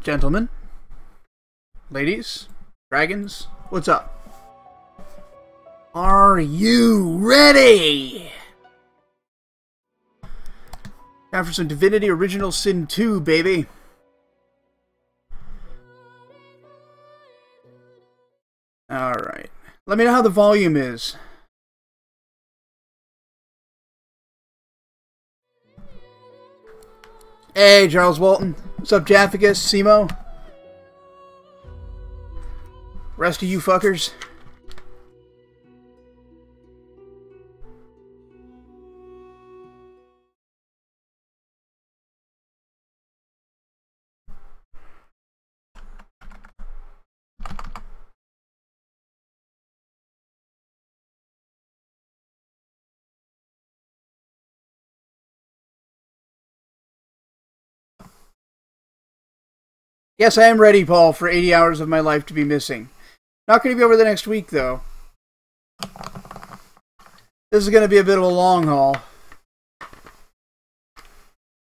Gentlemen, ladies, dragons, what's up? Are you ready? Time for some Divinity Original Sin 2, baby. Alright. Let me know how the volume is. Hey, Charles Walton. What's up, Jafficus, Simo? Rest of you fuckers. Yes, I am ready, Paul, for 80 hours of my life to be missing. Not going to be over the next week, though. This is going to be a bit of a long haul.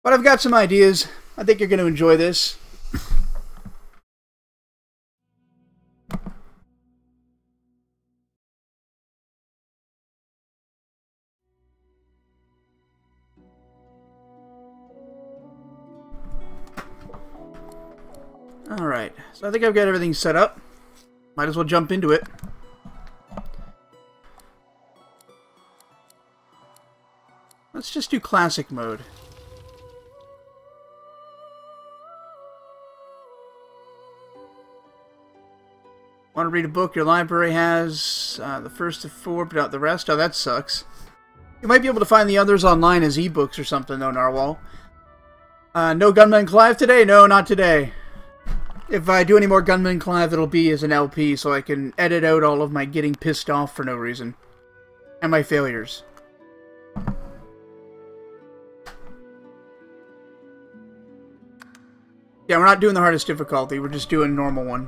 But I've got some ideas. I think you're going to enjoy this. Alright, so I think I've got everything set up. Might as well jump into it. Let's just do classic mode. Want to read a book your library has the first of 4, but not the rest? Oh, that sucks. You might be able to find the others online as ebooks or something, though, Narwhal. No Gunman Clive today? No, not today. If I do any more Gunman Clive, it'll be as an LP, so I can edit out all of my getting pissed off for no reason. And my failures. Yeah, we're not doing the hardest difficulty, we're just doing normal one.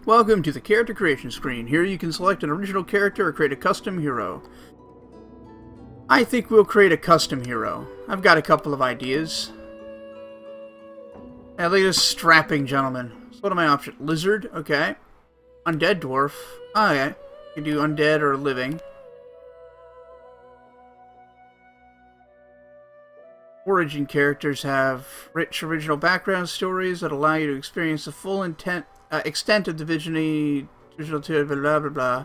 Welcome to the character creation screen. Here you can select an original character or create a custom hero. I think we'll create a custom hero. I've got a couple of ideas. Look at this strapping gentleman. So what are my options? Lizard, okay. Undead dwarf. Oh, yeah. You can do undead or living. Origin characters have rich original background stories that allow you to experience the full extent of Divinity, blah, blah, blah, blah.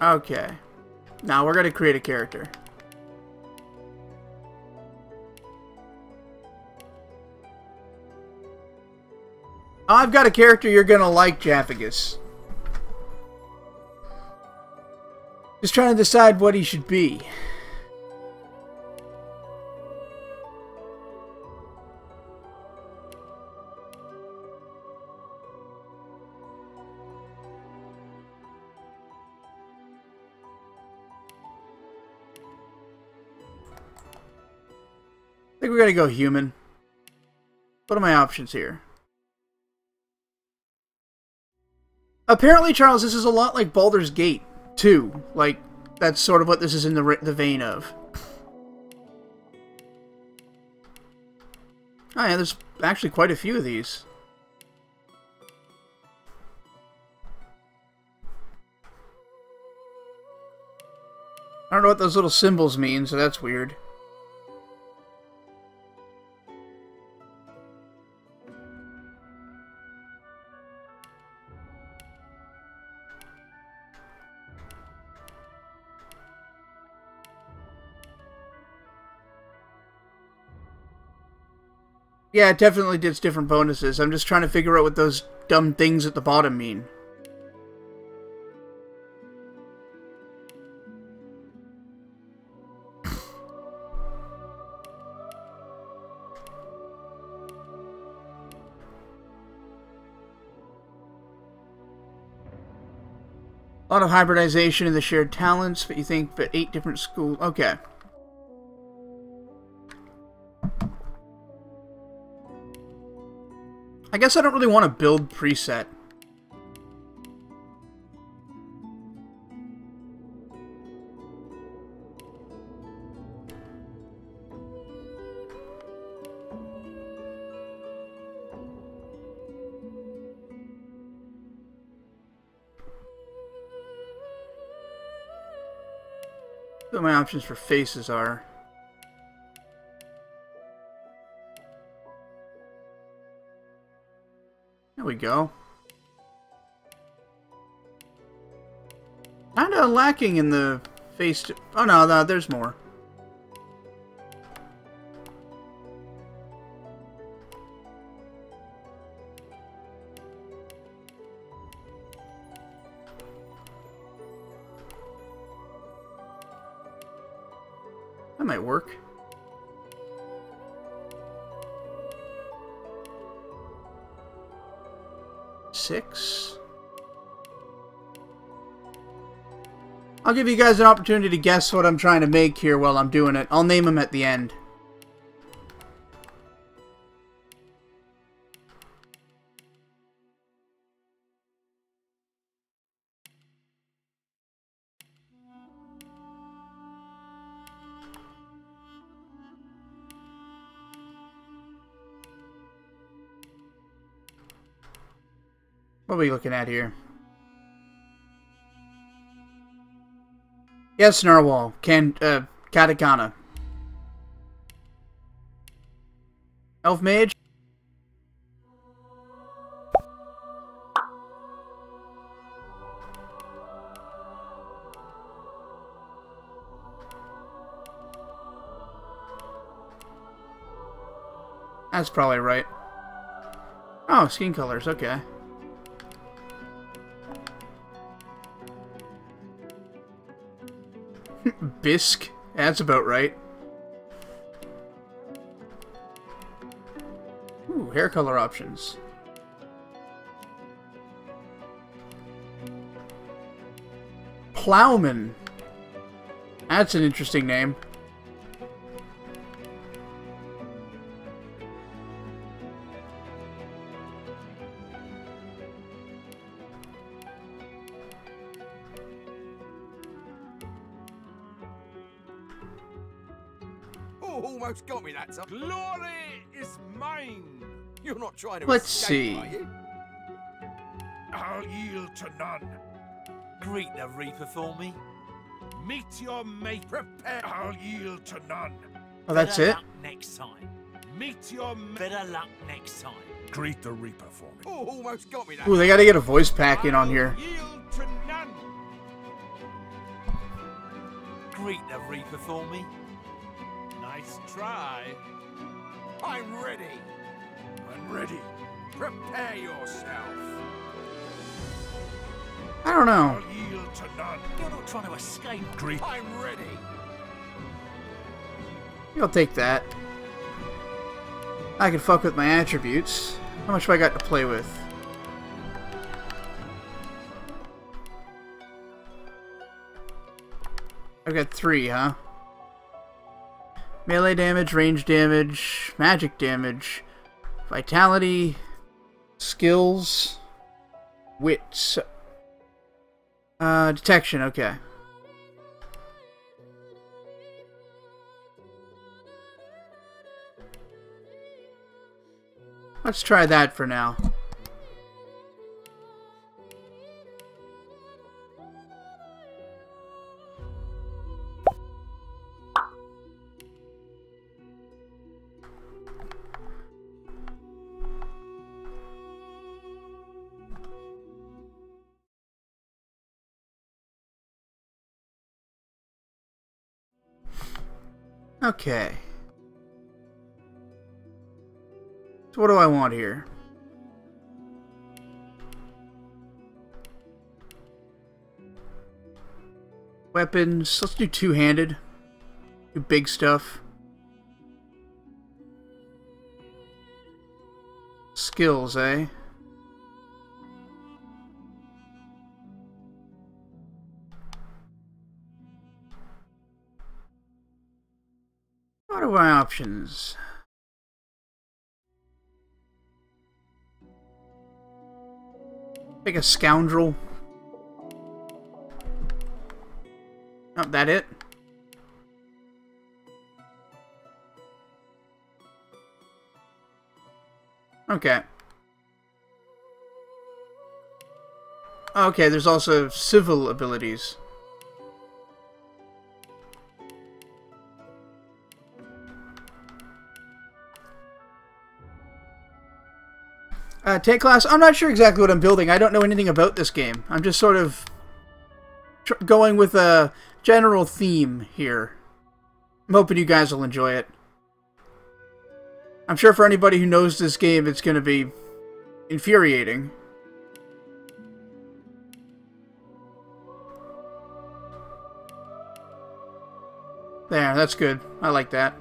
Okay. Now we're going to create a character. I've got a character you're going to like, Jafficus. Just trying to decide what he should be. I think we're gonna go human. What are my options here? Apparently, Charles, this is a lot like Baldur's Gate 2. Like, that's sort of what this is in the vein of. Oh yeah, there's actually quite a few of these. I don't know what those little symbols mean, so that's weird. Yeah, it definitely gets different bonuses. I'm just trying to figure out what those dumb things at the bottom mean. A lot of hybridization in the shared talents, but you think, but 8 different schools. Okay. I guess I don't really want to build preset. What my options for faces are. There we go. Kinda lacking in the face. Oh no, there's more. That might work. Six. I'll give you guys an opportunity to guess what I'm trying to make here while I'm doing it. I'll name them at the end. What are we looking at here? Yes, Narwhal. Katakana. Elf Mage? That's probably right. Oh, skin colors, okay. Bisque? That's about right. Ooh, hair color options. Plowman. That's an interesting name. Almost got me that time. Glory is mine. You're not trying to Let's escape, see. are you? I'll yield to none. Greet the Reaper for me. Meet your mate. Prepare. I'll yield to none. Oh, that's Better it? luck next time. Meet your mate. Better luck next time. Greet the Reaper for me. Oh, almost got me that. Ooh, they gotta get a voice pack in on here. I'll yield to none. Greet the Reaper for me. Nice try. I'm ready. I'm ready. Prepare yourself. I don't know. I'll yield to none. You're not trying to escape. Greet. I'm ready. I'll take that. I can fuck with my attributes. How much have I got to play with? I've got 3, huh? Melee damage, range damage, magic damage, vitality, skills, wits, detection, okay. Let's try that for now. Okay. So what do I want here? Weapons. Let's do two-handed. Do big stuff. Skills, eh? What are my options? Pick a scoundrel. Oh, that it? Okay. Okay, there's also civil abilities. Take class. I'm not sure exactly what I'm building. I don't know anything about this game. I'm just sort of going with a general theme here. I'm hoping you guys will enjoy it. I'm sure for anybody who knows this game, it's going to be infuriating. There, that's good. I like that.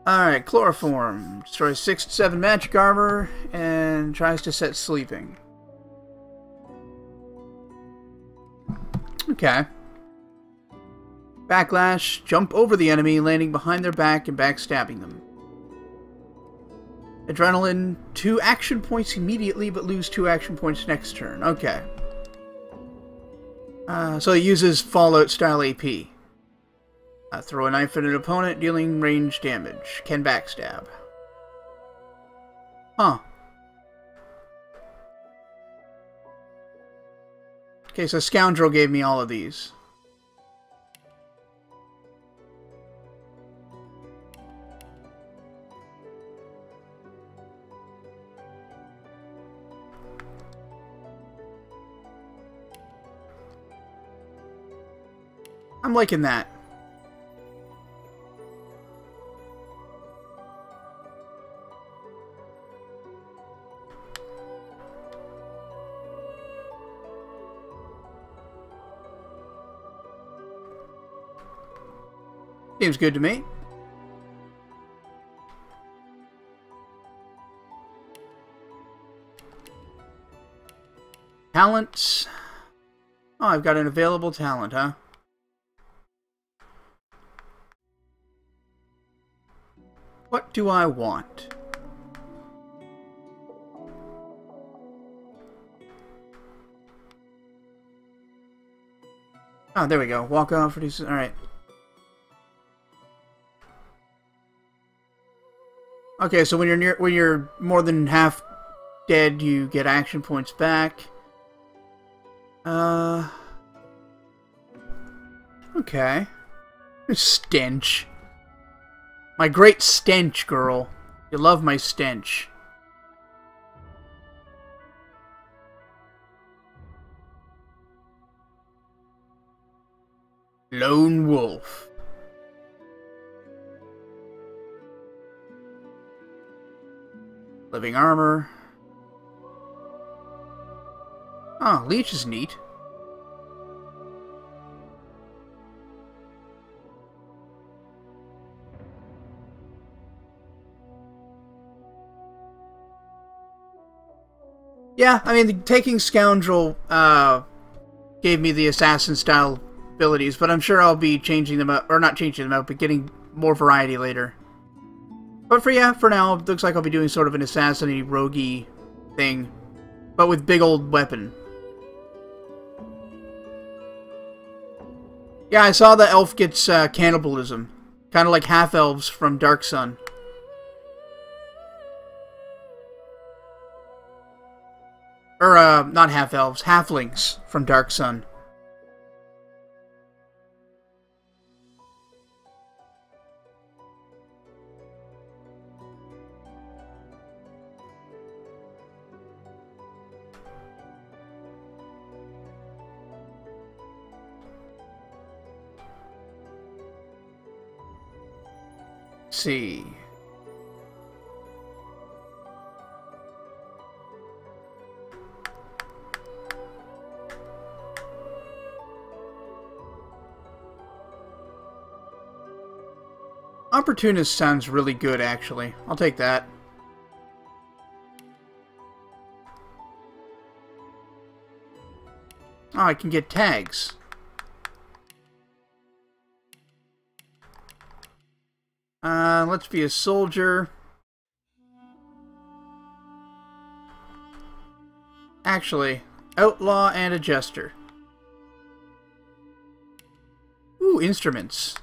Alright, chloroform. Destroys 6 to 7 magic armor and tries to set sleeping. Okay. Backlash. Jump over the enemy, landing behind their back and backstabbing them. Adrenaline. 2 action points immediately, but lose 2 action points next turn. Okay. So it uses Fallout-style AP. Throw a knife at an opponent, dealing range damage. Can backstab. Huh. Okay, so Scoundrel gave me all of these. I'm liking that. Seems good to me. Talents. Oh, I've got an available talent, huh? What do I want? Oh, there we go. Walk off. Alright. Okay, so when you're more than half dead, you get action points back. Okay. Stench. My great stench, girl. You love my stench. Lone Wolf. Living armor. Oh, leech is neat. Yeah, I mean, taking Scoundrel gave me the assassin-style abilities, but I'm sure I'll be changing them up, or not changing them up, but getting more variety later. But for now, it looks like I'll be doing sort of an assassin-y, roguey thing, but with big old weapon. Yeah, I saw the elf gets cannibalism, kind of like half-elves from Dark Sun. Or, not half-elves, halflings from Dark Sun. Let's see. Opportunist sounds really good, actually. I'll take that. Oh, I can get tags. Let's be a soldier. Actually, outlaw and a jester. Ooh, instruments.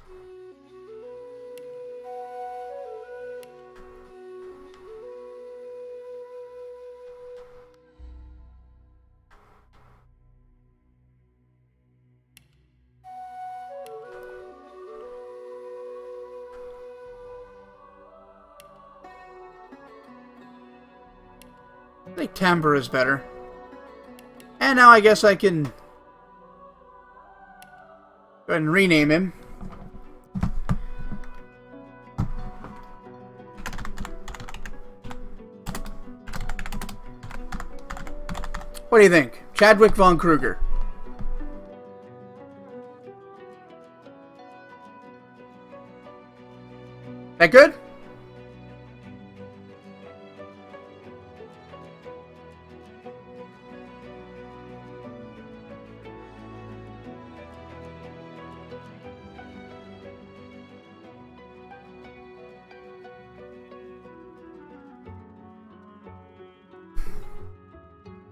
I think timbre is better. And now I guess I can go ahead and rename him. What do you think? Chadwick von Kruger. That good?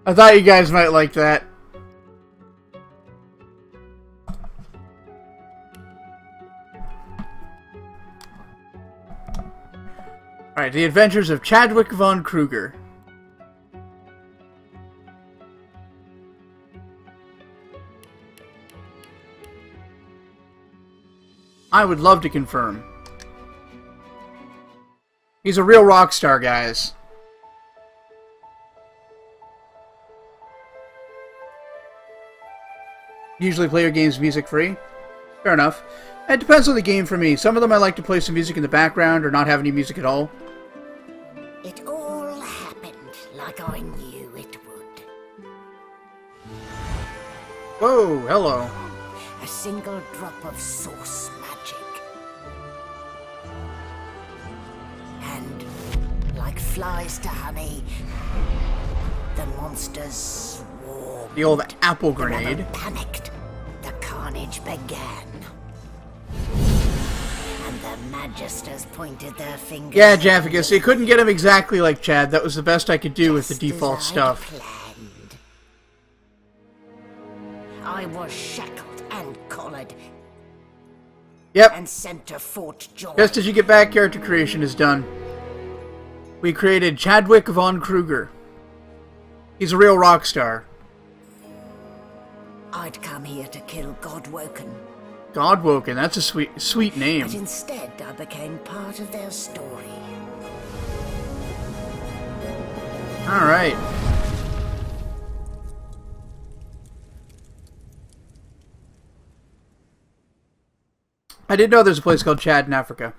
I thought you guys might like that. Alright, The Adventures of Chadwick von Kruger. I would love to confirm. He's a real rock star, guys. Usually play your games music free. Fair enough. It depends on the game for me. Some of them I like to play some music in the background or not have any music at all. It all happened like I knew it would. Whoa, hello. A single drop of source magic. And like flies to honey, the monsters swarmed. The old apple The grenade. rebel panicked. The carnage began. And the Magisters pointed their fingers. Yeah, Jaffigus, you couldn't get him exactly like Chad. That was the best I could do with the just as default I'd stuff. planned. I was shackled and collared Yep. and sent to Fort George. Just as you get back, character creation is done. We created Chadwick von Kruger. He's a real rock star. I'd come here to kill Godwoken, Godwoken, that's a sweet name. but instead I became part of their story. Alright. I didn't know there's a place called Chad in Africa.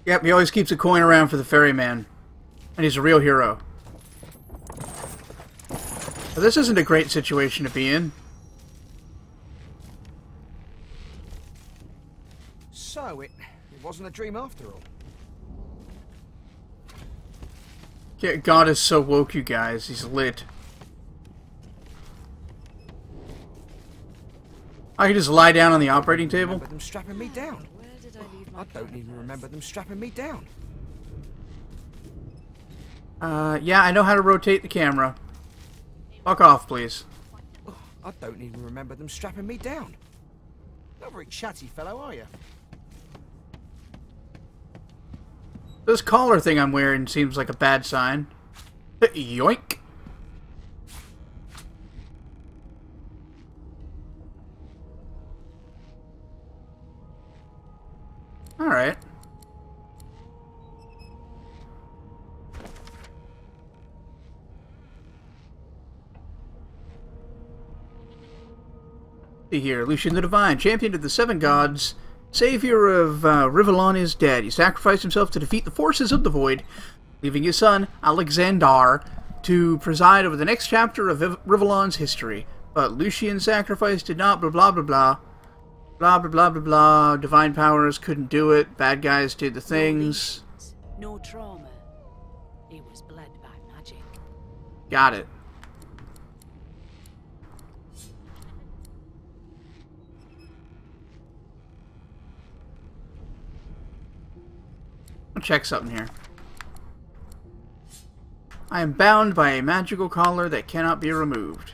Yep, he always keeps a coin around for the ferryman. And he's a real hero. But this isn't a great situation to be in. So, it wasn't a dream after all. Yeah, God is so woke, you guys. He's lit. I can just lie down on the operating table. Remember them strapping me down. I don't even remember them strapping me down. Yeah, I know how to rotate the camera. Fuck off, please. I don't even remember them strapping me down. Not very chatty fellow, are you? This collar thing I'm wearing seems like a bad sign. Yoink. Alright. See here, Lucian the Divine, champion of the Seven Gods, savior of Rivellon is dead. He sacrificed himself to defeat the forces of the Void, leaving his son, Alexandar, to preside over the next chapter of Rivellon's history. But Lucian sacrifice did not, blah blah blah blah. Blah blah blah blah blah. Divine powers couldn't do it. Bad guys did the things. No trauma. He was bled by magic. Got it. I'll check something here. I am bound by a magical collar that cannot be removed.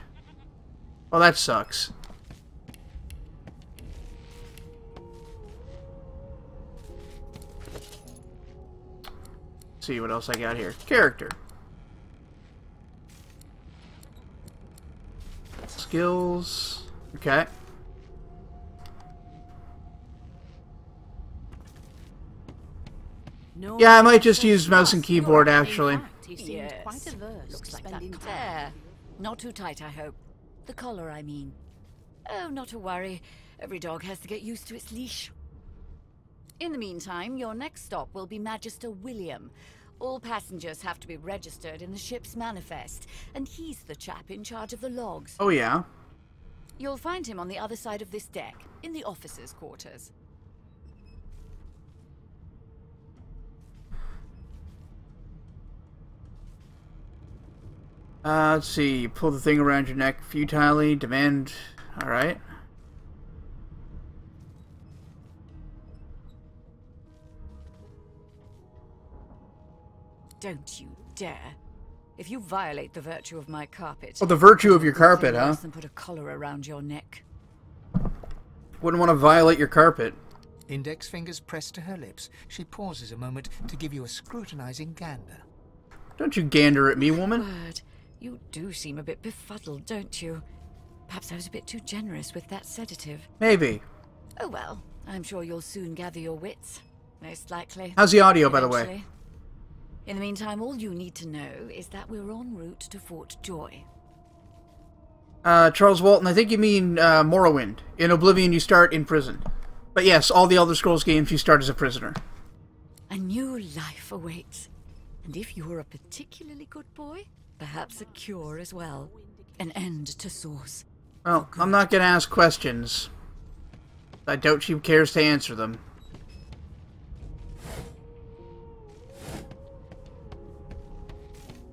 Well, that sucks. Let's see what else I got here. Character. Skills. Okay. No Yeah, I might just use mouse and keyboard, actually. In fact, he seemed quite averse Looks to like spending that time. there. Not too tight, I hope. The collar, I mean. Oh, not to worry. Every dog has to get used to its leash. In the meantime, your next stop will be Magister William. All passengers have to be registered in the ship's manifest, and he's the chap in charge of the logs. Oh, yeah. You'll find him on the other side of this deck, in the officers' quarters. Let's see. Pull the thing around your neck futilely. Demand. Alright. Don't you dare. If you violate the virtue of my carpet... Oh, the virtue of your carpet, huh? Worse than put a collar around your neck. Wouldn't want to violate your carpet. Index fingers pressed to her lips, she pauses a moment to give you a scrutinizing gander. Don't you gander at me, woman. Word. You do seem a bit befuddled, don't you? Perhaps I was a bit too generous with that sedative. Maybe. Oh well, I'm sure you'll soon gather your wits. Most likely. How's the audio, by the way? Eventually. In the meantime, all you need to know is that we're en route to Fort Joy. Charles Walton, I think you mean Morrowind. In Oblivion, you start in prison. But yes, all the Elder Scrolls games, you start as a prisoner. A new life awaits. And if you're a particularly good boy, perhaps a cure as well. An end to Source. Well, I'm not going to ask questions. I doubt she cares to answer them.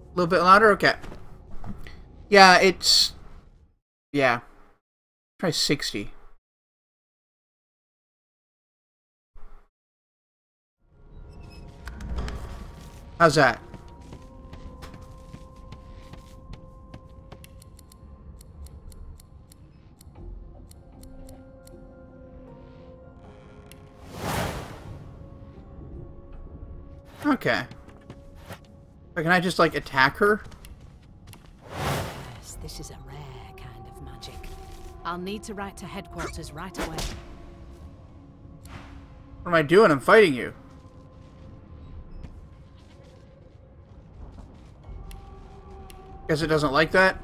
A little bit louder? Okay. Yeah, it's... Yeah. Try 60. How's that? Okay. But can I just, like, attack her? Yes, this is a rare kind of magic. I'll need to write to headquarters right away. What am I doing? I'm fighting you. Guess it doesn't like that?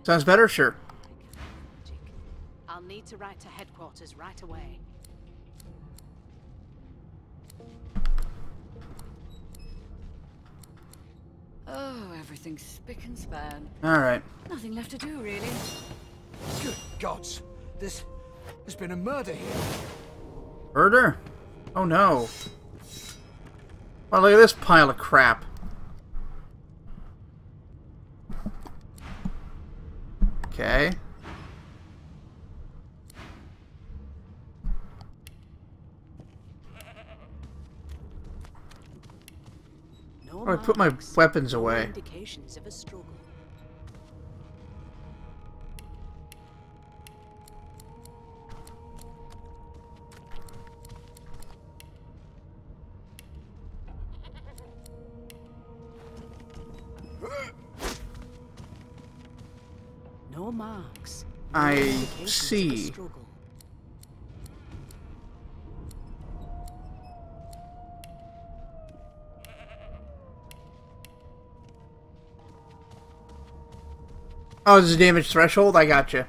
Sounds better? Sure. I'll need to write to headquarters right away. Oh, everything's spick and span. Alright. Nothing left to do, really. Good gods. There's been a murder here. Murder? Oh no. Oh, look at this pile of crap. Okay. No Oh, I put my marks, weapons no away. indications of a struggle. No marks. No I indications of a see. struggle. Oh, this is a damage threshold? I gotcha.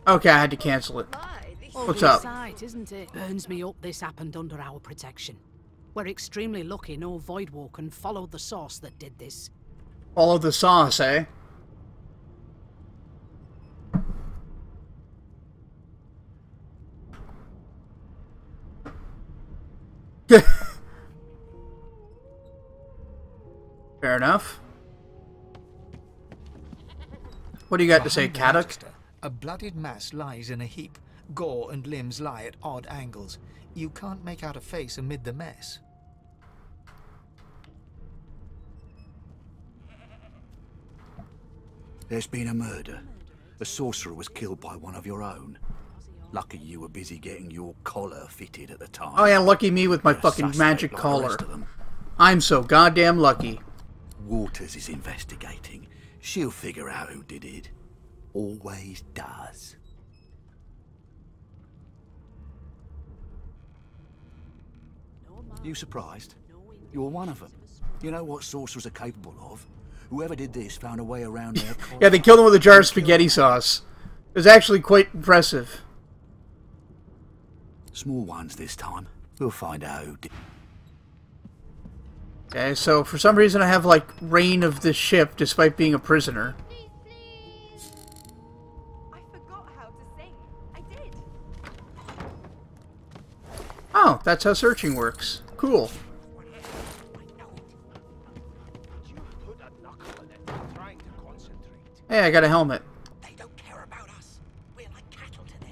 Okay, I had to cancel it. My, the What's Ugly up? sight, isn't it? Burns me up this happened under our protection. We're extremely lucky no Voidwalker followed the source that did this. Follow the sauce, eh? Fair enough. What do you got to say, Behind the Caddock? Magister, a bloodied mass lies in a heap. Gore and limbs lie at odd angles. You can't make out a face amid the mess. There's been a murder. The sorcerer was killed by one of your own. Lucky you were busy getting your collar fitted at the time. Oh yeah, lucky me with my You're a fucking suspect magic like the collar. rest of them. I'm so goddamn lucky. Waters is investigating. She'll figure out who did it. Always does. You surprised? You're one of them. You know what sorcerers are capable of? Whoever did this found a way around their collar. Yeah, they killed him with a jar of spaghetti sauce. It was actually quite impressive. Small ones this time. We'll find out who did. Okay, so for some reason I have, like, reign of this ship despite being a prisoner. I forgot how to sing. I did. Oh, that's how searching works. Cool. Hey, I got a helmet. They don't care about us. We're like cattle to them.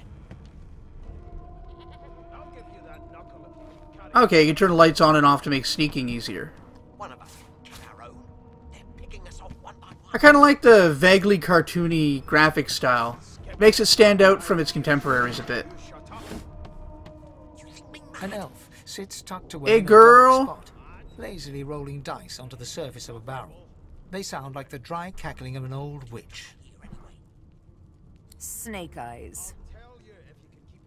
I'll give you that knuckle if you can carry Okay, you can turn the lights on and off to make sneaking easier. One of us will kill our own. They're picking us off one by one. I kind of like the vaguely cartoony graphic style. It makes it stand out from its contemporaries a bit. An elf sits tucked away Hey, in a girl. dark spot, lazily rolling dice onto the surface of a barrel. They sound like the dry cackling of an old witch. Snake eyes.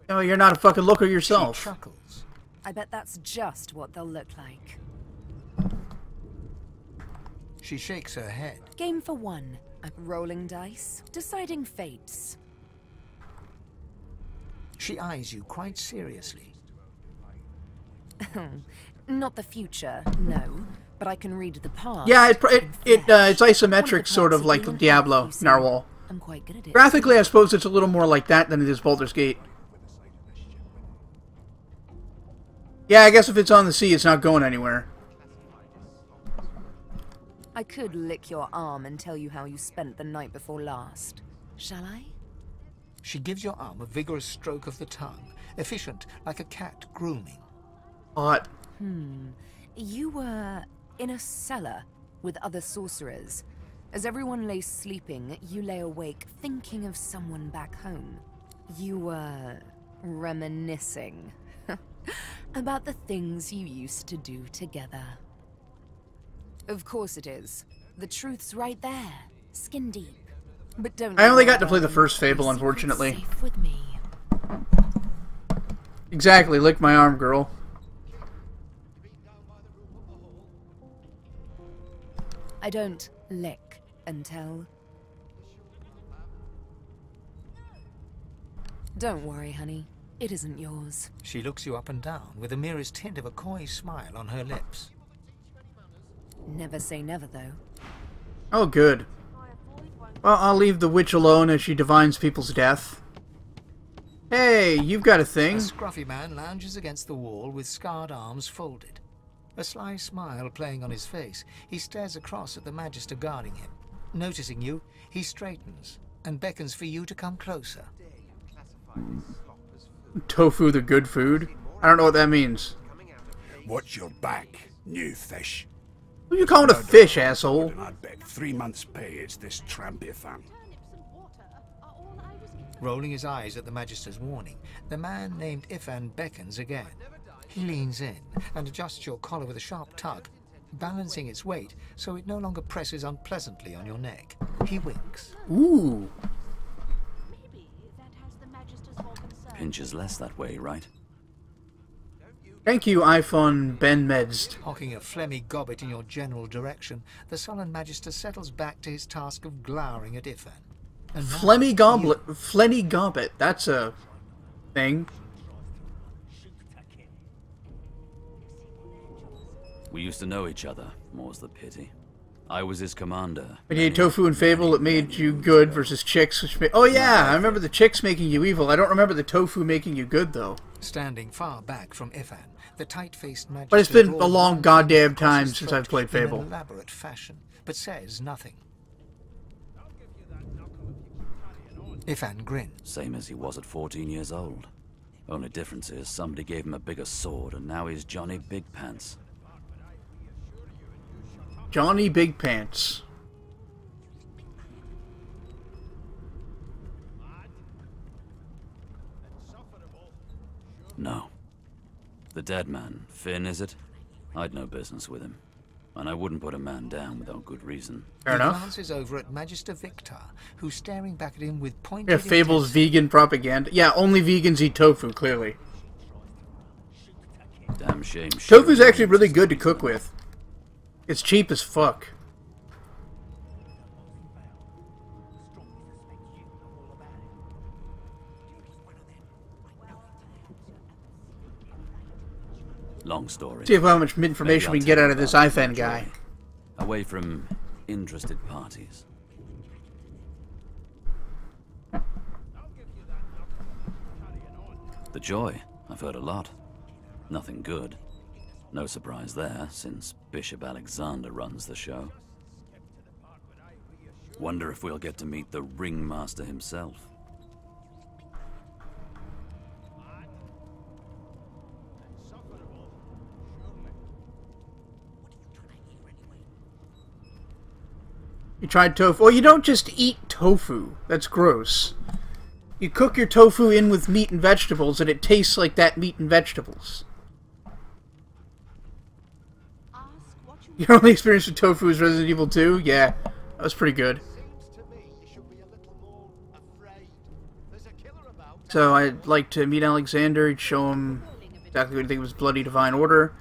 Oh, you're not a fucking looker She yourself. chuckles. I bet that's just what they'll look like. She shakes her head. Game for one. Rolling dice. Deciding fates. She eyes you quite seriously. Not the future, no. But I can read the past. Yeah, it's One isometric, of the sort of perks like being Diablo, unhappy, you see. Narwhal. I'm quite good at it. Graphically, I suppose it's a little more like that than it is Baldur's Gate. Yeah, I guess if it's on the sea, it's not going anywhere. I could lick your arm and tell you how you spent the night before last. Shall I? She gives your arm a vigorous stroke of the tongue, efficient like a cat grooming. Hot. You were in a cellar with other sorcerers. As everyone lay sleeping, you lay awake thinking of someone back home. You were reminiscing about the things you used to do together. Of course it is. The truth's right there, skin deep. But don't. I only worry, got to play the darling. first Fable, The secret's unfortunately. safe with me. Exactly, lick my arm, girl. I don't lick and tell. Don't worry, honey. It isn't yours. She looks you up and down with the merest hint of a coy smile on her lips. Never say never, though. Oh, good. Well, I'll leave the witch alone as she divines people's death. Hey, you've got a A thing. scruffy man lounges against the wall with scarred arms folded. A sly smile playing on his face, he stares across at the Magister guarding him. Noticing you, he straightens and beckons for you to come closer. Tofu the good food? I don't know what that means. Watch your back, new fish. Who you calling a fish, asshole? And I'd bet 3 months' pay it's this trampy fan. Rolling his eyes at the Magister's warning, the man named Ifan beckons again. He leans in and adjusts your collar with a sharp tug, balancing its weight so it no longer presses unpleasantly on your neck. He winks. Ooh. Pinches less that way, right? Thank you, iPhone Ben Medst. Hocking a phlegmy gobbet in your general direction, the sullen Magister settles back to his task of glowering at Ifan. And now Flenny Gobbet. That's a thing. We used to know each other, more's the pity. I was his commander. When you ate tofu and Fable, it made you good versus chicks, which made... Oh yeah, I remember the chicks making you evil. I don't remember the tofu making you good, though. Standing far back from Ifan, the tight-faced magistrate... But it's been a long goddamn time since I've played Fable. In an elaborate fashion, but says nothing. Ifan grinned. Same as he was at 14 years old. Only difference is somebody gave him a bigger sword, and now he's Johnny Big Pants. Johnny Big Pants. No. The dead man, Finn, is it? I'd no business with him. And I wouldn't put a man down without good reason. Fair enough. He glances over at Magister Victor, who's staring back at him with pointed... Yeah, Fable's vegan propaganda. Yeah, only vegans eat tofu, clearly. Damn shame. Tofu's actually really good to cook with. It's cheap as fuck. Long story. See how much information we can get out of this Ifan guy. Away from interested parties. The Joy. I've heard a lot. Nothing good. No surprise there, since Bishop Alexander runs the show. Wonder if we'll get to meet the ringmaster himself. You tried tofu? Well, you don't just eat tofu. That's gross. You cook your tofu in with meat and vegetables, and it tastes like that meat and vegetables. Your only experience with tofu is Resident Evil 2? Yeah, that was pretty good. So I'd like to meet Alexander, show him exactly what I think was Bloody Divine Order.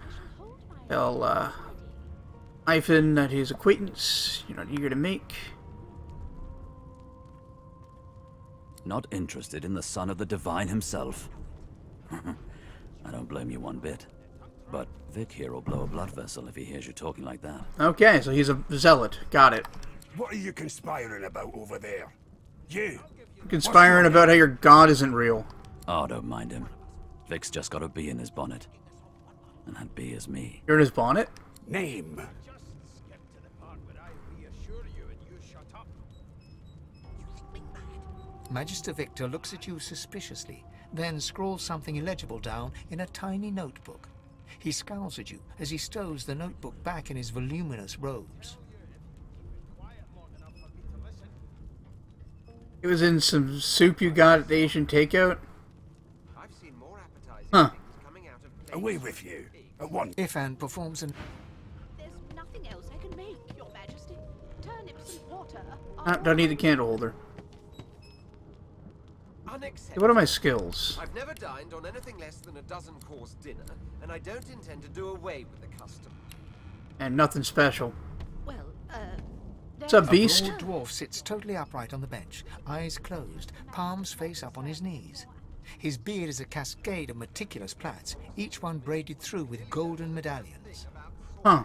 Tell Ifan that his acquaintance you're not eager to make. Not interested in the son of the Divine himself. I don't blame you one bit. But Vic here will blow a blood vessel if he hears you talking like that. Okay, so he's a zealot. Got it. What are you conspiring about over there? You? Conspiring about how your god isn't real. Oh, don't mind him. Vic's just got a bee in his bonnet. And that bee is me. You're in his bonnet? Name? Magister Victor looks at you suspiciously, then scrawls something illegible down in a tiny notebook. He scowls at you as he stows the notebook back in his voluminous robes. It was in some soup you got at the Asian takeout? Huh. Away with you. At once. Ifan performs an... There's nothing else I can make, Your Majesty. Turnips and water Don't need the candle holder. Hey, what are my skills? I've never dined on anything less than a dozen-course dinner, and I don't intend to do away with the custom. And nothing special. Well, What's up, beast? A broad dwarf sits totally upright on the bench, eyes closed, palms face up on his knees. His beard is a cascade of meticulous plaits, each one braided through with golden medallions. Huh.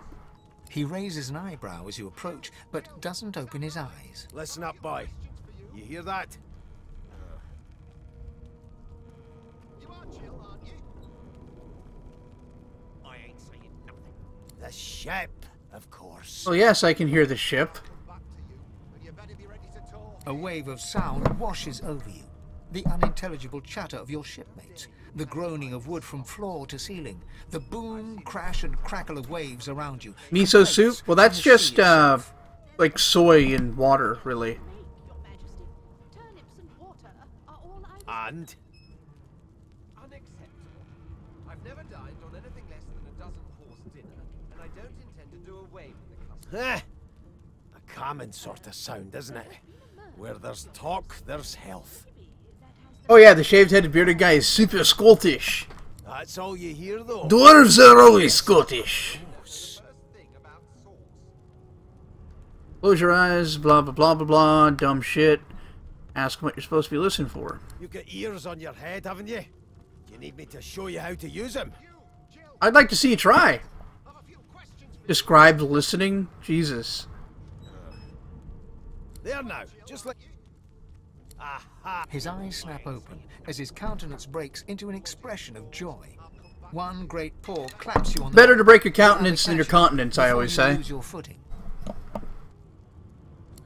He raises an eyebrow as you approach, but doesn't open his eyes. Listen up, boy. You hear that? I ain't saying nothing. The ship, of course. Oh yes, I can hear the ship. A wave of sound washes over you. The unintelligible chatter of your shipmates, the groaning of wood from floor to ceiling, the boom, crash, and crackle of waves around you. Miso soup? Well, that's just, like soy and water, really. And? Unacceptable. I've never dined on anything less than a dozen-course dinner, and I don't intend to do away with the custom. A common sort of sound, isn't it? Where there's talk, there's health. Oh yeah, the shaved-headed bearded guy is super Scottish. That's all you hear, though. Dwarves are always Scottish. Close your eyes, blah blah blah blah blah, dumb shit. Ask what you're supposed to be listening for. You've got ears on your head, haven't you? You need me to show you how to use them? I'd like to see you try. Described listening? Jesus. There now, just like... Aha! His eyes snap open as his countenance breaks into an expression of joy. One great paw claps you on the Better to break your countenance than your continence, I always say. lose your footing.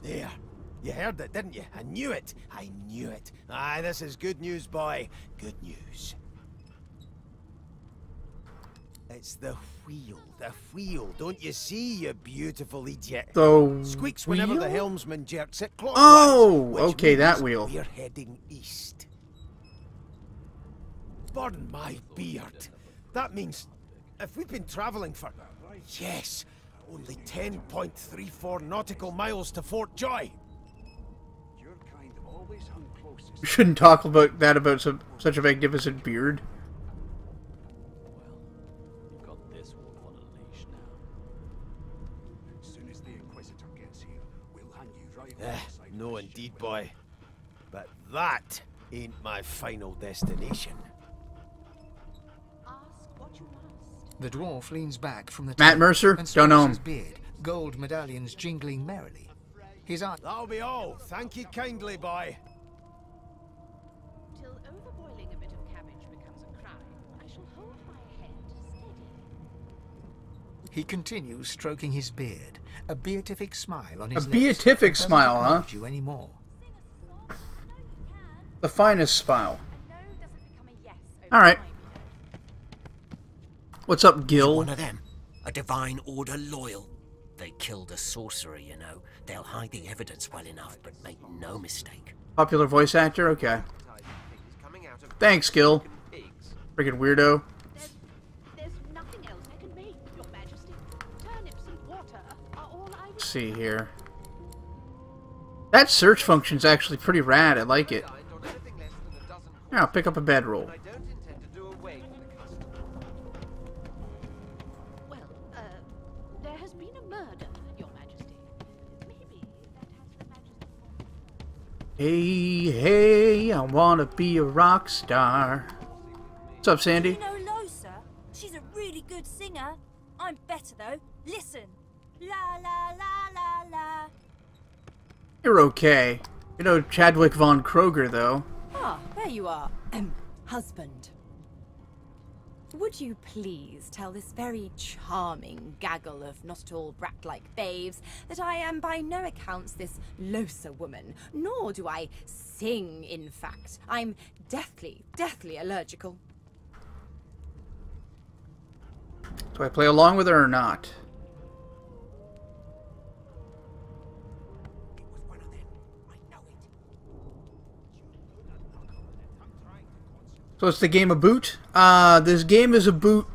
There. You heard it, didn't you? I knew it. I knew it. Aye, this is good news, boy. Good news. It's the wheel. The wheel. Don't you see, you beautiful idiot? The Squeaks whenever wheel? the helmsman jerks it clockwise. Oh, which okay, that means wheel. We're heading east. Pardon my beard. That means if we've been travelling for, yes, only 10.34 nautical miles to Fort Joy. You shouldn't talk about that about such a magnificent beard. No indeed, boy. But that ain't my final destination. The dwarf leans back from the Matt table Mercer? and Don't know strokes him. his beard, gold medallions jingling merrily. His eye... That'll be all. Thank you kindly, boy. Till overboiling a bit of cabbage becomes a crime, I shall hold my head steady. He continues stroking his beard, a beatific smile on A his lips. beatific Doesn't smile, huh? acknowledge you anymore. The finest smile. Alright. What's up, Gil? One of them. A divine order loyal. They killed a sorcerer, you know. They'll hide the evidence well enough, but make no mistake. Popular voice actor? Okay. Thanks, Gil. Freaking weirdo. There's nothing else I can make, Your Majesty. Turnips and water are all I... Let's see here. That search function's actually pretty rad. I like it. Yeah, I'll pick up a bedroll. Well, there has been a murder, Your Majesty. Maybe that has the Majesty... Hey, hey, I wanna be a rock star. What's up, Sandy? You know Losa? She's a really good singer. I'm better though. Listen. La la la la la. You're okay. You know Chadwick Von Kroger, though. Ah, there you are. Husband. Would you please tell this very charming gaggle of not-at-all brat-like babes that I am by no accounts this Losa woman, nor do I sing, in fact. I'm deathly allergical. Do I play along with her or not? So it's the game of boot? This game is a boot.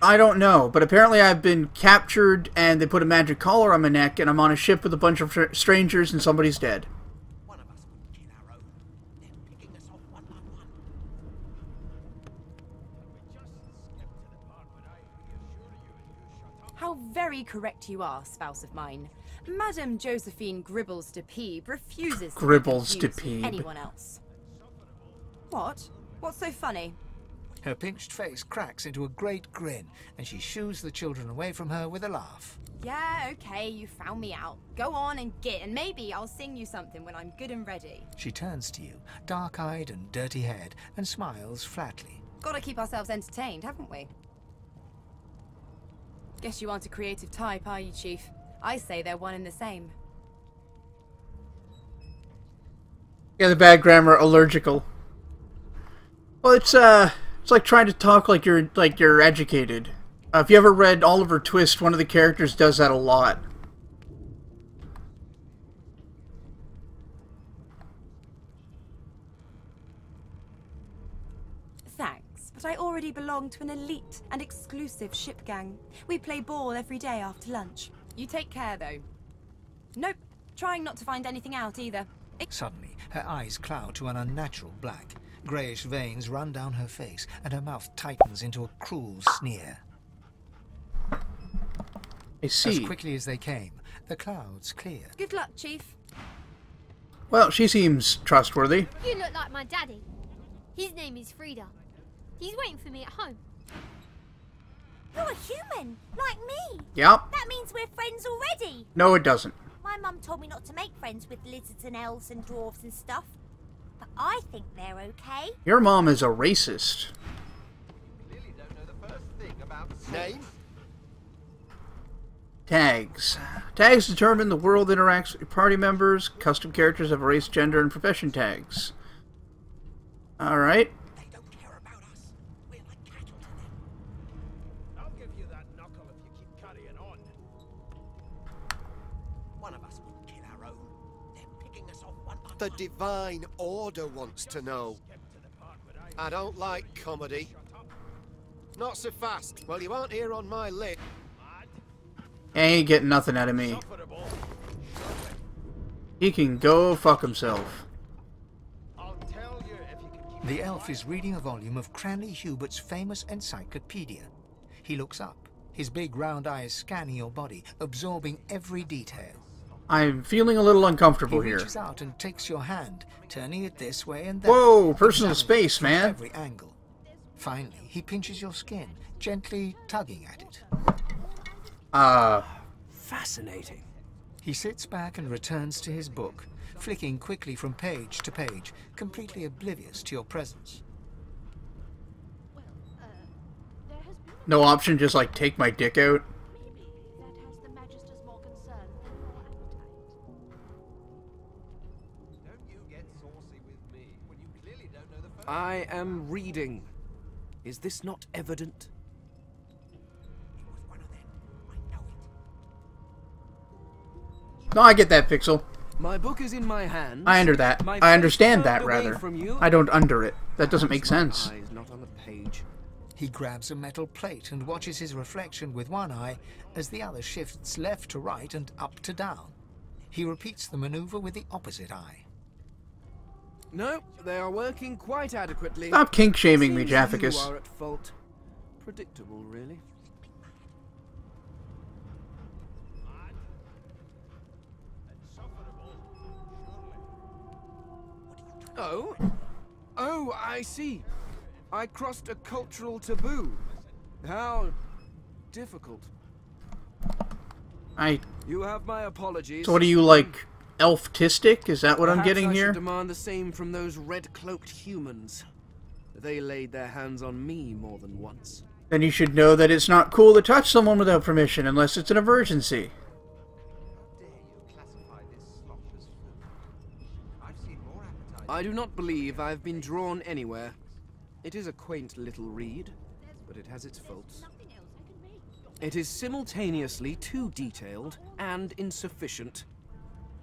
I don't know, but apparently I've been captured and they put a magic collar on my neck and I'm on a ship with a bunch of strangers and somebody's dead. How very correct you are, spouse of mine. Madame Josephine Gribbles de Peeb refuses to Gribbles be de confused with Peeb. anyone else. What? What's so funny? Her pinched face cracks into a great grin, and she shoos the children away from her with a laugh. Yeah, okay, you found me out. Go on and git, and maybe I'll sing you something when I'm good and ready. She turns to you, dark-eyed and dirty-haired, and smiles flatly. Gotta keep ourselves entertained, haven't we? Guess you aren't a creative type, are you, Chief? I say they're one and the same. Yeah, the bad grammar, allergical. Well, it's like trying to talk like you're educated. If you ever read Oliver Twist, one of the characters does that a lot. Thanks, but I already belong to an elite and exclusive ship gang. We play ball every day after lunch. You take care, though. Nope, trying not to find anything out either. Suddenly, her eyes cloud to an unnatural black. Greyish veins run down her face, and her mouth tightens into a cruel sneer. I see. As quickly as they came, the clouds clear. Good luck, Chief. Well, she seems trustworthy. You look like my daddy. His name is Frida. He's waiting for me at home. You're a human, like me. Yep. That means we're friends already. No, it doesn't. My mum told me not to make friends with lizards and elves and dwarves and stuff. But I think they're okay. Your mom is a racist. Clearly don't know the first thing about Name? Tags. Tags determine the world interacts with your party members. Custom characters have race, gender, and profession tags. Alright. I'll give you that knuckle if you keep carrying on. One of us wouldn't kill our own. They're picking us off one by The Divine Order wants to know. I don't like comedy. Not so fast. Well, you aren't here on my list. Ain't getting nothing out of me. He can go fuck himself. The elf is reading a volume of Cranley Hubert's famous encyclopedia. He looks up, his big round eyes scanning your body, absorbing every detail. I'm feeling a little uncomfortable He here. reaches out and takes your hand, turning it this way and that. Whoa, personal examining space, it from man. every angle. Finally, he pinches your skin, gently tugging at it. Fascinating. He sits back and returns to his book, flicking quickly from page to page, completely oblivious to your presence. No option, just like take my dick out. That has the Magister's more concern than your appetite. Don't you get saucy with me when you clearly don't know the first. I am reading. Is this not evident? No, I get that, Pixel. My book is in my hand. I understand that, rather. I don't under it. That doesn't make sense. Eyes not on the page. He grabs a metal plate and watches his reflection with one eye as the other shifts left to right and up to down. He repeats the maneuver with the opposite eye. No, they are working quite adequately. Stop kink-shaming me, Seems Japhicus. You are at fault. Predictable, really. Oh? Oh, I see. I crossed a cultural taboo. How difficult. You have my apologies. So what are you, like, elf-tistic? Is that what I'm getting Perhaps I here? should demand the same from those red-cloaked humans. They laid their hands on me more than once. Then you should know that it's not cool to touch someone without permission unless it's an emergency. I do not believe I've been drawn anywhere. It is a quaint little read, but it has its faults. It is simultaneously too detailed and insufficient.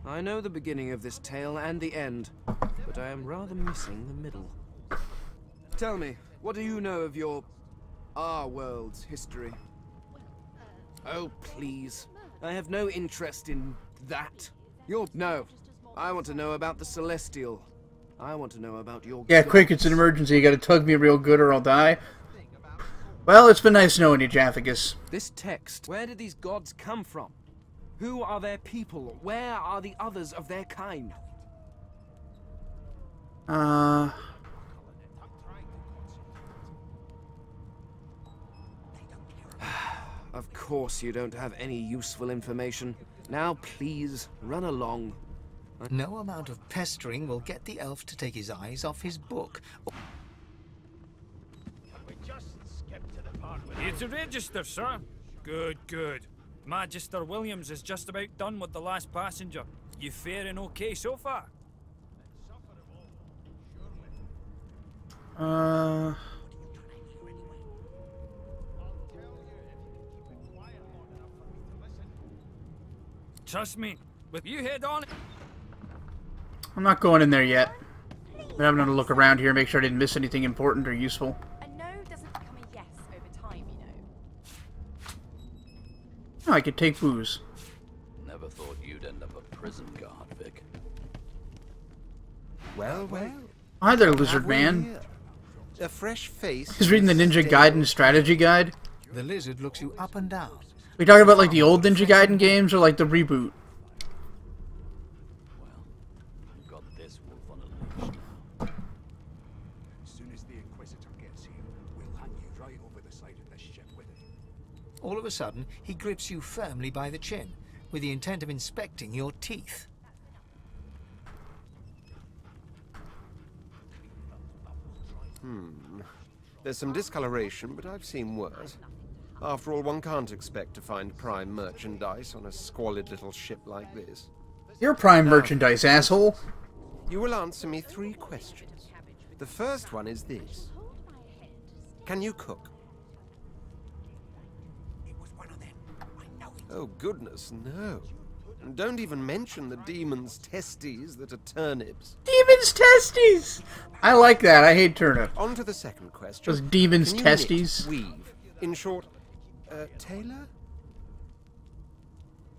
I know the beginning of this tale and the end, but I am rather missing the middle. Tell me, what do you know of our world's history? Oh, please. I have no interest in that. No. I want to know about the Celestial. I want to know about your Yeah, gods. quick, it's an emergency. You gotta tug me real good or I'll die. Well, it's been nice knowing you, Japhicus. This text, where did these gods come from? Who are their people? Where are the others of their kind? Of course you don't have any useful information. Now please, run along. No amount of pestering will get the elf to take his eyes off his book. It's a register, sir. Good, good. Magister Williams is just about done with the last passenger. You faring okay so far? Trust me, with you head on. I'm not going in there yet. I'm having a look around here, make sure I didn't miss anything important or useful. A no doesn't become a yes over time, you know. Oh, I could take booze. Never thought you'd end up a prison guard, Vic. Well, well. Hi there, lizard man. A fresh face. He's reading the Ninja Gaiden strategy guide. The lizard looks you up and down. We talking about like the old Ninja Gaiden games or like the reboot? I've got this wolf on a leash now. As soon as the Inquisitor gets here, hang you right over the side of this ship with it. All of a sudden, he grips you firmly by the chin, with the intent of inspecting your teeth. There's some discoloration, but I've seen worse. After all, one can't expect to find prime merchandise on a squalid little ship like this. You're prime merchandise, asshole. You will answer me 3 questions. The first one is this. Can you cook? Oh, goodness, no. And don't even mention the demon's testes that are turnips. Demon's testes! I like that. I hate turnip. On to the second question. Those demon's Can you testes. knit, weave? In short, tailor?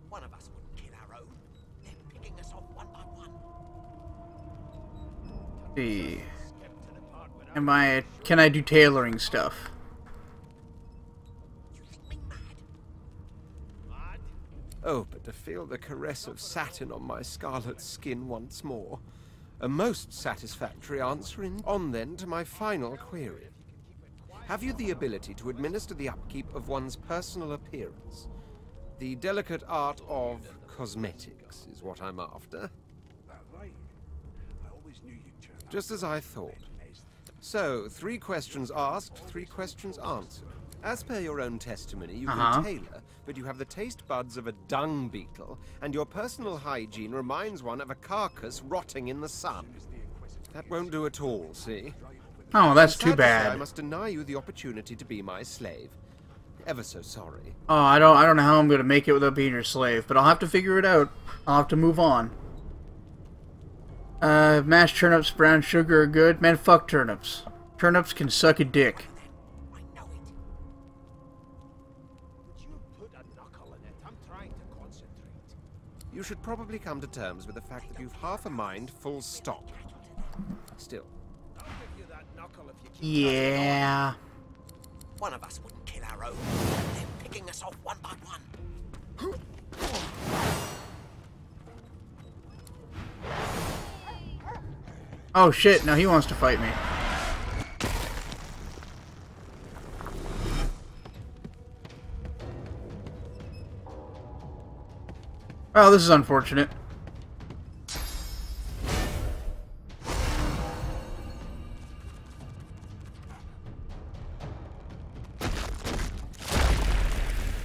One of us wouldn't kill our own. They're picking us off one by one. See. Can I do tailoring stuff? Oh, but to feel the caress of satin on my scarlet skin once more. A most satisfactory answer on then to my final query. Have you the ability to administer the upkeep of one's personal appearance? The delicate art of cosmetics is what I'm after. Just as I thought. So, 3 questions asked, 3 questions answered. As per your own testimony, you can tailor, but you have the taste buds of a dung beetle, and your personal hygiene reminds one of a carcass rotting in the sun. That won't do at all, see? Oh, that's too Sad to say, bad. I must deny you the opportunity to be my slave. Ever so sorry. Oh, I don't know how I'm gonna make it without being your slave, but I'll have to figure it out. I'll have to move on. Mashed turnips, brown sugar are good. Man, fuck turnips. Turnips can suck a dick. You should probably come to terms with the fact that you've half a mind, full stop. Still. Yeah. One of us wouldn't kill our own. They're picking us off one by one. Oh shit, now he wants to fight me. Oh, this is unfortunate.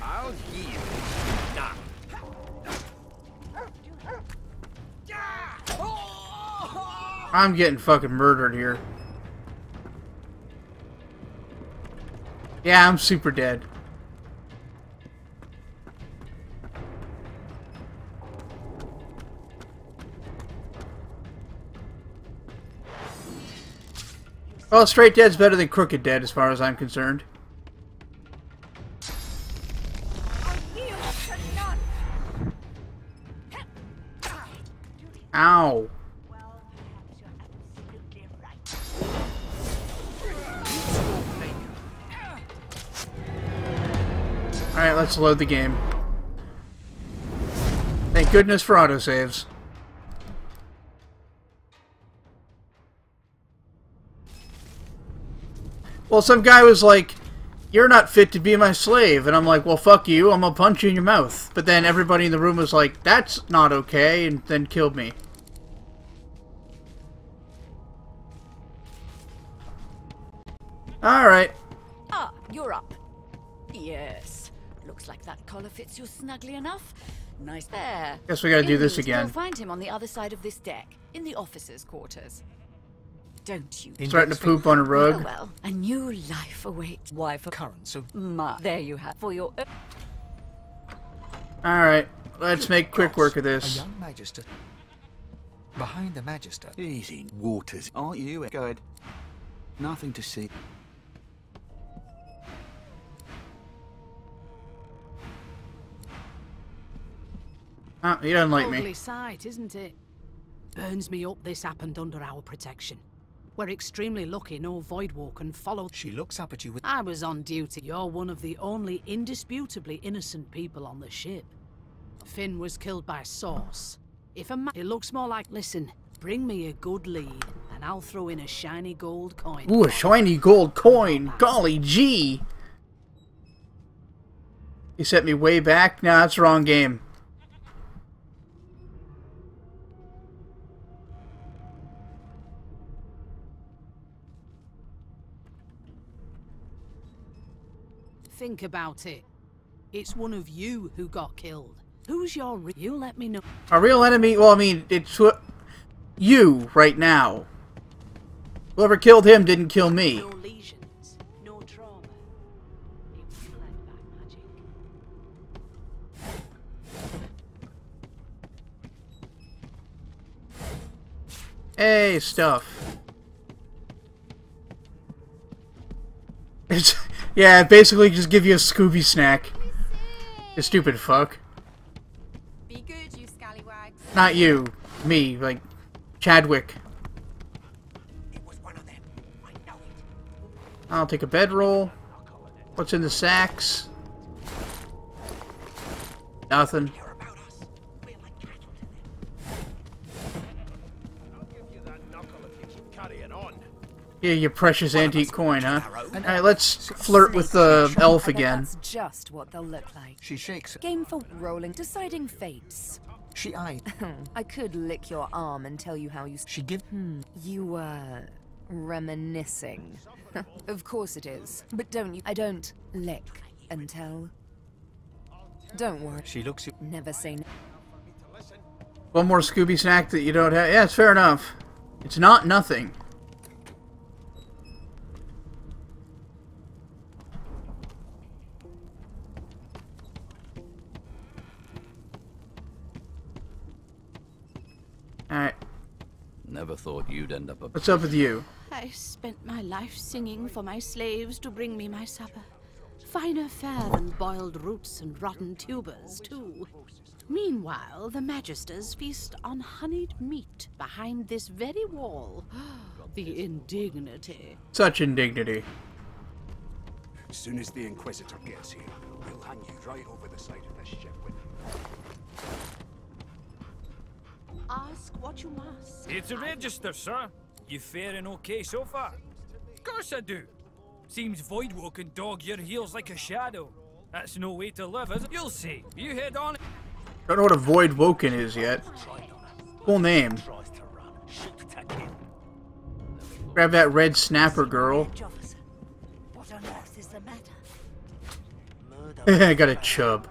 I'll yield. Now. I'm getting fucking murdered here. Yeah, I'm super dead. Well, straight dead's better than crooked dead as far as I'm concerned. Ow. Alright, let's load the game. Thank goodness for autosaves. Well, some guy was like, "You're not fit to be my slave." And I'm like, "Well, fuck you, I'm gonna punch you in your mouth." But then everybody in the room was like, "That's not okay," and then killed me. Alright. Ah, you're up. Yes. Looks like that collar fits you snugly enough. Nice there. Guess we gotta do this Indeed, again. You'll find him on the other side of this deck, in the officers' quarters. Don't you? Starting to poop on a rug. Oh, well, a new life awaits. Why for currents of there you have for your. Alright, let's make quick work of a this. young magister. Behind the magister. Easy waters, aren't you? Good. Nothing to see. Oh, he doesn't like Ugly me. sight, isn't it? Burns me up this happened under our protection. We're extremely lucky no Voidwalker followed. She looks up at you with... I was on duty. You're one of the only indisputably innocent people on the ship. Finn was killed by Source. If a it looks more like... Listen, bring me a good lead, and I'll throw in a shiny gold coin. Ooh, a shiny gold coin. Golly gee. You set me way back? Nah, that's the wrong game. Think about it. It's one of you who got killed. Who's your you let me know. A real enemy? Well, I mean, it's you right now. Whoever killed him didn't kill me. No lesions, no trauma. It was led by magic. Hey, stuff. It's, yeah, basically just give you a Scooby snack. You stupid fuck. Be good, you scallywags. Not you. Me, like Chadwick. I'll take a bedroll. What's in the sacks? Nothing. Yeah, your precious antique coin, huh? Alright, let's flirt with the elf again. That's just what they'll look like. She shakes. Game for rolling, deciding fates. She eyed. I could lick your arm and tell you how you... She give... You were reminiscing. Of course it is. But don't you... I don't lick and tell. Don't worry. She looks... Never say no. One more Scooby snack that you don't have. Yeah, it's fair enough. It's not nothing. Alright. Never thought you'd end up a... What's up with you? I spent my life singing for my slaves to bring me my supper. Finer fare than boiled roots and rotten tubers, too. Meanwhile, the Magisters feast on honeyed meat behind this very wall. The indignity. Such indignity. As soon as the Inquisitor gets here, we'll hang you right over the side of this ship with you. Ask what you must. It's a register, sir. You faring okay so far? Of course I do. Seems Voidwalk can dog your heels like a shadow. That's no way to live, is it? You'll see. You head on. Don't know what a Void Woken is yet. Full name. Grab that red snapper girl. What on earth is the matter? I got a chub.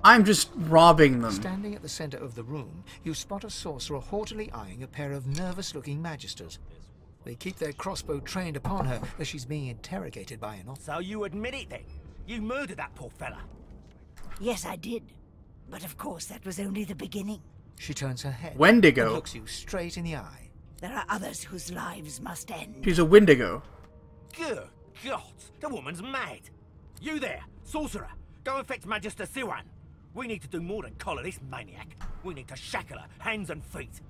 I'm just robbing them. Standing at the center of the room, you spot a sorcerer haughtily eyeing a pair of nervous-looking magisters. They keep their crossbow trained upon her as she's being interrogated by an officer. So you admit it then? You murdered that poor fella? Yes, I did. But of course, that was only the beginning. She turns her head Wendigo. and looks you straight in the eye. There are others whose lives must end. She's a Wendigo. Good God, the woman's mad. You there, sorcerer, go and fetch Magister Siwan. We need to do more than collar this maniac. We need to shackle her, hands and feet.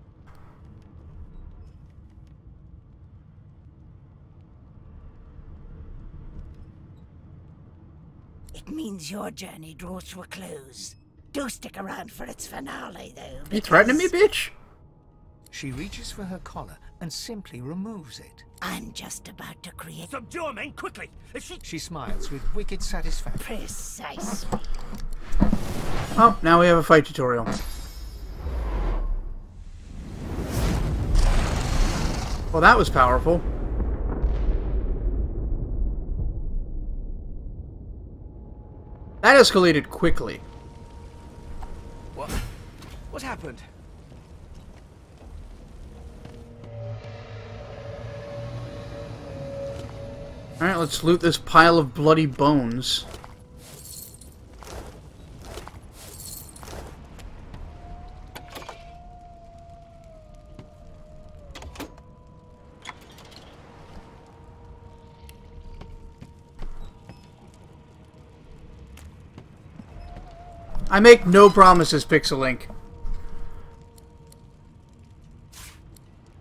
It means your journey draws to a close. Do stick around for its finale, though. You threatening me, bitch? She reaches for her collar and simply removes it. I'm just about to create... Subdue her, men, quickly! If She smiles with wicked satisfaction. Precisely. Oh, now we have a fight tutorial. Well, that was powerful. That escalated quickly. What happened? Alright, let's loot this pile of bloody bones. I make no promises, Pixel Link.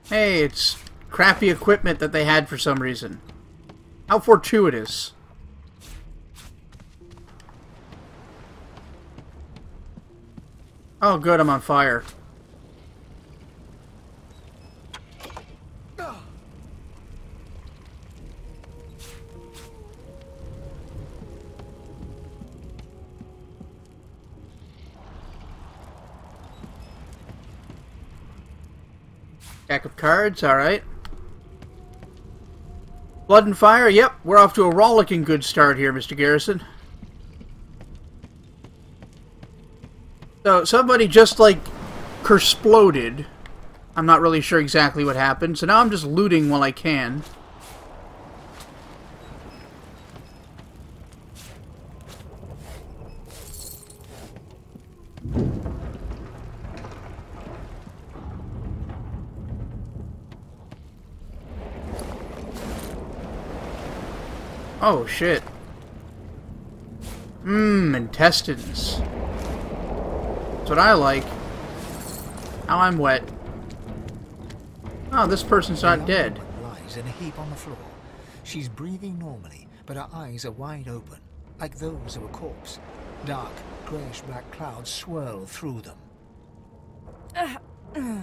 Hey, it's crappy equipment that they had for some reason. How fortuitous. Oh good, I'm on fire. Deck of cards, alright. Blood and Fire, yep, we're off to a rollicking good start here, Mr. Garrison. So, somebody just, like, kersploded. I'm not really sure exactly what happened, so now I'm just looting while I can. Oh, shit. Intestines. That's what I like. Now I'm wet. Oh, this person's not dead. Lies in a heap on the floor. She's breathing normally, but her eyes are wide open, like those of a corpse. Dark, greyish-black clouds swirl through them. No.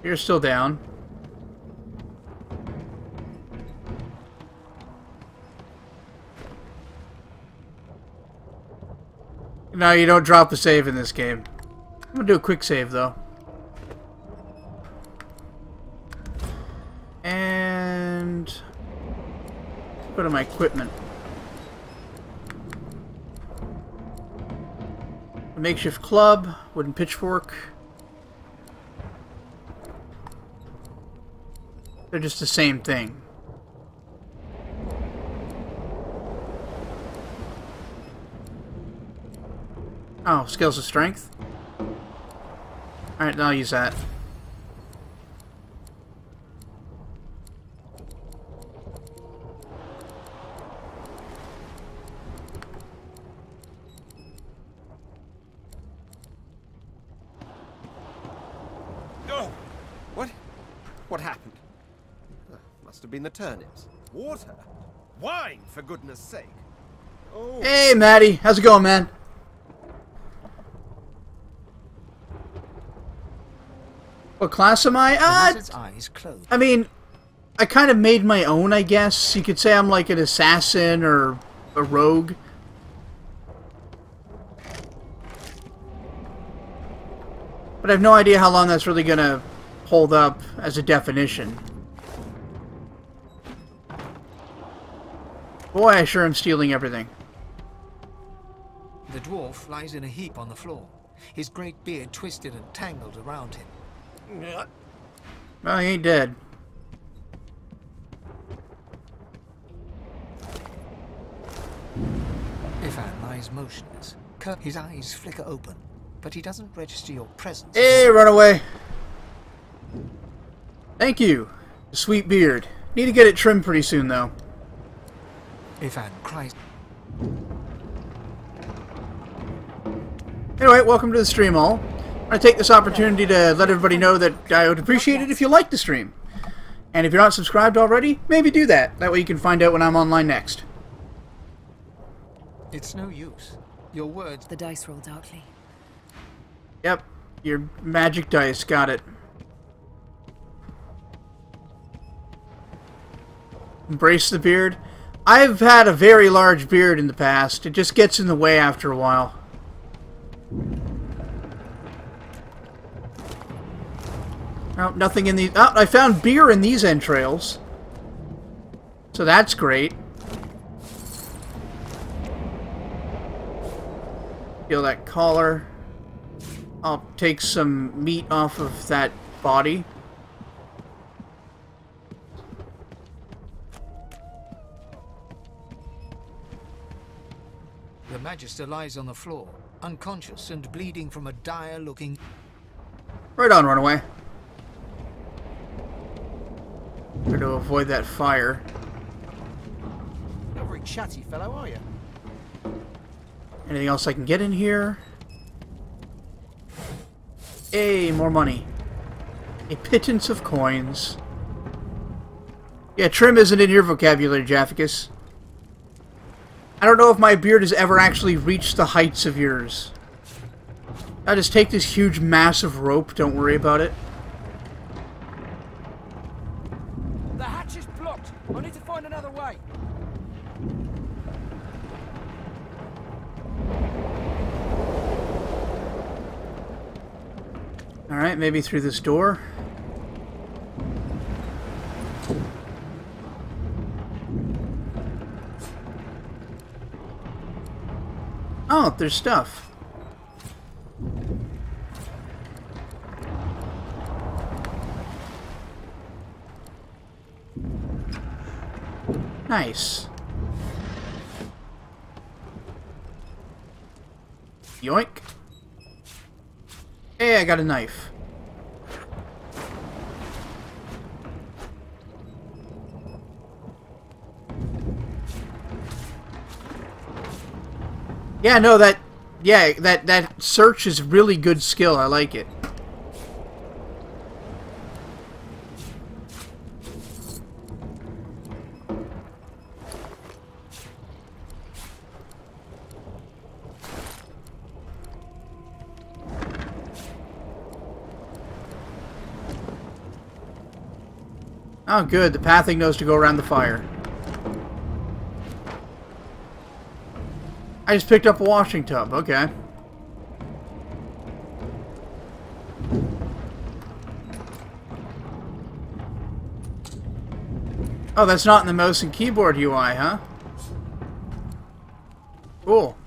You're still down. No, you don't drop a save in this game. I'm gonna do a quick save, though. And... go to my equipment. A makeshift club, wooden pitchfork. They're just the same thing. Oh, skills of strength? Alright, then I'll use that. Oh! What happened? Must have been the turnips. Water? Wine, for goodness sake. Oh. Hey, Maddie. How's it going, man? What class am I? Eyes closed. I mean, I kind of made my own, I guess. You could say I'm like an assassin or a rogue. But I have no idea how long that's really going to hold up as a definition. Boy, I sure am stealing everything. The dwarf lies in a heap on the floor, his great beard twisted and tangled around him. Well, he ain't dead. Ifan lies motionless. His eyes flicker open, but he doesn't register your presence. Hey, run away! Thank you. Sweet beard. Need to get it trimmed pretty soon, though. Ifan cries. Anyway, welcome to the stream, all. I'm going to take this opportunity to let everybody know that I would appreciate it if you liked the stream. And if you're not subscribed already, maybe do that. That way you can find out when I'm online next. It's no use. Your words... The dice roll darkly. Yep, your magic dice, got it. Embrace the beard. I've had a very large beard in the past. It just gets in the way after a while. Oh, nothing in these... Oh, I found beer in these entrails. So that's great. Feel that collar. I'll take some meat off of that body. The Magister lies on the floor, unconscious and bleeding from a dire-looking... Right on, Runaway. Try to avoid that fire. Not a very chatty fellow, are you? Anything else I can get in here? Hey, more money. A pittance of coins. Yeah, trim isn't in your vocabulary, Jafficus. I don't know if my beard has ever actually reached the heights of yours. I just take this huge, massive rope, don't worry about it. The hatch is blocked. I need to find another way. Alright, maybe through this door. Oh, there's stuff. Nice. Yoink. Hey, I got a knife. Yeah, no, that search is really good skill. I like it. Oh, good. The pathing knows to go around the fire. I just picked up a washing tub. Okay. Oh, that's not in the mouse and keyboard UI, huh? Cool.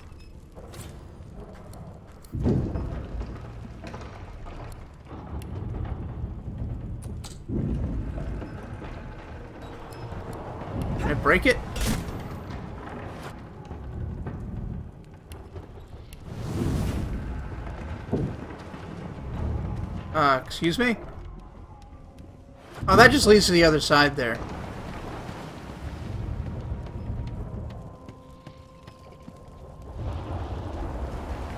Can I break it? Excuse me? Oh, that just leads to the other side there.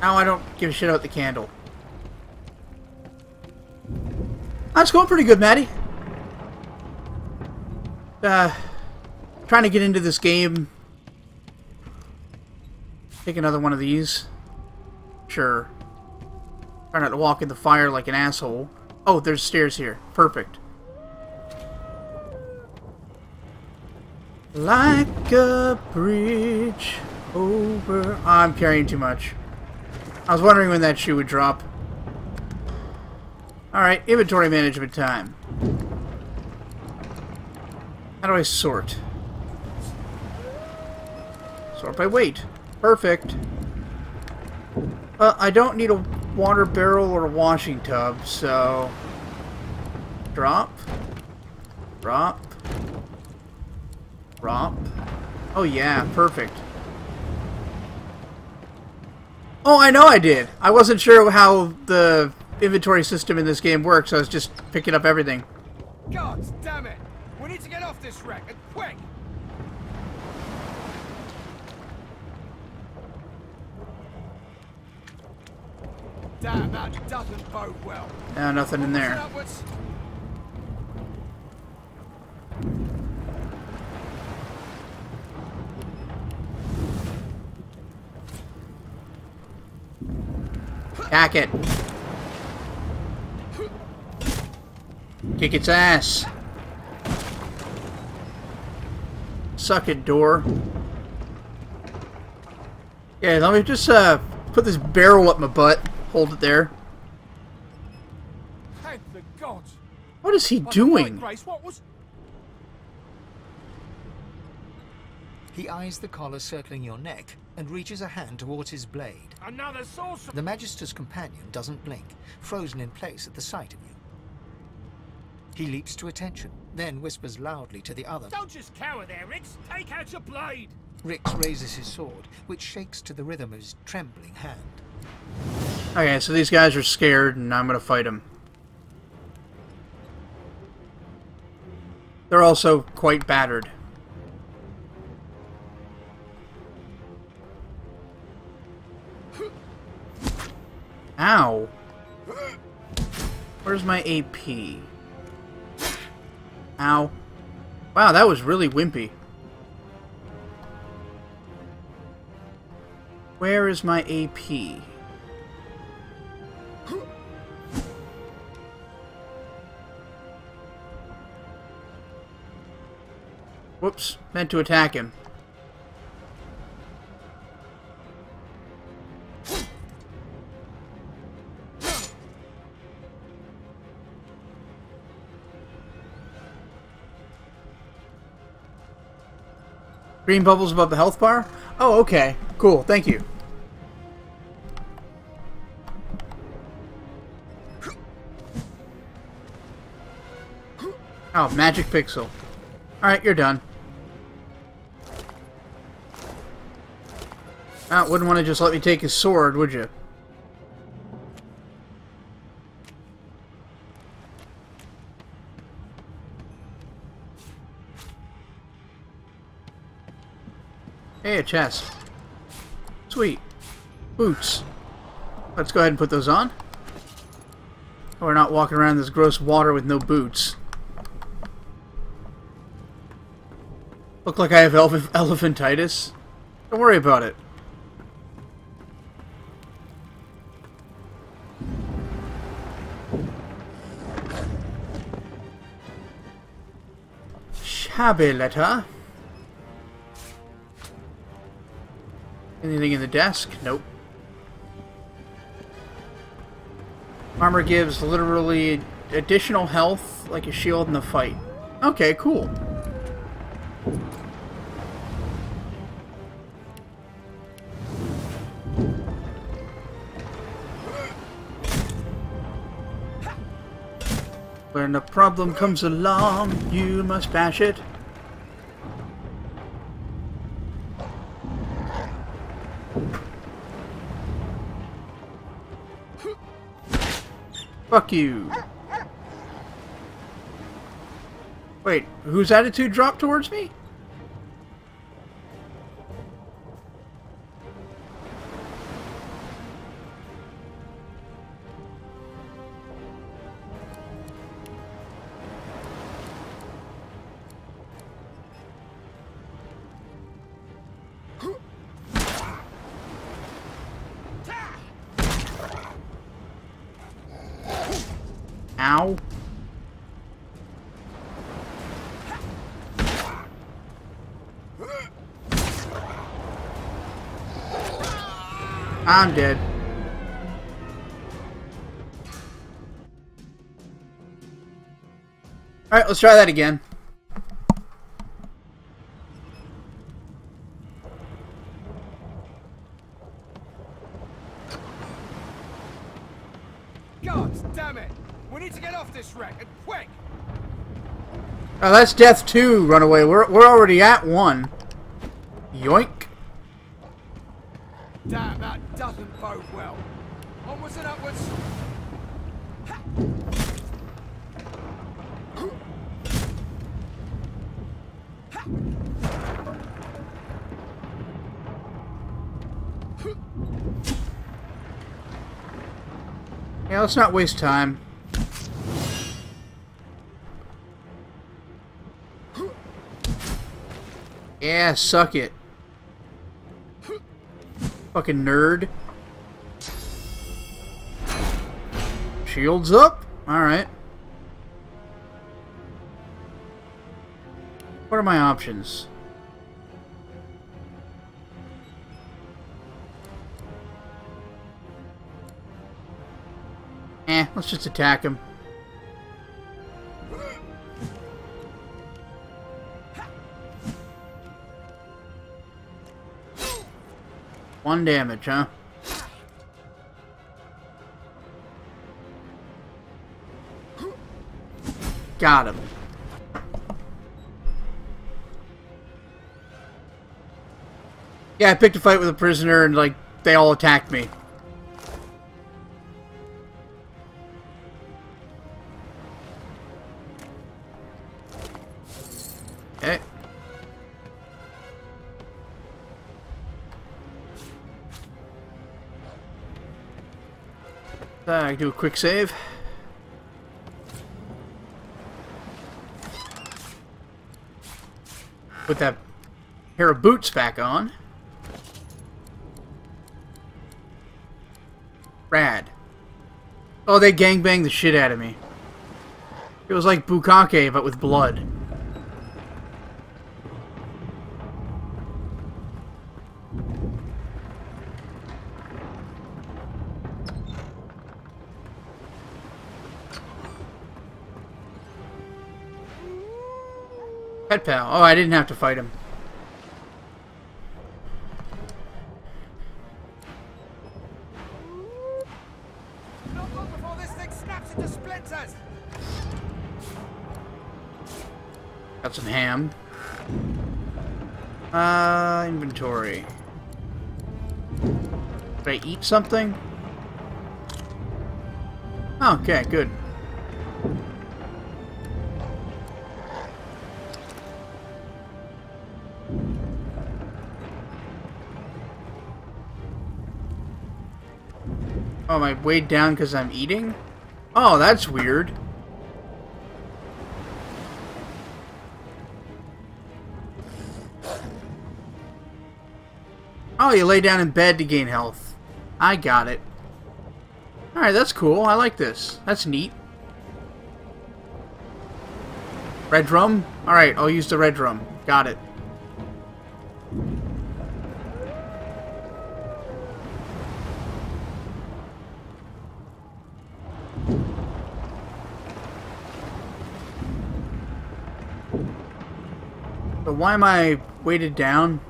Now I don't give a shit about the candle. That's going pretty good, Maddie. Trying to get into this game. Take another one of these. Sure. Try not to walk in the fire like an asshole. Oh, there's stairs here. Perfect. Like a bridge over... Oh, I'm carrying too much. I was wondering when that shoe would drop. Alright, inventory management time. How do I sort? Sort by weight. Perfect. Well, I don't need a water barrel or a washing tub, so... Drop. Drop. Drop. Oh yeah, perfect. Oh, I know I did. I wasn't sure how the inventory system in this game works, so I was just picking up everything. God damn it! We need to get off this wreck, and quick! Damn, that doesn't bode well. No, nothing in there. Upwards. Hack it. Kick its ass. Suck it, door. Yeah, let me just put this barrel up my butt. Hold it there. Thank the gods. What is he doing? Grace, what was... He eyes the collar circling your neck and reaches a hand towards his blade. Another sorcerer! The Magister's companion doesn't blink, frozen in place at the sight of you. He leaps to attention, then whispers loudly to the other. Don't just cower there, Rix! Take out your blade! Rix raises his sword, which shakes to the rhythm of his trembling hand. Okay, so these guys are scared, and I'm gonna fight them. They're also quite battered. Ow! Where's my AP? Ow. Wow, that was really wimpy. Where is my AP? Whoops, meant to attack him. Green bubbles above the health bar? Oh, okay. Cool, thank you. Oh, magic pixel. Alright, you're done. Wouldn't want to just let me take his sword, would you? Hey, a chest. Sweet. Boots. Let's go ahead and put those on. We're not walking around this gross water with no boots. Look like I have elephantitis? Don't worry about it. Shabby letter. Anything in the desk? Nope. Armor gives literally additional health, like a shield in the fight. Okay, cool. When a problem comes along, you must bash it. Fuck you. Wait, whose attitude dropped towards me? Ow. I'm dead. Alright, let's try that again. God damn it! We need to get off this wreck, and quick! Oh, that's death 2, runaway. We're already at 1. Yoink. Damn, that doesn't bode well. Onwards and upwards. Yeah, let's not waste time. Yeah, suck it. Fucking nerd. Shields up? Alright. What are my options? Let's just attack him. One damage, huh? Got him. Yeah, I picked a fight with a prisoner and, like, they all attacked me. Okay. I do a quick save. Put that pair of boots back on. Rad. Oh, they gangbanged the shit out of me. It was like Bukkake, but with blood. Pet pal. Oh, I didn't have to fight him. Got some ham. Inventory. Did I eat something? Okay, good. Oh, am I weighed down because I'm eating? Oh, that's weird. Oh, you lay down in bed to gain health. I got it. Alright, that's cool. I like this. That's neat. Red drum? Alright, I'll use the red drum. Got it. But why am I weighted down?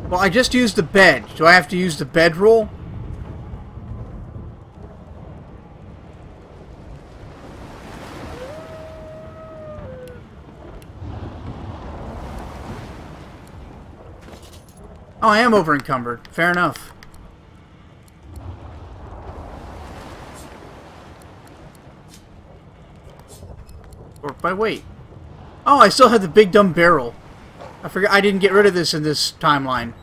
Well, I just used the bed. Do I have to use the bed rule? Oh, I am over-encumbered. Fair enough. Sort by weight. Oh, I still have the big dumb barrel. I forgot I didn't get rid of this in this timeline.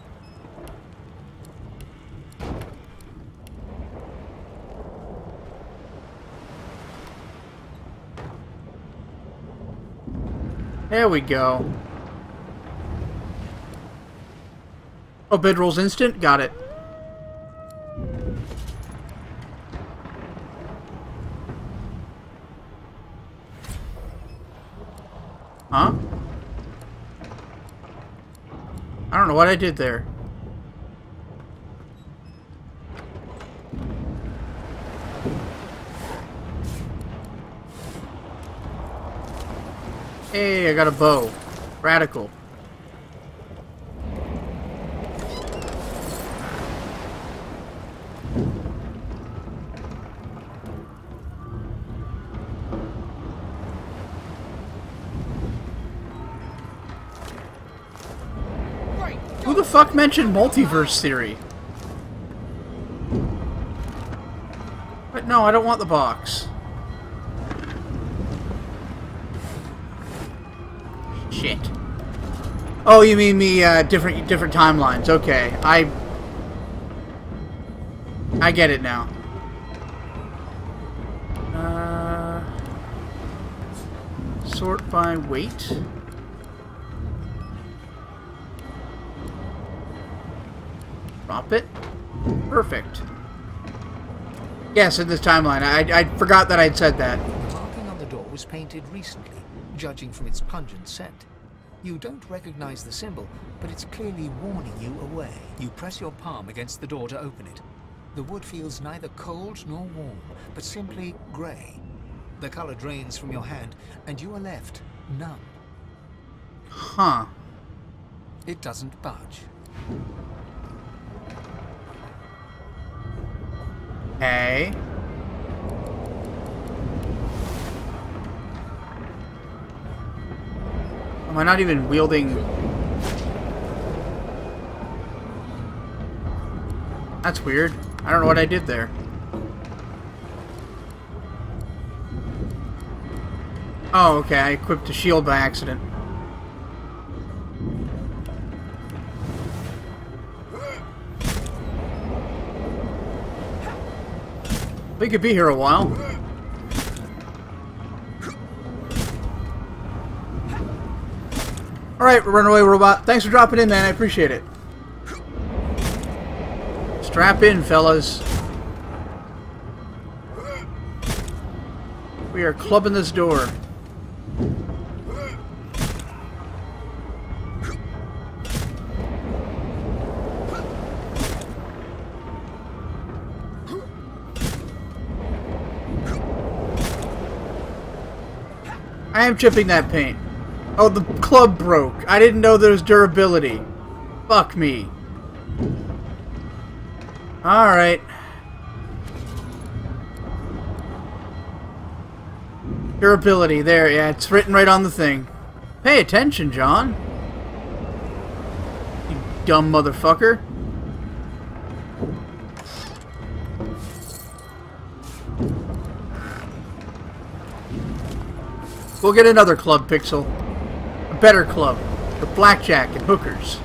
There we go. Oh, bedroll's instant? Got it. Huh? I don't know what I did there. Hey, I got a bow. Radical. Who the fuck mentioned multiverse theory? But no, I don't want the box. Shit. Oh, you mean me, different timelines. Okay, I get it now. Sort by weight. Drop it. Perfect. Yes, in this timeline. I forgot that I'd said that. The marking on the door was painted recently, judging from its pungent scent. You don't recognize the symbol, but it's clearly warning you away. You press your palm against the door to open it. The wood feels neither cold nor warm, but simply grey. The color drains from your hand, and you are left numb. Huh. It doesn't budge. Okay. Am I not even wielding? That's weird. I don't know what I did there. Oh, okay. I equipped a shield by accident. We could be here a while. Alright, runaway robot. Thanks for dropping in, man. I appreciate it. Strap in, fellas. We are clubbing this door. I am chipping that paint. Oh, the club broke. I didn't know there was durability. Fuck me. Alright. Durability. There, yeah, it's written right on the thing. Pay attention, John. You dumb motherfucker. We'll get another club, Pixel. A better club. With blackjack and hookers.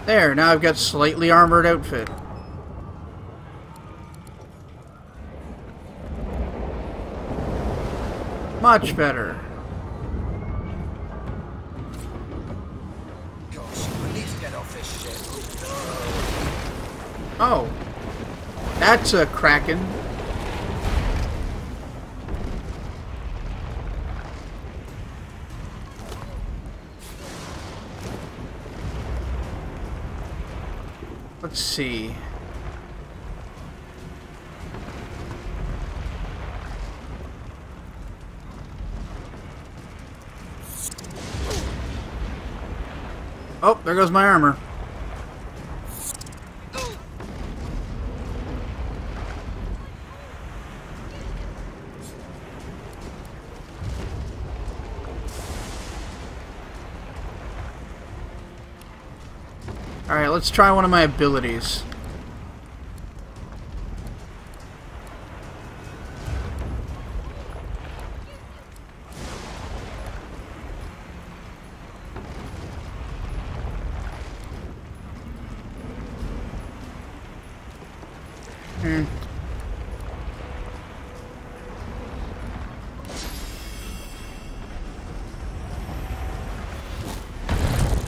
There, now I've got slightly armored outfit. Much better. Gosh, we need to get off this ship. Oh. That's a kraken. Let's see. Oh, there goes my armor. Alright, let's try one of my abilities.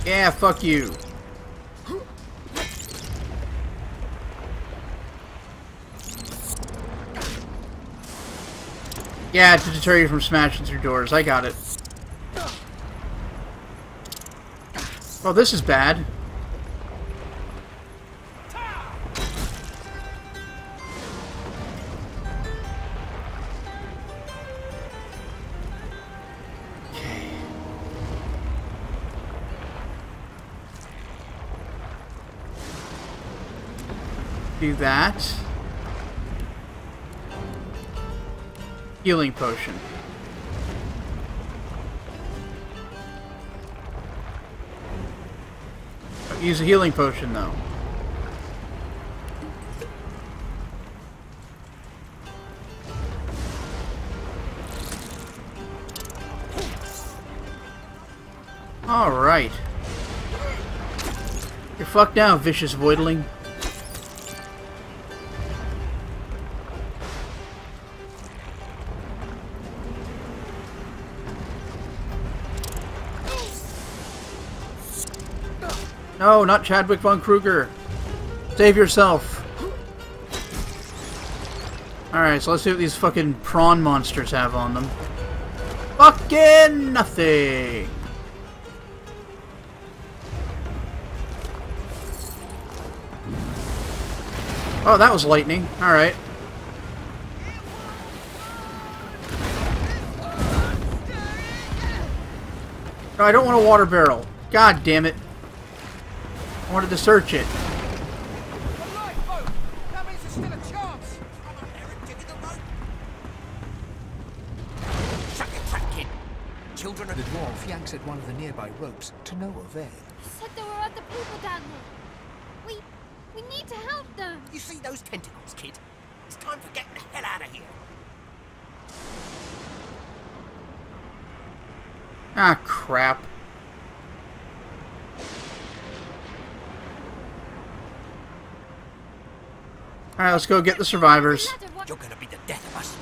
Yeah, fuck you. Yeah, to deter you from smashing through doors. I got it. Oh, this is bad. Do that. Healing potion. Use a healing potion though. Alright. You're fucked now, vicious voidling. No, not Chadwick von Kruger. Save yourself. Alright, so let's see what these fucking prawn monsters have on them. Fucking nothing. Oh, that was lightning. Alright. No, I don't want a water barrel. God damn it. I wanted to search it. That means there's still a chance. Shut your trap, kid. Children of The dwarf yanks at one of the nearby ropes to no avail. He said there were other people down there. We need to help them. You see those tentacles, kid? It's time for getting the hell out of here. Ah, crap. Alright, let's go get the survivors. You're gonna be the death of us.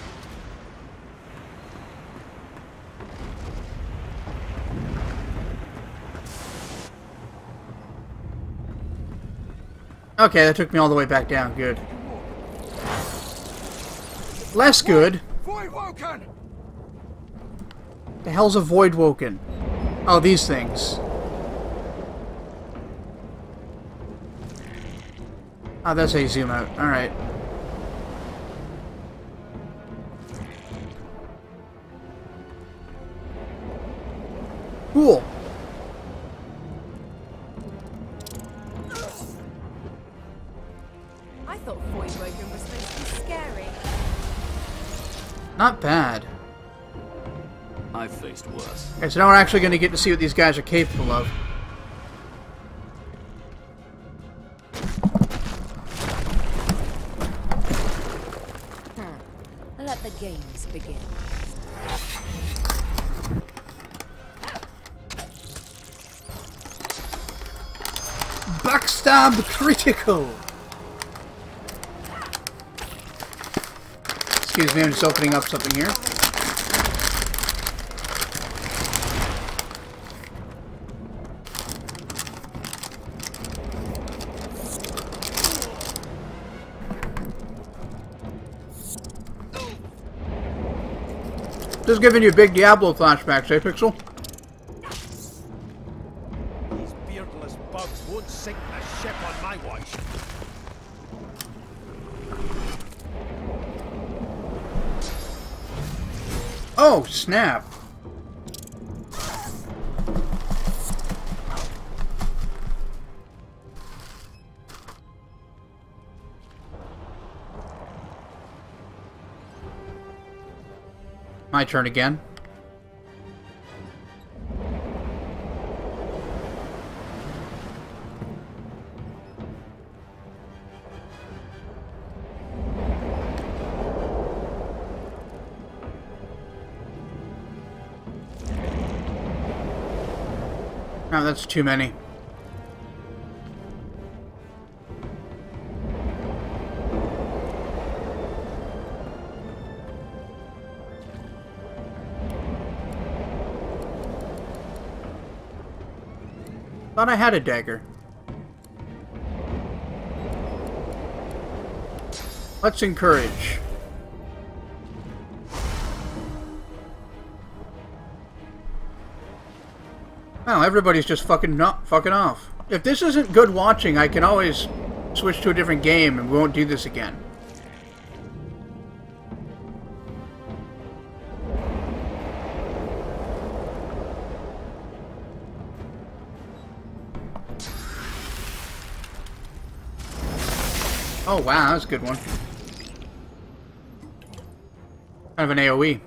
Okay, that took me all the way back down. Good. Less good. Voidwoken! The hell's a Voidwoken? Oh, these things. Oh, that's how you zoom out. Alright. Cool. I thought Voidwoken was supposed to be scary. Not bad. I've faced worse. Okay, so now we're actually going to get to see what these guys are capable of. Let the games begin. Backstab critical! Excuse me, I'm just opening up something here. Just giving you big Diablo flashbacks, eh, Pixel? These beardless bugs won't sink the ship on my watch. Oh, snap. My turn again. Oh, that's too many. Thought I had a dagger. Let's encourage. Wow, everybody's just fucking off. If this isn't good watching, I can always switch to a different game and we won't do this again. Oh wow, that was a good one. Kind of an AoE.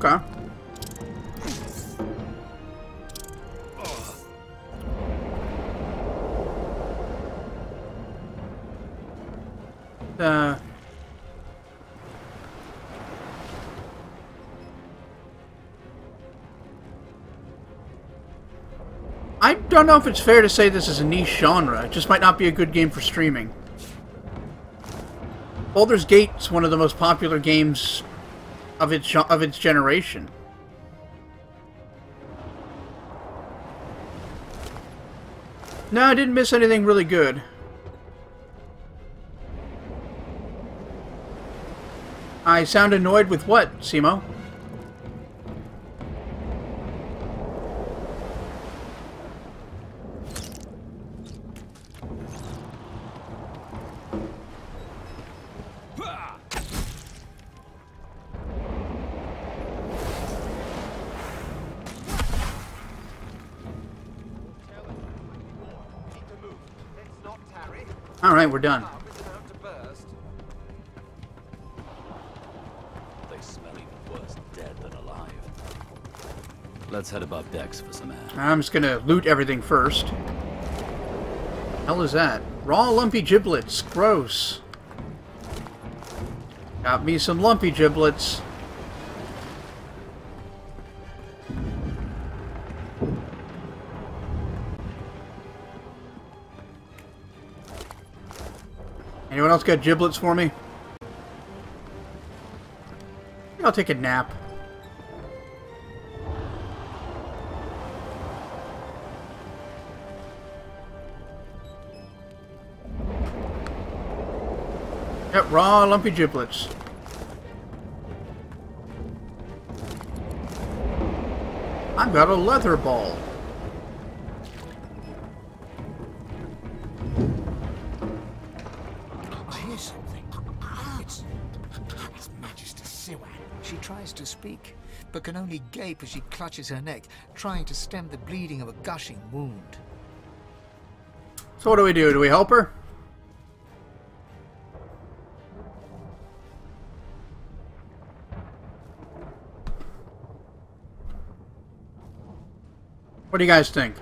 Okay. I don't know if it's fair to say this is a niche genre. It just might not be a good game for streaming. Baldur's Gate's one of the most popular games of its generation. No, I didn't miss anything really good. I sound annoyed with what, Simo? Alright, we're done. They smell even worse dead than alive. Let's head above decks for some air. I'm just gonna loot everything first. Hell is that? Raw lumpy giblets. Gross. Got me some lumpy giblets. Anyone else got giblets for me? I'll take a nap. got raw, lumpy giblets. I've got a leather ball. I hear something. It's Magister Siwan. She tries to speak, but can only gape as she clutches her neck, trying to stem the bleeding of a gushing wound. So what do? Do we help her? What do you guys think?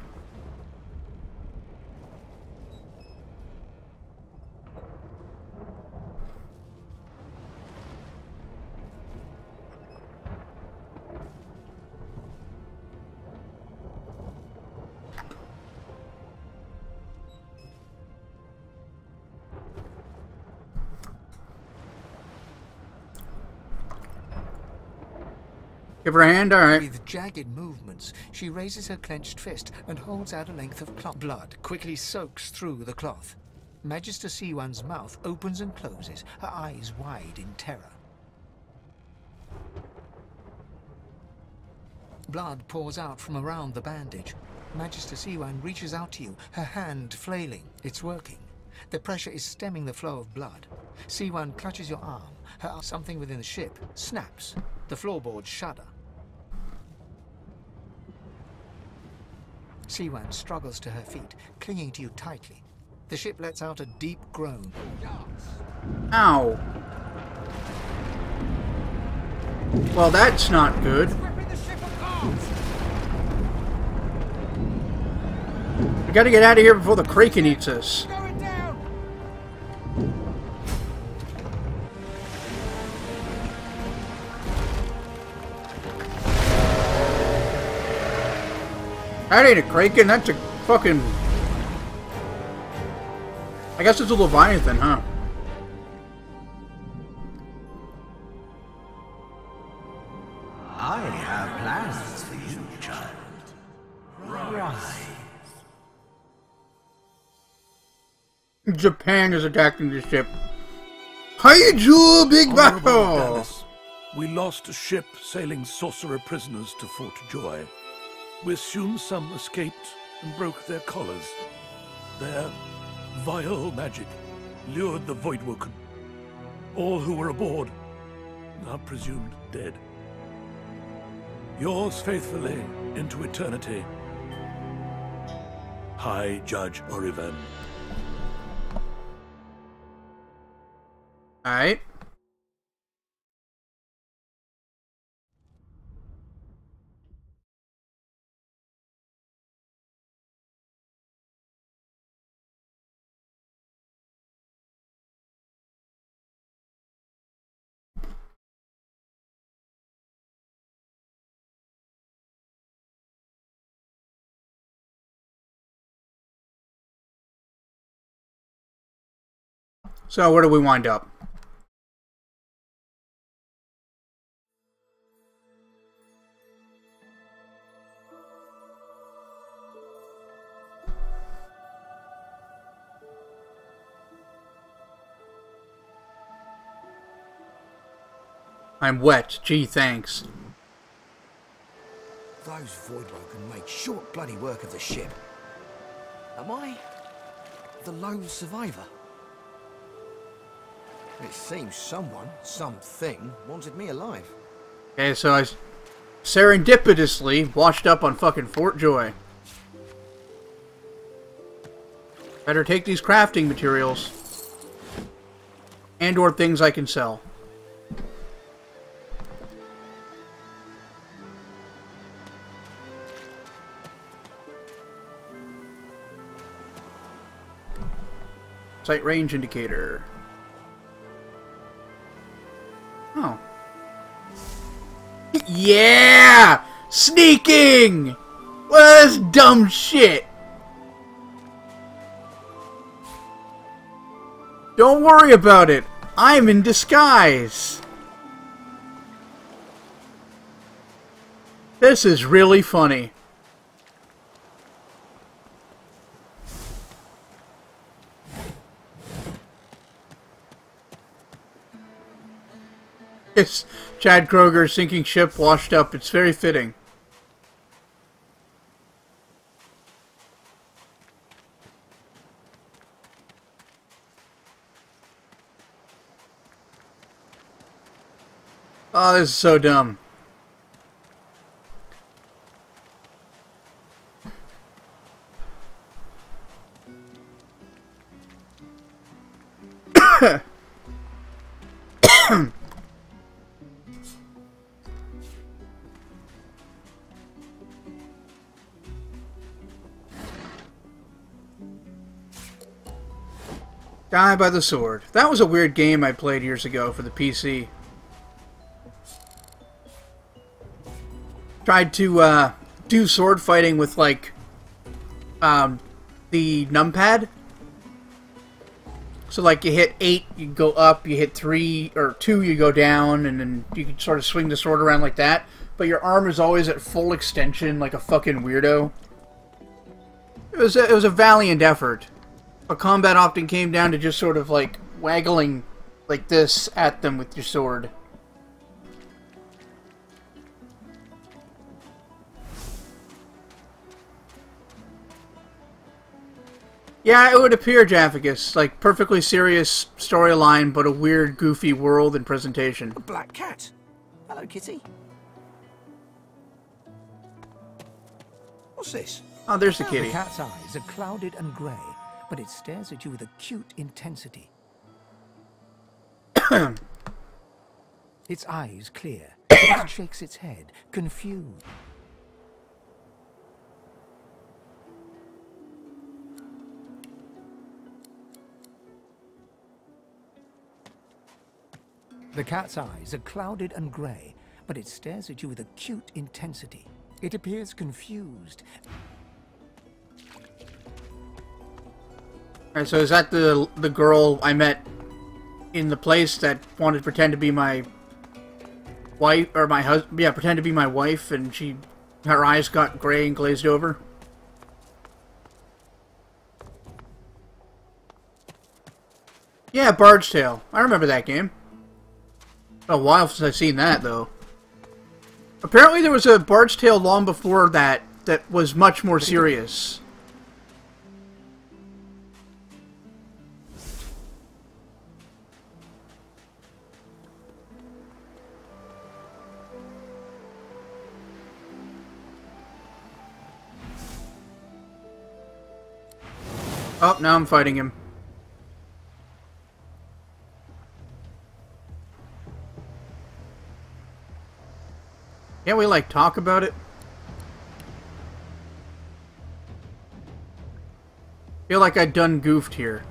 Give her a hand, alright. With jagged movements, she raises her clenched fist and holds out a length of cloth. Blood quickly soaks through the cloth. Magister Siwan's mouth opens and closes, her eyes wide in terror. Blood pours out from around the bandage. Magister Siwan reaches out to you, her hand flailing. It's working. The pressure is stemming the flow of blood. Siwan clutches your arm. Something within the ship snaps. The floorboards shudder. Siwan struggles to her feet, clinging to you tightly. The ship lets out a deep groan. Ow. Well, that's not good. We gotta get out of here before the Kraken eats us. That ain't a Kraken, that's a fucking... I guess it's a Leviathan, huh? I have plans for you, child. Rise. Japan is attacking the ship. Haiju, big battle! We lost a ship sailing sorcerer prisoners to Fort Joy. We assume some escaped and broke their collars. Their vile magic lured the Voidwoken. All who were aboard are presumed dead. Yours faithfully into eternity, High Judge Oriven. Alright. So where do we wind up? I'm wet. Gee, thanks. Those Voidwoken made short bloody work of the ship. Am I the lone survivor? It seems someone, something, wanted me alive. Okay, so I serendipitously washed up on fucking Fort Joy. Better take these crafting materials. And or things I can sell. Sight range indicator. Oh. Yeah! Sneaking! Well, that's dumb shit. Don't worry about it. I'm in disguise. This is really funny. It's Chad Kroger sinking ship washed up. It's very fitting. Oh, this is so dumb. Guy by the Sword. That was a weird game I played years ago for the PC. Tried to do sword fighting with like the numpad. So like you hit 8, you go up, you hit 3 or 2, you go down, and then you can sort of swing the sword around like that. But your arm is always at full extension like a fucking weirdo. It was a valiant effort. But combat often came down to just sort of like waggling like this at them with your sword. Yeah, it would appear, Jafficus. Like, perfectly serious storyline, but a weird, goofy world and presentation. A black cat. Hello, kitty. What's this? Oh, there's the kitty. The cat's eyes are clouded and grey, but it stares at you with acute intensity. Its eyes clear. It shakes its head, confused. The cat's eyes are clouded and grey, but it stares at you with acute intensity. It appears confused. Alright, so is that the girl I met in the place that wanted to pretend to be my wife, or my husband? Yeah, pretend to be my wife, and her eyes got grey and glazed over? Yeah, Bard's Tale. I remember that game. A while since I've seen that, though. Apparently there was a Bard's Tale long before that that was much more serious. Oh, now I'm fighting him. Can't we, like, talk about it? Feel like I done goofed here.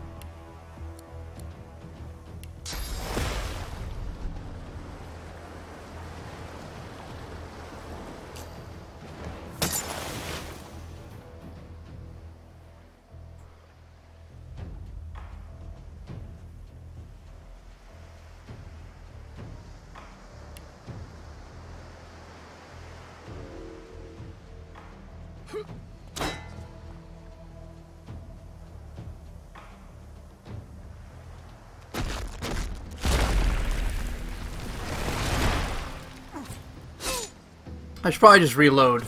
I should probably just reload.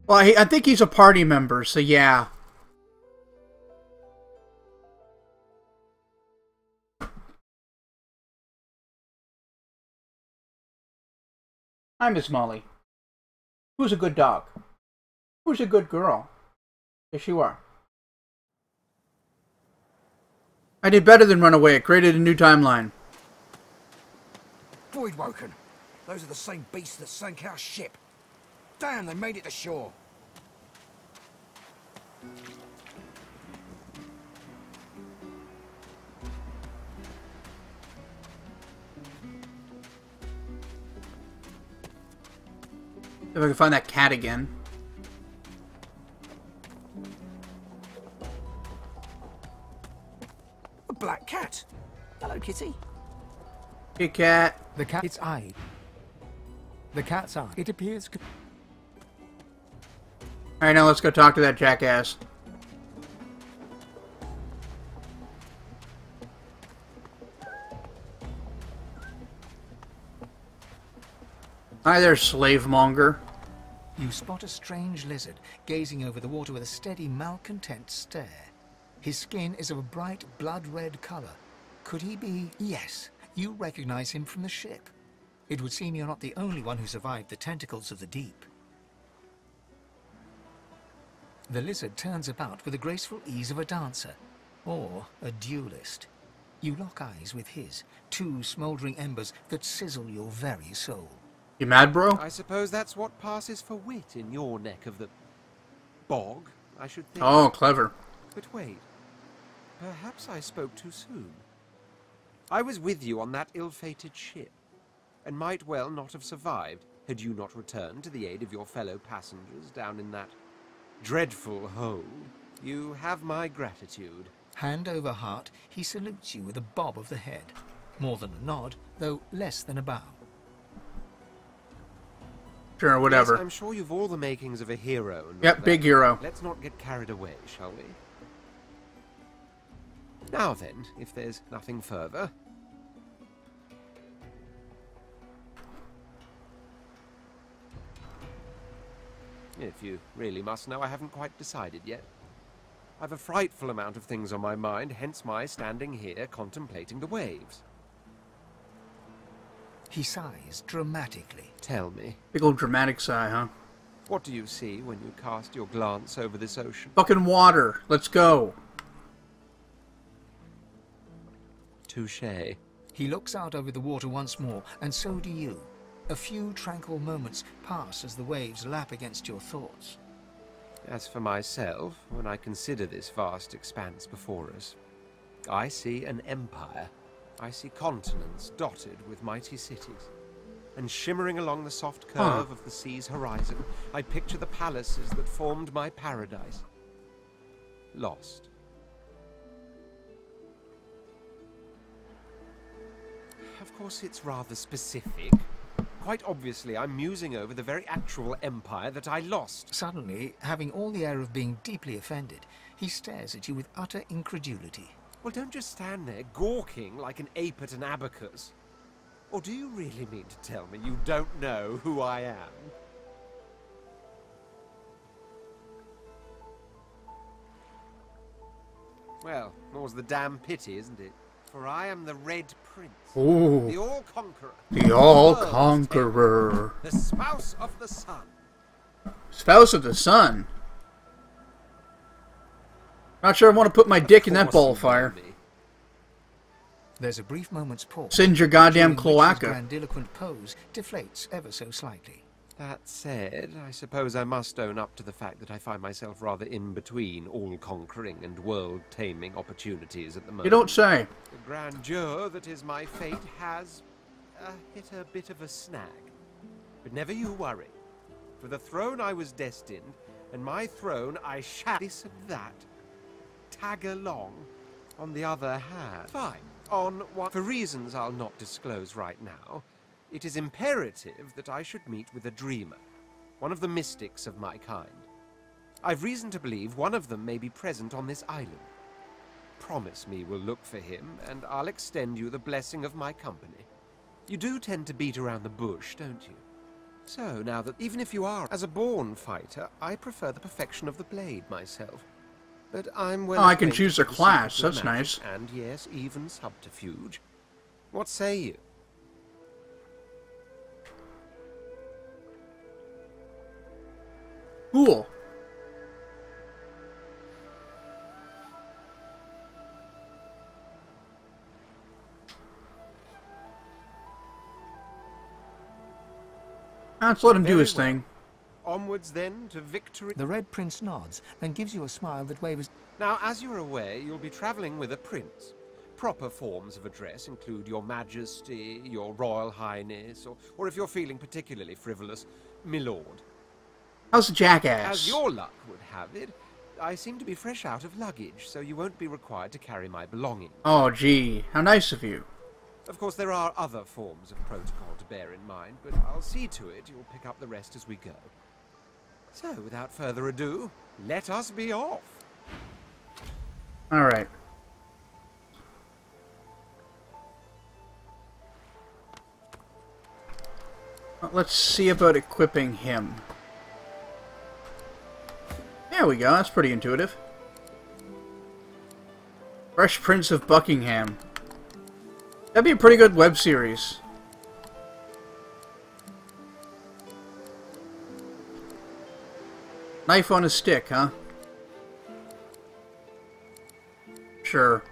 Well, I think he's a party member, so yeah. Hi, Miss Molly. Who's a good dog? Who's a good girl? Yes, you are. I did better than run away. It created a new timeline. Voidwoken. Those are the same beasts that sank our ship. Damn, they made it to shore. If I can find that cat again. A black cat. Hello, kitty. Hey, cat. The cat's eye. The cat's eye. It appears. Alright, now let's go talk to that jackass. Hi there, slave monger. You spot a strange lizard gazing over the water with a steady, malcontent stare. His skin is of a bright, blood-red color. Could he be... Yes, you recognize him from the ship. It would seem you're not the only one who survived the tentacles of the deep. The lizard turns about with the graceful ease of a dancer, or a duelist. You lock eyes with his, two smoldering embers that sizzle your very soul. You mad, bro? I suppose that's what passes for wit in your neck of the bog, I should think. Oh, clever. But wait, perhaps I spoke too soon. I was with you on that ill-fated ship, and might well not have survived had you not returned to the aid of your fellow passengers down in that dreadful hole. You have my gratitude. Hand over heart, he salutes you with a bob of the head. More than a nod, though less than a bow. Sure, whatever. Yes, I'm sure you've all the makings of a hero. Yep, big hero. Let's not get carried away, shall we? Now then, if there's nothing further... If you really must know, I haven't quite decided yet. I've a frightful amount of things on my mind, hence my standing here contemplating the waves. He sighs dramatically. Tell me. Big old dramatic sigh, huh? What do you see when you cast your glance over this ocean? Fucking water. Let's go. Touché. He looks out over the water once more, and so do you. A few tranquil moments pass as the waves lap against your thoughts. As for myself, when I consider this vast expanse before us, I see an empire. I see continents dotted with mighty cities. And shimmering along the soft curve of the sea's horizon, I picture the palaces that formed my paradise. Lost. Of course, it's rather specific. Quite obviously, I'm musing over the very actual empire that I lost. Suddenly, having all the air of being deeply offended, he stares at you with utter incredulity. Well, don't just stand there gawking like an ape at an abacus. Or do you really mean to tell me you don't know who I am? Well, more's the damn pity, isn't it? For I am the Red Prince, Ooh. the All-Conqueror, The All-Conqueror, the Spouse of the Sun. Spouse of the Sun. Not sure I want to put my dick in that ball of fire. There's a brief moment's pause. Send your goddamn during which his cloaca. grandiloquent pose deflates ever so slightly. That said, I suppose I must own up to the fact that I find myself rather in between all-conquering and world-taming opportunities at the moment. You don't say. The grandeur that is my fate has hit a bit of a snag. But never you worry. For the throne I was destined, and my throne I shall... This and that. Tag along. On the other hand... Fine. On one... For reasons I'll not disclose right now, it is imperative that I should meet with a dreamer, one of the mystics of my kind. I've reason to believe one of them may be present on this island. Promise me we'll look for him, and I'll extend you the blessing of my company. You do tend to beat around the bush, don't you? So, now that even if you are as a born fighter, I prefer the perfection of the blade myself. But I'm well I can acquainted choose a with the class, secrets of that's magic nice. And yes, even subterfuge. What say you? Cool. Let's let him do his thing. Onwards then to victory. The Red Prince nods and gives you a smile that wavers. Now, as you're aware, you'll be traveling with a prince. Proper forms of address include Your Majesty, Your Royal Highness, or if you're feeling particularly frivolous, Milord. How's the jackass? As your luck would have it, I seem to be fresh out of luggage, so you won't be required to carry my belongings. Oh, gee. How nice of you. Of course, there are other forms of protocol to bear in mind, but I'll see to it you'll pick up the rest as we go. So, without further ado, let us be off. All right. Oh, let's see about equipping him. There we go, that's pretty intuitive. Fresh Prince of Buckingham. That'd be a pretty good web series. Knife on a stick, huh? Sure.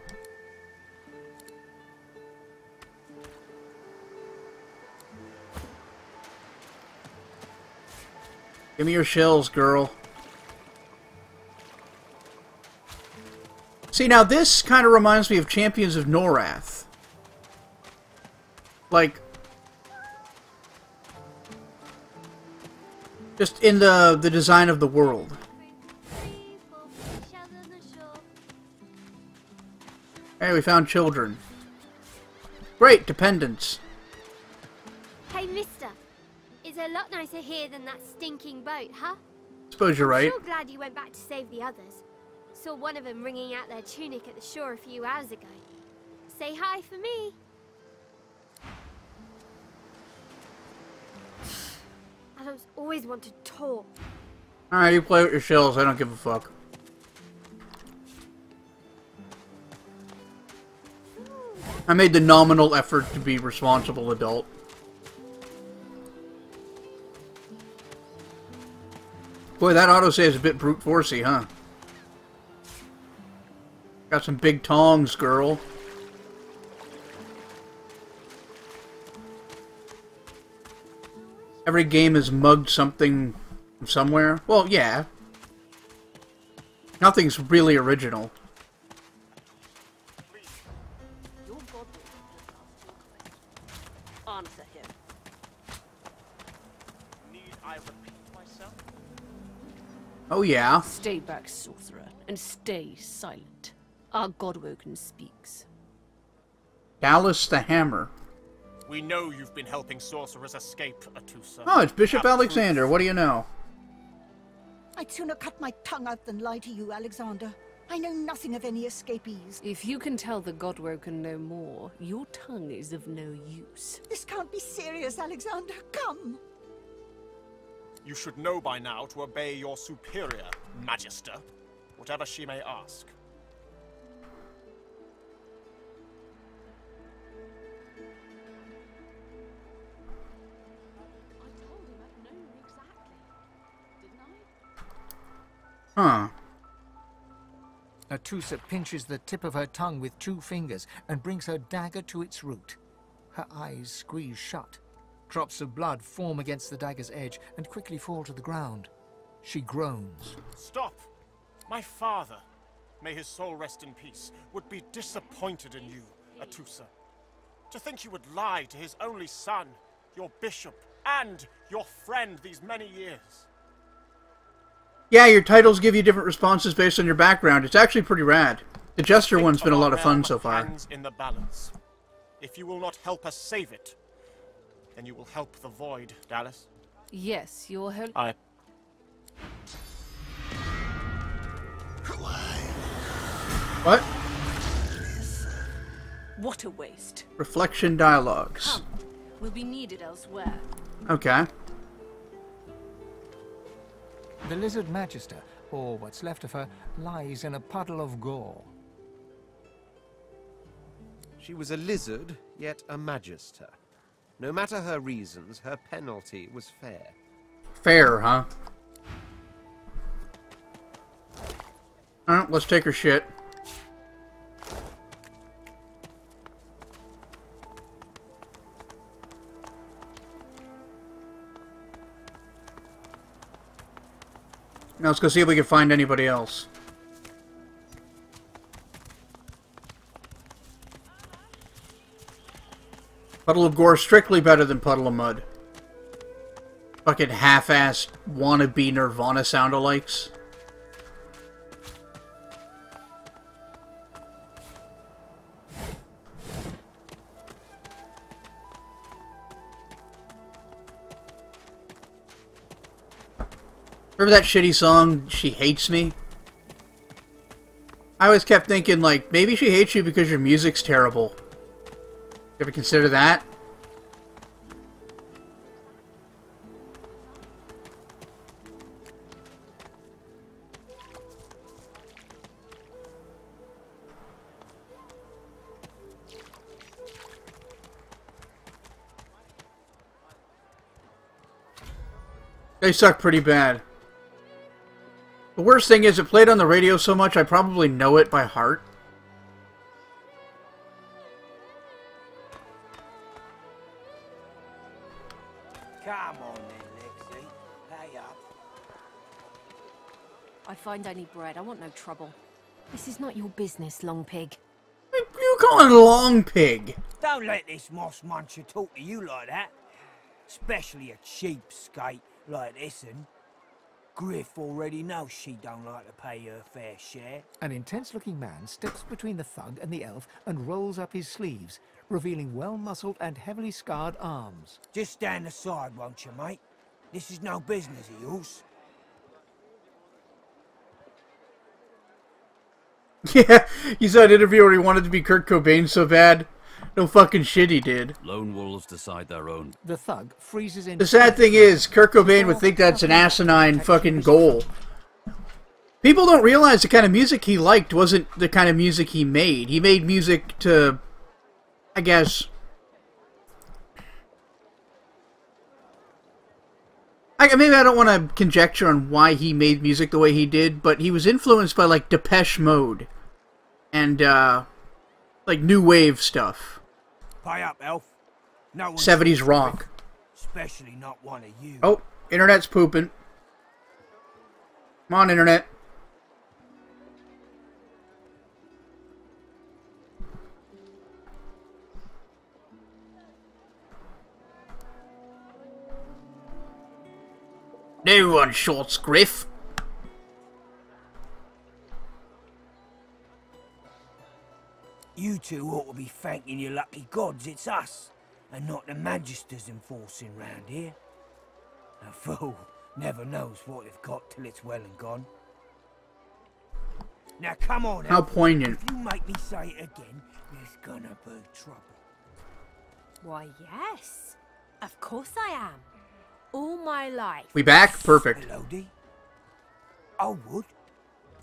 Give me your shells, girl. See, now this kind of reminds me of Champions of Norath. Like, just in the design of the world. Hey, we found children. Great, dependents. Hey, mister. It's a lot nicer here than that stinking boat, huh? Suppose you're right. I'm sure glad you went back to save the others. Saw one of them wringing out their tunic at the shore a few hours ago. Say hi for me. Adults always want to talk. Alright, you play with your shells. I don't give a fuck. I made the nominal effort to be a responsible adult. Boy, that autosave is a bit brute forcey, huh? Got some big tongs, girl. Every game has mugged something from somewhere. Well, yeah. Nothing's really original. Answer him. Need I repeat myself? Oh, yeah. Stay back, sorcerer, and stay silent. Our Godwoken speaks. Dallas the Hammer. We know you've been helping sorcerers escape, Atusa. Oh, it's Bishop Alexander. What do you know? I'd sooner cut my tongue out than lie to you, Alexander. I know nothing of any escapees. If you can tell the Godwoken no more, your tongue is of no use. This can't be serious, Alexander. Come! You should know by now to obey your superior, Magister, whatever she may ask. Huh. Atusa pinches the tip of her tongue with 2 fingers and brings her dagger to its root. Her eyes squeeze shut. Drops of blood form against the dagger's edge and quickly fall to the ground. She groans. Stop! My father, may his soul rest in peace, would be disappointed in you, Atusa. To think you would lie to his only son, your bishop, and your friend these many years. Yeah, your titles give you different responses based on your background. It's actually pretty rad. The Jester one's been a lot of fun so far. Hands in the balance. If you will not help us save it, then you will help the void, Dallas. Yes, your help. What? What a waste. Reflection dialogues. Will be needed elsewhere. Okay. The Lizard Magister, or what's left of her, lies in a puddle of gore. She was a lizard, yet a magister. No matter her reasons, her penalty was fair. Fair, huh? Alright, let's take her shit. Now let's go see if we can find anybody else. Puddle of Gore strictly better than Puddle of Mud. Fucking half-assed wannabe Nirvana sound-alikes. Remember that shitty song, She Hates Me? I always kept thinking, like, maybe she hates you because your music's terrible. You ever consider that? They suck pretty bad. The worst thing is it played on the radio so much I probably know it by heart. Come on then, Lexi. Pay up. I find only bread. I want no trouble. This is not your business, Long Pig. You call it a long pig. Don't let this moss muncher talk to you like that. Especially a cheapskate like this one. Griff already knows she don't like to pay her fair share. An intense-looking man steps between the thug and the elf and rolls up his sleeves, revealing well-muscled and heavily scarred arms. Just stand aside, won't you, mate? This is no business of yours. Yeah, you saw an interview where he wanted to be Kurt Cobain so bad. No fucking shit he did. Lone wolves decide their own. The thug freezes in. The sad thing is, Kurt Cobain would think that's an asinine fucking goal. People don't realize the kind of music he liked wasn't the kind of music he made. He made music to, I guess... maybe I don't want to conjecture on why he made music the way he did, but he was influenced by, like, Depeche Mode. And, like, new wave stuff. Pay up, elf. No 70s rock. Especially not one of you. Oh, internet's pooping. Come on, internet. No one shorts Griff. You two ought to be thanking your lucky gods it's us, and not the Magisters enforcing round here. A fool never knows what they've got till it's well and gone. Now come on, how poignant. If you make me say it again, there's gonna be trouble. Why, yes. Of course I am. All my life. We back? Perfect. Hello, Dee. I would.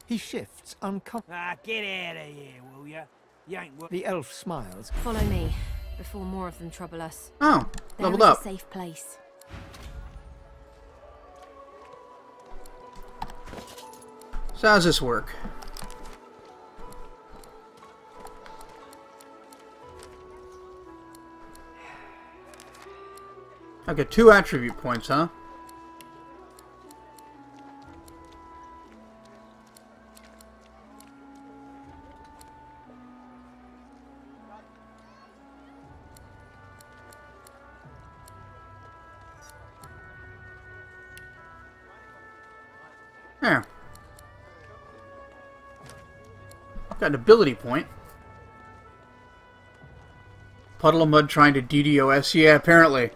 He shifts uncomfortably. Ah, get out of here, will ya? You ain't The elf smiles. Follow me, before more of them trouble us. Oh, leveled There is up. a safe place. So how does this work? Okay, 2 attribute points, huh? There. Got an ability point. Puddle of mud trying to DDoS? Yeah, apparently.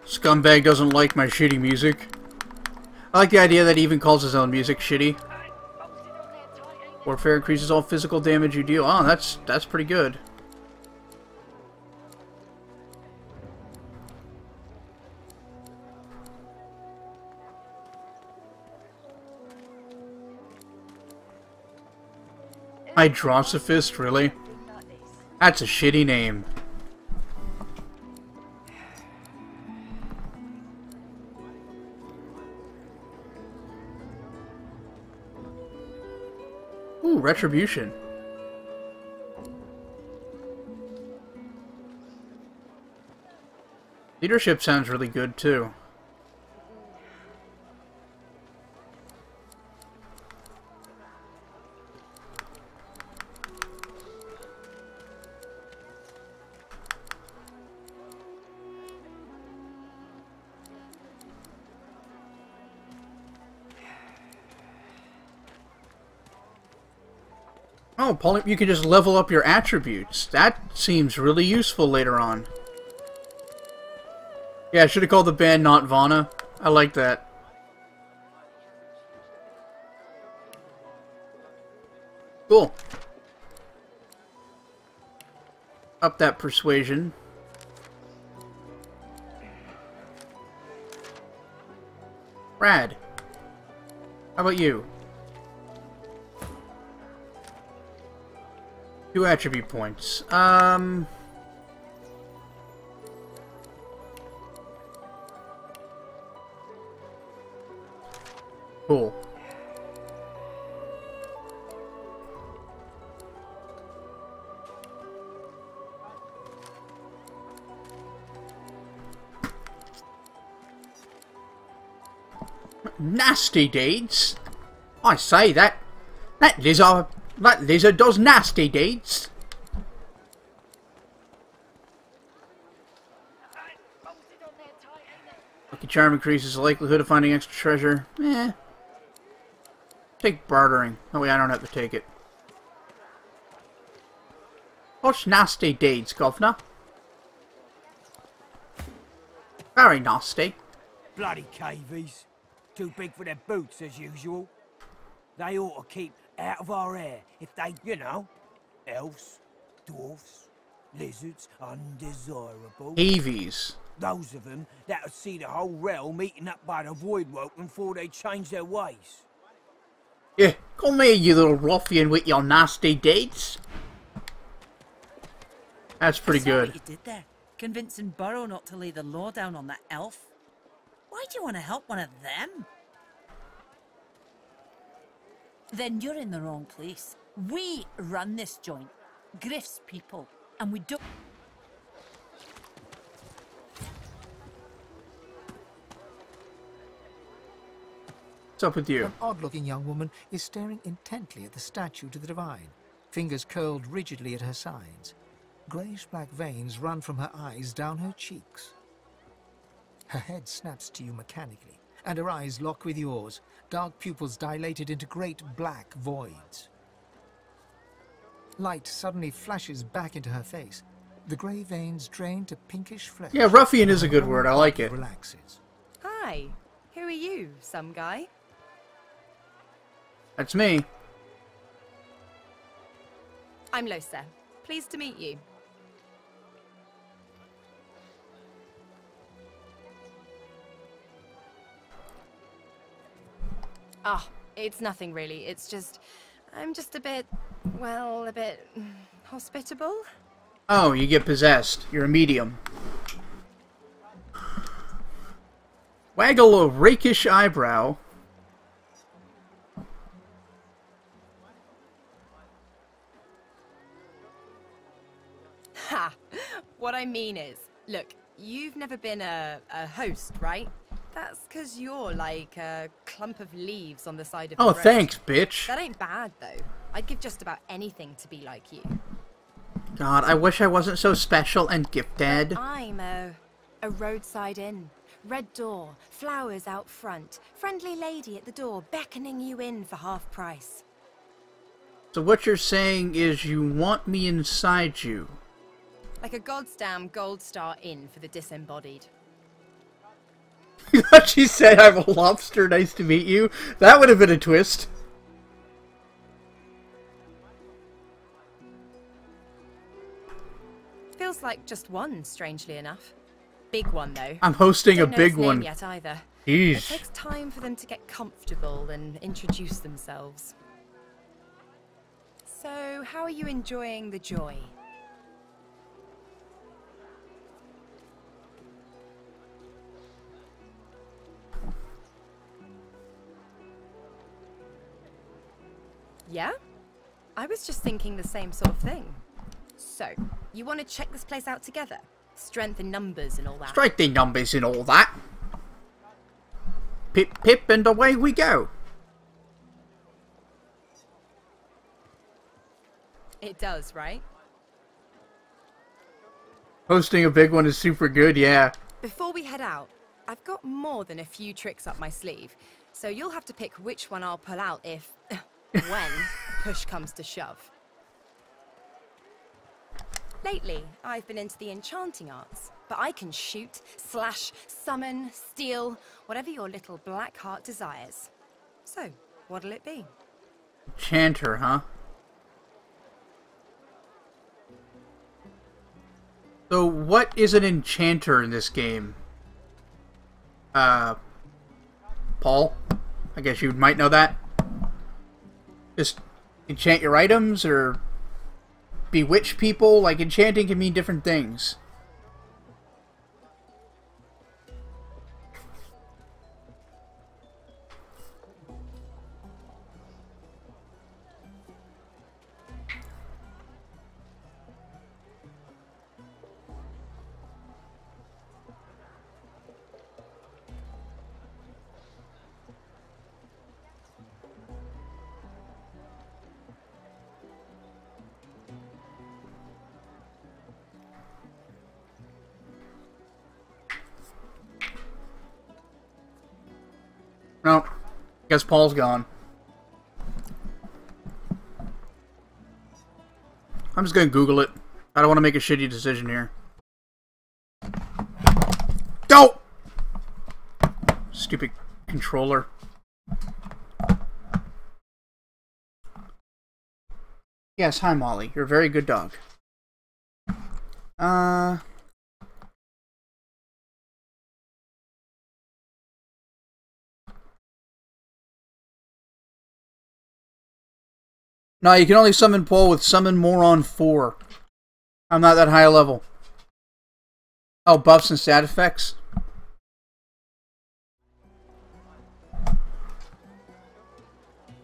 Scumbag doesn't like my shitty music. I like the idea that he even calls his own music shitty. Warfare increases all physical damage you deal. Oh, that's pretty good. Hydrosophist, really? That's a shitty name. Ooh, retribution. Leadership sounds really good, too. Oh, you can just level up your attributes. That seems really useful later on. Yeah, I should have called the band Not Vana. I like that. Cool. Up that persuasion. Rad. How about you? 2 attribute points. Cool. Nasty deeds? I say that lizard does nasty deeds. Lucky charm increases the likelihood of finding extra treasure. Eh. Take bartering. That way I don't have to take it. What's nasty deeds, governor? Very nasty. Bloody cavies. Too big for their boots, as usual. They ought to keep out of our hair if they, you know, elves, dwarfs, lizards, undesirable. Heavies. Those of them that would see the whole realm eaten up by the voidwoken before they change their ways. Yeah, come here, you little ruffian with your nasty deeds. That's pretty good. What you did there, convincing Burrow not to lay the law down on that elf. Why do you want to help one of them? Then you're in the wrong place. We run this joint, Griff's people, and we don't... What's up with you? An odd-looking young woman is staring intently at the statue to the divine, fingers curled rigidly at her sides. Greyish-black veins run from her eyes down her cheeks. Her head snaps to you mechanically, and her eyes lock with yours, dark pupils dilated into great black voids. Light suddenly flashes back into her face. The grey veins drain to pinkish flesh. Yeah, ruffian is a good word. I like it. Relaxes. Hi. Who are you, some guy? That's me. I'm Losa. Pleased to meet you. Ah, it's nothing really. It's just... I'm just a bit... well, a bit... hospitable? Oh, you get possessed. You're a medium. Waggle a rakish eyebrow. Ha! What I mean is, look, you've never been a host, right? That's because you're like a clump of leaves on the side of the road. Thanks, bitch. That ain't bad, though. I'd give just about anything to be like you. God, I wish I wasn't so special and gifted. I'm a roadside inn. Red door, flowers out front, friendly lady at the door beckoning you in for half price. So what you're saying is you want me inside you. Like a goddamn gold star inn for the disembodied. She said, I'm a lobster, nice to meet you. That would have been a twist. Feels like just one, strangely enough. Big one, though. I'm hosting a Don't know big his name one. Yet either. Jeez. It takes time for them to get comfortable and introduce themselves. So, how are you enjoying the joy? Yeah? I was just thinking the same sort of thing. So, you want to check this place out together? Strength in numbers and all that. Strike the numbers and all that. Pip, pip, and away we go. It does, right? Hosting a big one is super good, yeah. Before we head out, I've got more than a few tricks up my sleeve, so you'll have to pick which one I'll pull out if... when push comes to shove. Lately, I've been into the enchanting arts, but I can shoot, slash, summon, steal, whatever your little black heart desires. So, what'll it be? Enchanter, huh? So, what is an enchanter in this game? Paul? I guess you might know that. Just enchant your items, or bewitch people? Like, enchanting can mean different things. Guess Paul's gone. I'm just gonna Google it. I don't want to make a shitty decision here. Go! Stupid controller. Yes, hi Molly. You're a very good dog. No, you can only summon Paul with Summon Moron 4. I'm not that high a level. Oh, buffs and stat effects?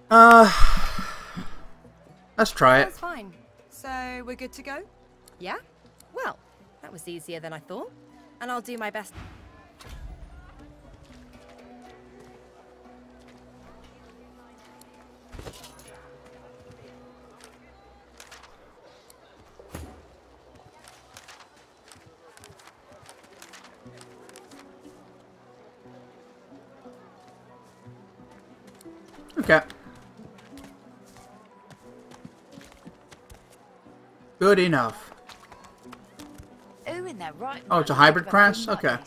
Let's try it. That's fine. So, we're good to go? Yeah? Well, that was easier than I thought. And I'll do my best. Okay. Good enough. Oh, in there, right. Oh, it's a hybrid class? Okay.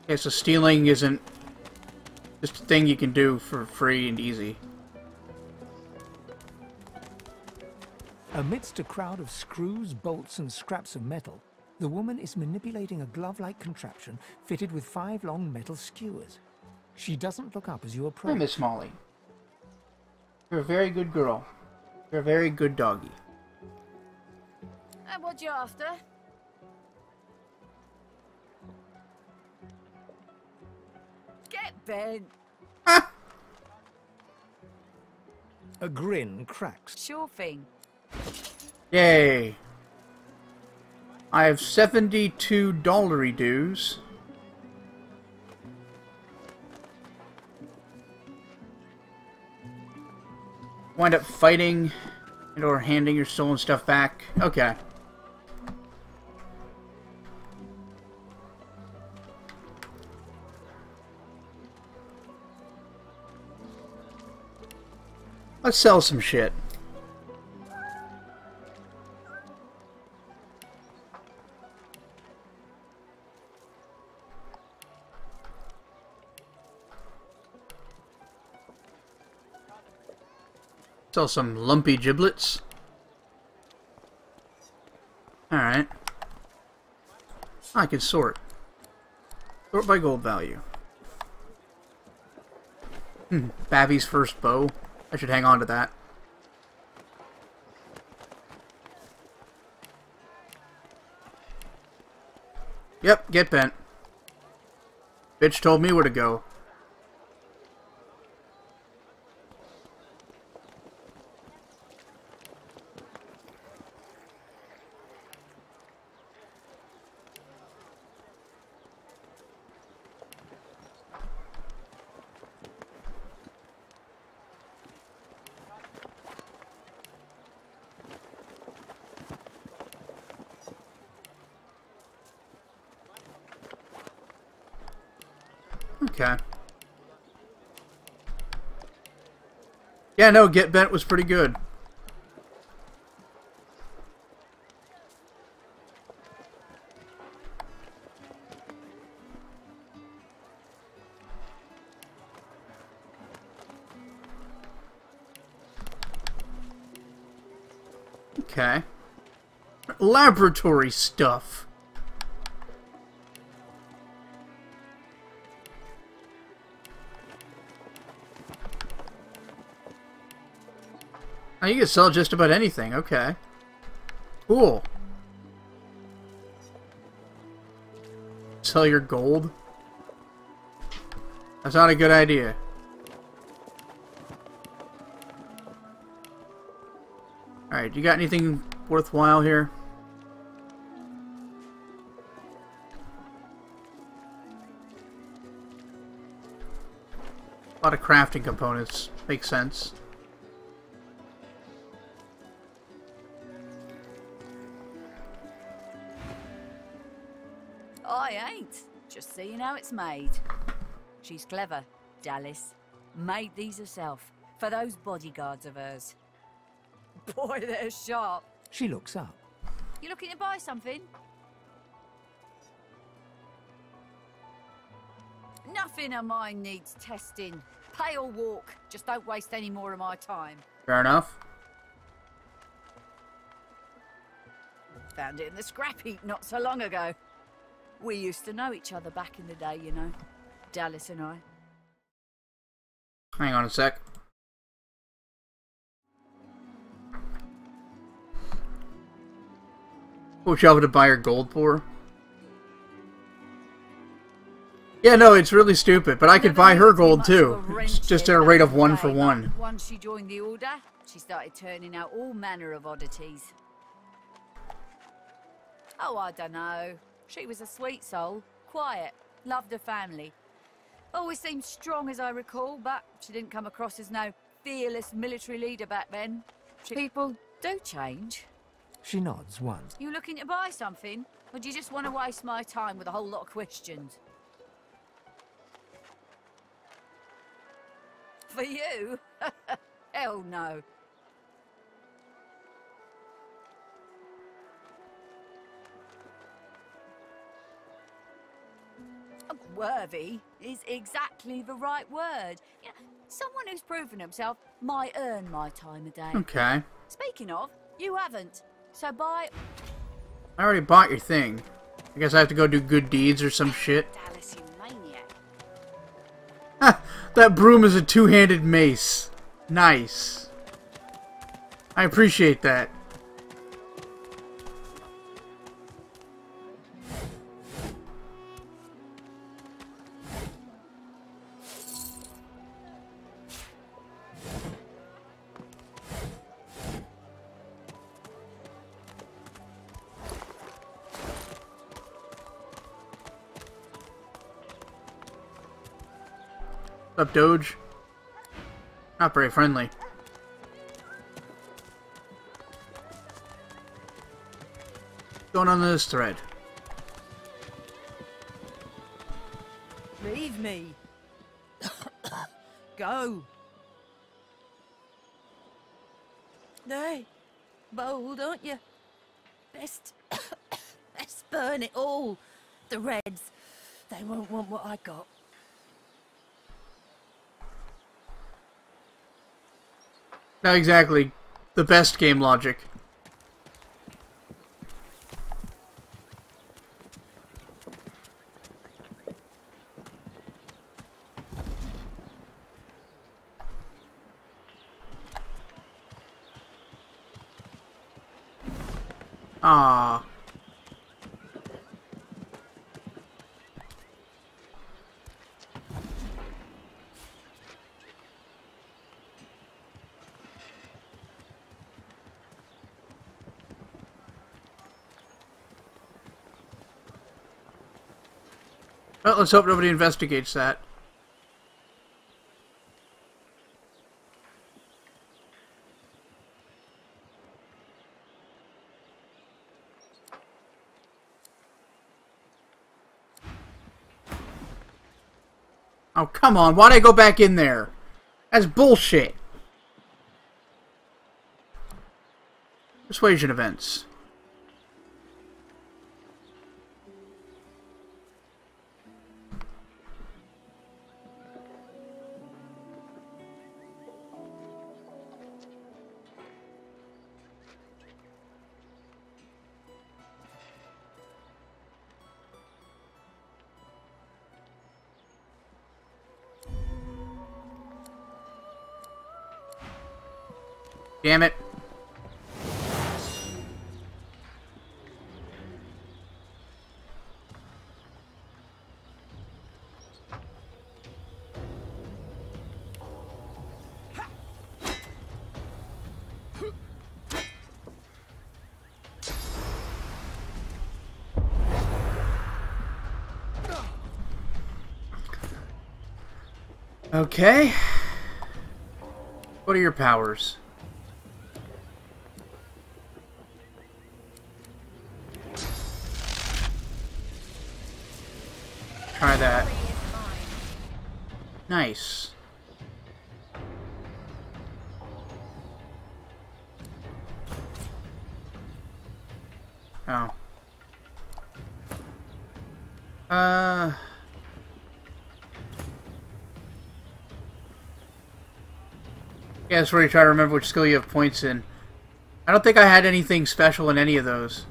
Okay, so stealing isn't just a thing you can do for free and easy. Amidst a crowd of screws, bolts, and scraps of metal, the woman is manipulating a glove-like contraption fitted with 5 long metal skewers. She doesn't look up as you approach. Hey, Miss Molly. You're a very good girl. You're a very good doggy. And what you after? Get bent. A grin cracks. Sure thing. Yay. I have $72 dues. Wind up fighting and or handing your stolen stuff back. Okay. Let's sell some shit. Sell some lumpy giblets. Alright. I can sort. Sort by gold value. Babby's first bow. I should hang on to that. Yep, get bent. Bitch told me where to go. Okay. Yeah, no, Get Bent was pretty good. Okay. Laboratory stuff. Oh, you can sell just about anything. Okay. Cool. Sell your gold? That's not a good idea. Alright, you got anything worthwhile here? A lot of crafting components. Makes sense. seeing how it's made. She's clever, Dallas. Made these herself, for those bodyguards of hers. Boy, they're sharp. She looks up. You looking to buy something? Nothing of mine needs testing. Pay or walk. Just don't waste any more of my time. Fair enough. Found it in the scrap heap not so long ago. We used to know each other back in the day, you know. Dallas and I. Hang on a sec. What you able to buy her gold for? Yeah, no, it's really stupid, but I could buy her gold too. It's just at a rate of 1 for 1. Once she joined the Order, she started turning out all manner of oddities. Oh, I don't know. She was a sweet soul, quiet, loved her family. Always seemed strong as I recall, but she didn't come across as no fearless military leader back then. People do change. She nods once. You looking to buy something? Or do you just want to waste my time with a whole lot of questions? For you? Hell no. Worthy is exactly the right word. You know, someone who's proven himself might earn my time of day. Okay. Speaking of, you haven't. So buy... I already bought your thing. I guess I have to go do good deeds or some shit. Dallas, you maniac. Ha! That broom is a two-handed mace. Nice. I appreciate that. What's up, Doge? Not very friendly. What's going on this thread? Leave me. Go. Nay, bold, aren't you? Best burn it all. The Reds, they won't want what I got. Not exactly the best game logic. Ah. Well, let's hope nobody investigates that. Oh, come on. Why'd I go back in there? That's bullshit. Persuasion events. Damn it. Okay. What are your powers? Try Nice. Oh. Yeah, that's where you try to remember which skill you have points in. I don't think I had anything special in any of those.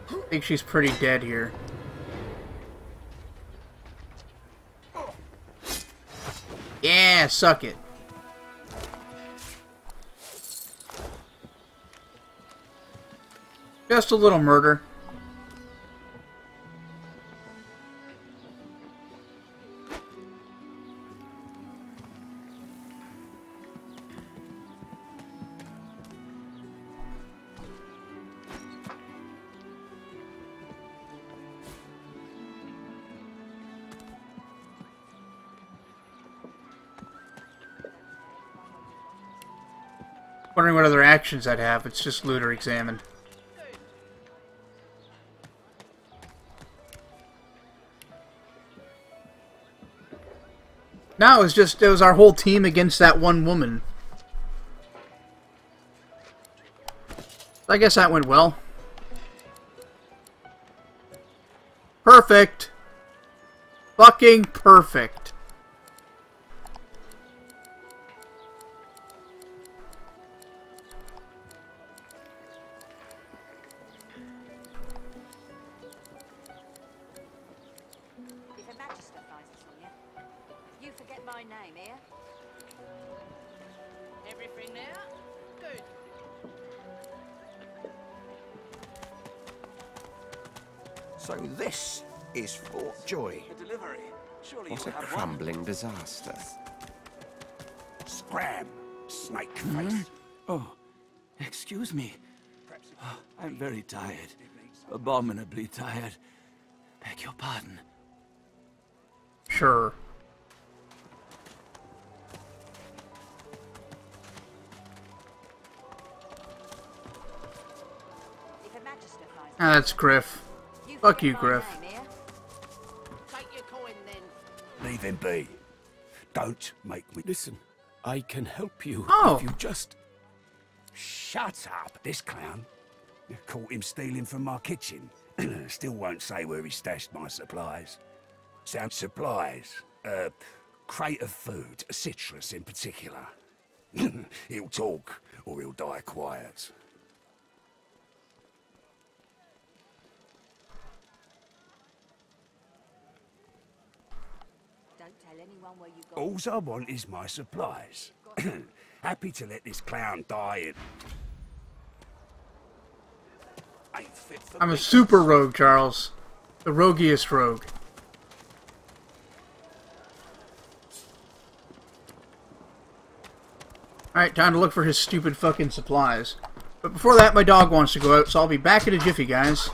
I think she's pretty dead here. Yeah, suck it. Just a little murder. Wondering what other actions I'd have. It's just loot or examine. No, it was our whole team against that one woman. I guess that went well. Perfect. Fucking perfect. If a magister finds us on you, you forget my name, here. Everything there? Good. So this is Fort Joy. A delivery. Surely What you a have crumbling disaster. Scram, snake face. Oh, excuse me. Oh, I'm very tired. Abominably tired. Beg your pardon. Sure. If a magister finds Ah, that's Griff. Fuck you, Griff. Take your coin then. Leave him be. Don't make me... Listen, I can help you Oh. if you just... Shut up. This clown. You caught him stealing from my kitchen. Still won't say where he stashed my supplies. Sound supplies? Crate of food, citrus in particular. He'll talk, or he'll die quiet. Don't tell anyone where you got. Alls I want is my supplies. Happy to let this clown die in... Ain't fit for I'm a me. super rogue, Charles. The roguiest rogue. Alright, time to look for his stupid fucking supplies. But before that, my dog wants to go out, so I'll be back in a jiffy, guys.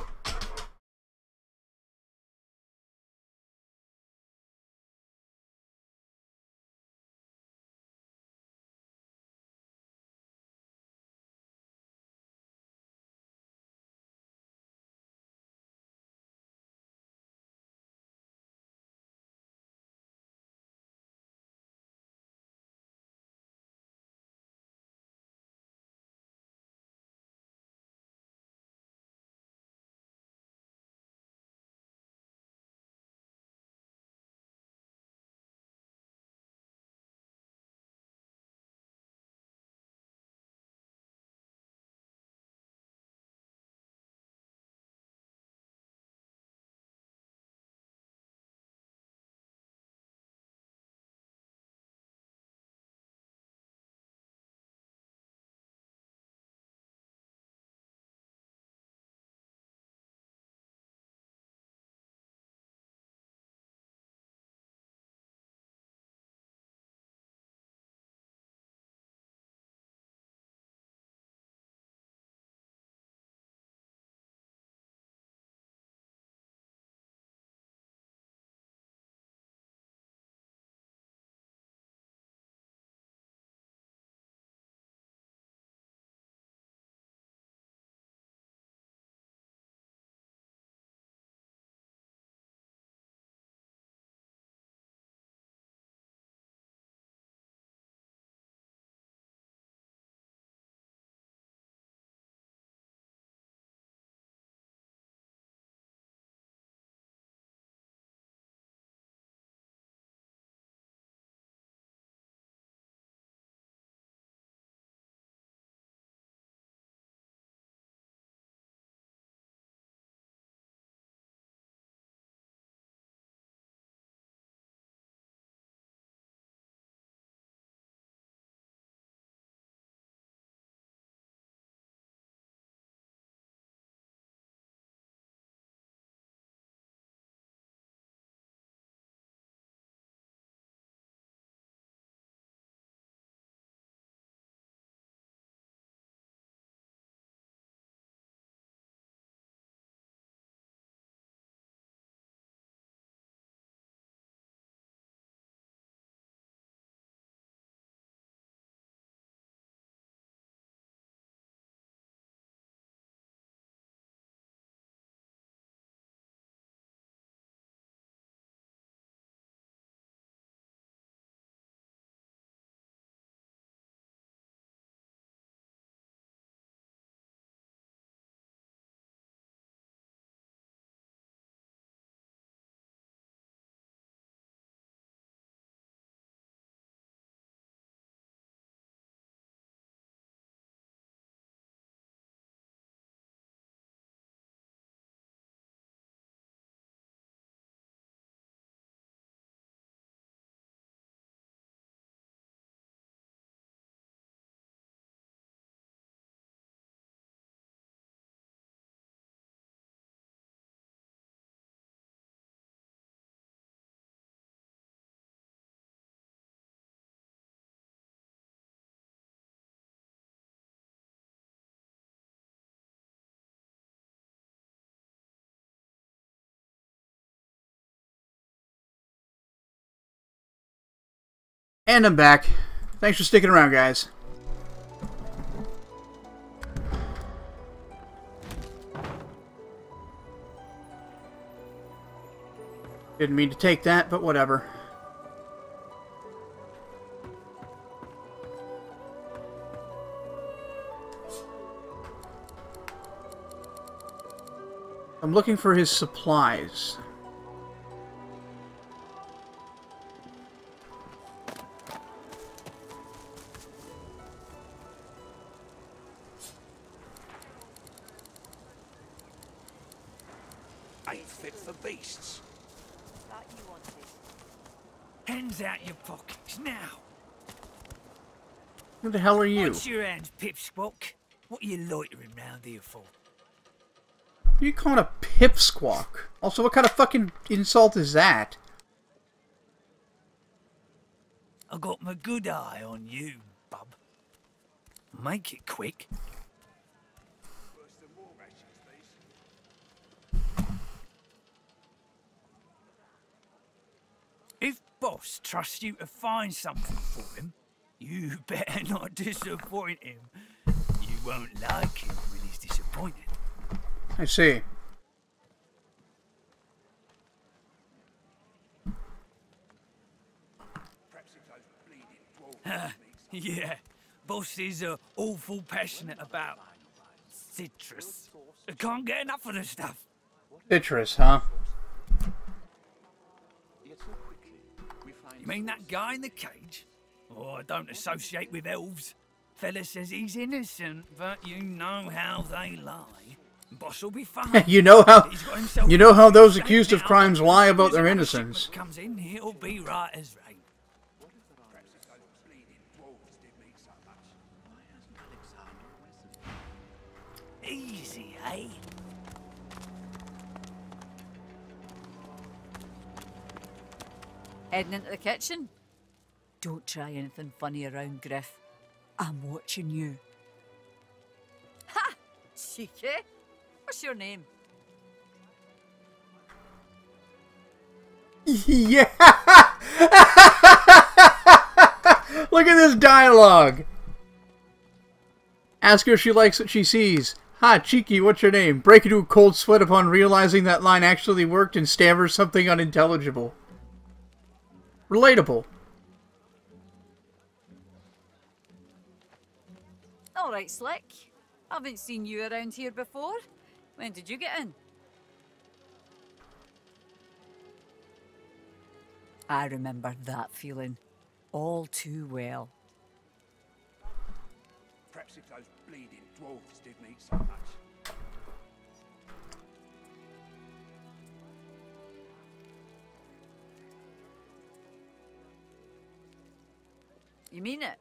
And I'm back. Thanks for sticking around, guys. Didn't mean to take that, but whatever. I'm looking for his supplies. Ain't fit for beasts. Hands out your pockets now. Who the hell are you? What's your hand, Pipsqueak? What are you loitering round here for? What are you calling a pipsqueak? Also, what kind of fucking insult is that? I got my good eye on you, bub. Make it quick. If Boss trusts you to find something for him, you better not disappoint him. You won't like him when he's disappointed. I see. Yeah, Boss is awful passionate about citrus. I can't get enough of the stuff. Citrus, huh? You mean that guy in the cage? Oh, I don't associate with elves. Fella says he's innocent, but you know how they lie. Boss will be fine. You know how those accused of crimes lie about their innocence. Comes in, he'll be right as rain. Easy, eh? Heading into the kitchen? Don't try anything funny around, Griff. I'm watching you. Ha! Cheeky. What's your name? Yeah! Look at this dialogue! Ask her if she likes what she sees. Ha, Cheeky, what's your name? Break into a cold sweat upon realizing that line actually worked and stammer something unintelligible. Relatable. All right, Slick. Haven't seen you around here before. When did you get in? I remember that feeling all too well. Perhaps if those bleeding dwarves didn't eat so much. You mean it?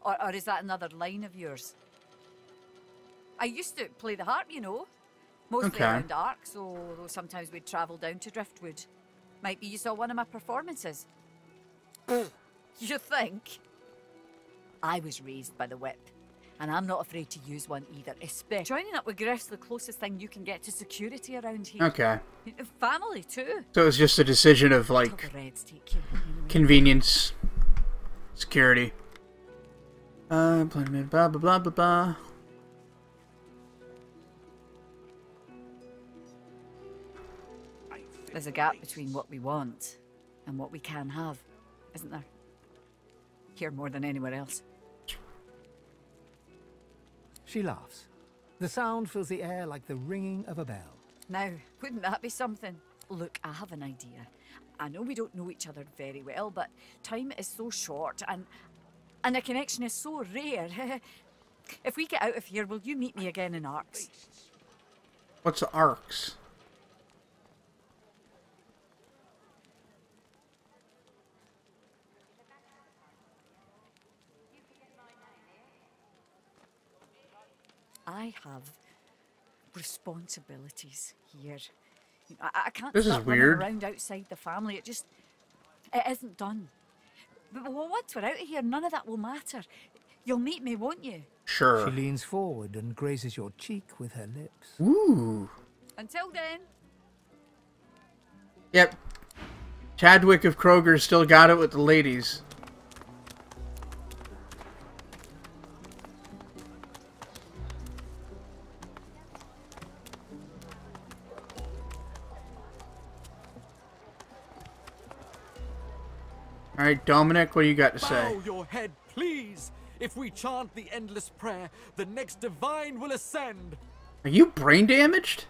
Or is that another line of yours? I used to play the harp, you know. Mostly around Arks, although sometimes we'd travel down to Driftwood. Might be you saw one of my performances. You think? I was raised by the whip, and I'm not afraid to use one either, especially joining up with Griff's the closest thing you can get to security around here. Okay. Family, too. So it's just a decision of, like, convenience, security. Blah, blah, blah, blah, blah. There's a gap between what we want and what we can have, isn't there? Here more than anywhere else. She laughs. The sound fills the air like the ringing of a bell. Now, wouldn't that be something? Look, I have an idea. I know we don't know each other very well, but time is so short and a connection is so rare. If we get out of here, will you meet me again in Arks? What's the Arks? I have responsibilities here. I can't This is start running weird. around outside the family. It isn't done. But once we're out of here, none of that will matter. You'll meet me, won't you? Sure. She leans forward and grazes your cheek with her lips. Ooh. Until then. Yep. Chadwick of Kroger still got it with the ladies. Alright, Dominic, what do you got to say? Bow your head, please! If we chant the endless prayer, the next divine will ascend! Are you brain damaged?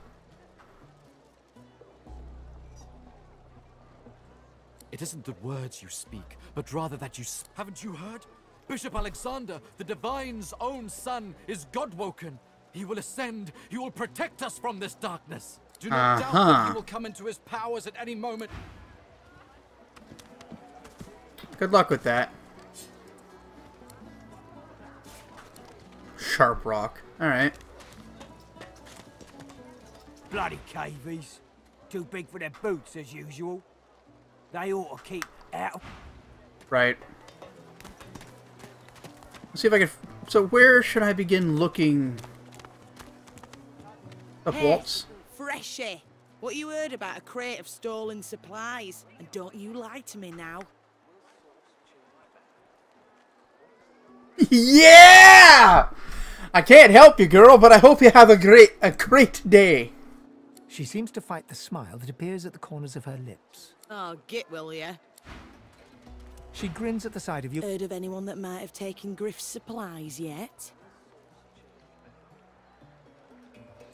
It isn't the words you speak, but rather that you... Haven't you heard? Bishop Alexander, the divine's own son, is God-woken. He will ascend. He will protect us from this darkness. Do not doubt that he will come into his powers at any moment. Good luck with that. Sharp rock. Alright. Bloody cavies. Too big for their boots, as usual. They ought to keep out. Right. Let's see if I can... So where should I begin looking? Up Waltz? Freshie, what you heard about a crate of stolen supplies? And don't you lie to me now. Yeah! I can't help you, girl, but I hope you have a great day. She seems to fight the smile that appears at the corners of her lips. Oh, get will ya? She grins at the sight of you. Heard of anyone that might have taken Griff's supplies yet?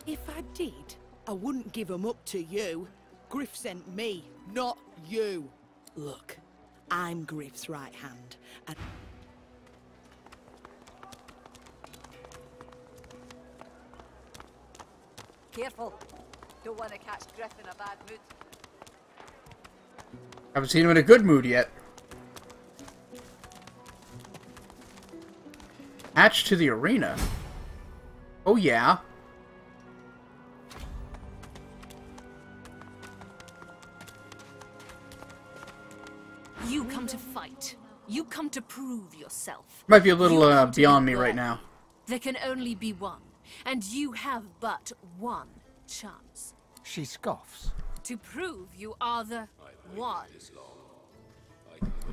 If I did, I wouldn't give them up to you. Griff sent me, not you. Look, I'm Griff's right hand, and... Careful. Don't want to catch Griff in a bad mood. Haven't seen him in a good mood yet. Hatch to the arena. Oh yeah. You come to fight. You come to prove yourself. Might be a little beyond me right now. There can only be one, and you have but one chance. She scoffs. To prove you are the one.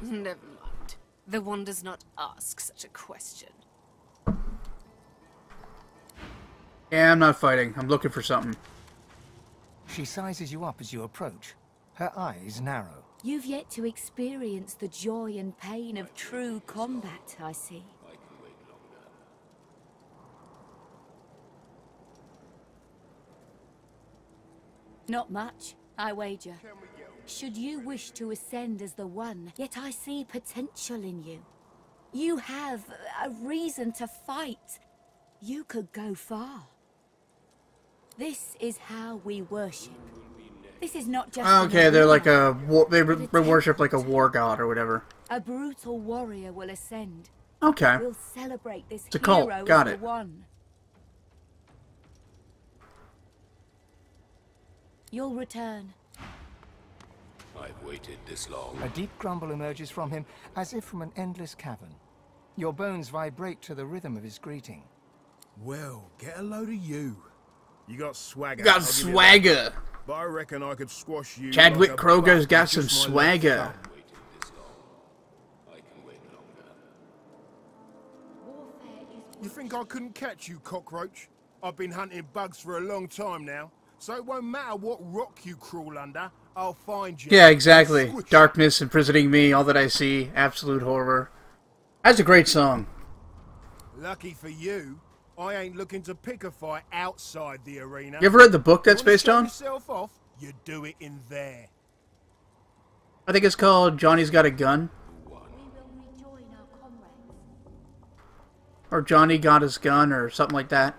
Never mind. The one does not ask such a question. Yeah, I'm not fighting. I'm looking for something. She sizes you up as you approach. Her eyes narrow. You've yet to experience the joy and pain of true combat, I see. Not much, I wager. Should you wish to ascend as the one, yet I see potential in you. You have a reason to fight. You could go far. This is how we worship. This is not just okay, they're like a they worship like a war god or whatever. A brutal warrior will ascend. Okay. We'll celebrate this It's a cult. hero Got as it. the one. You'll return. I've waited this long. A deep grumble emerges from him, as if from an endless cavern. Your bones vibrate to the rhythm of his greeting. Well, get a load of you. You got swagger. Got swagger. But I reckon I could squash you. Chadwick like Kroger's buck got with some just my swagger. left thumb. You think I couldn't catch you, cockroach? I've been hunting bugs for a long time now, so it won't matter what rock you crawl under, I'll find you. Yeah, exactly. Darkness imprisoning me, all that I see, absolute horror. That's a great song. Lucky for you, I ain't looking to pick a fight outside the arena. You ever read the book that's based on? Yourself off, you do it in there. I think it's called Johnny's Got a Gun. Or Johnny Got His Gun, or something like that.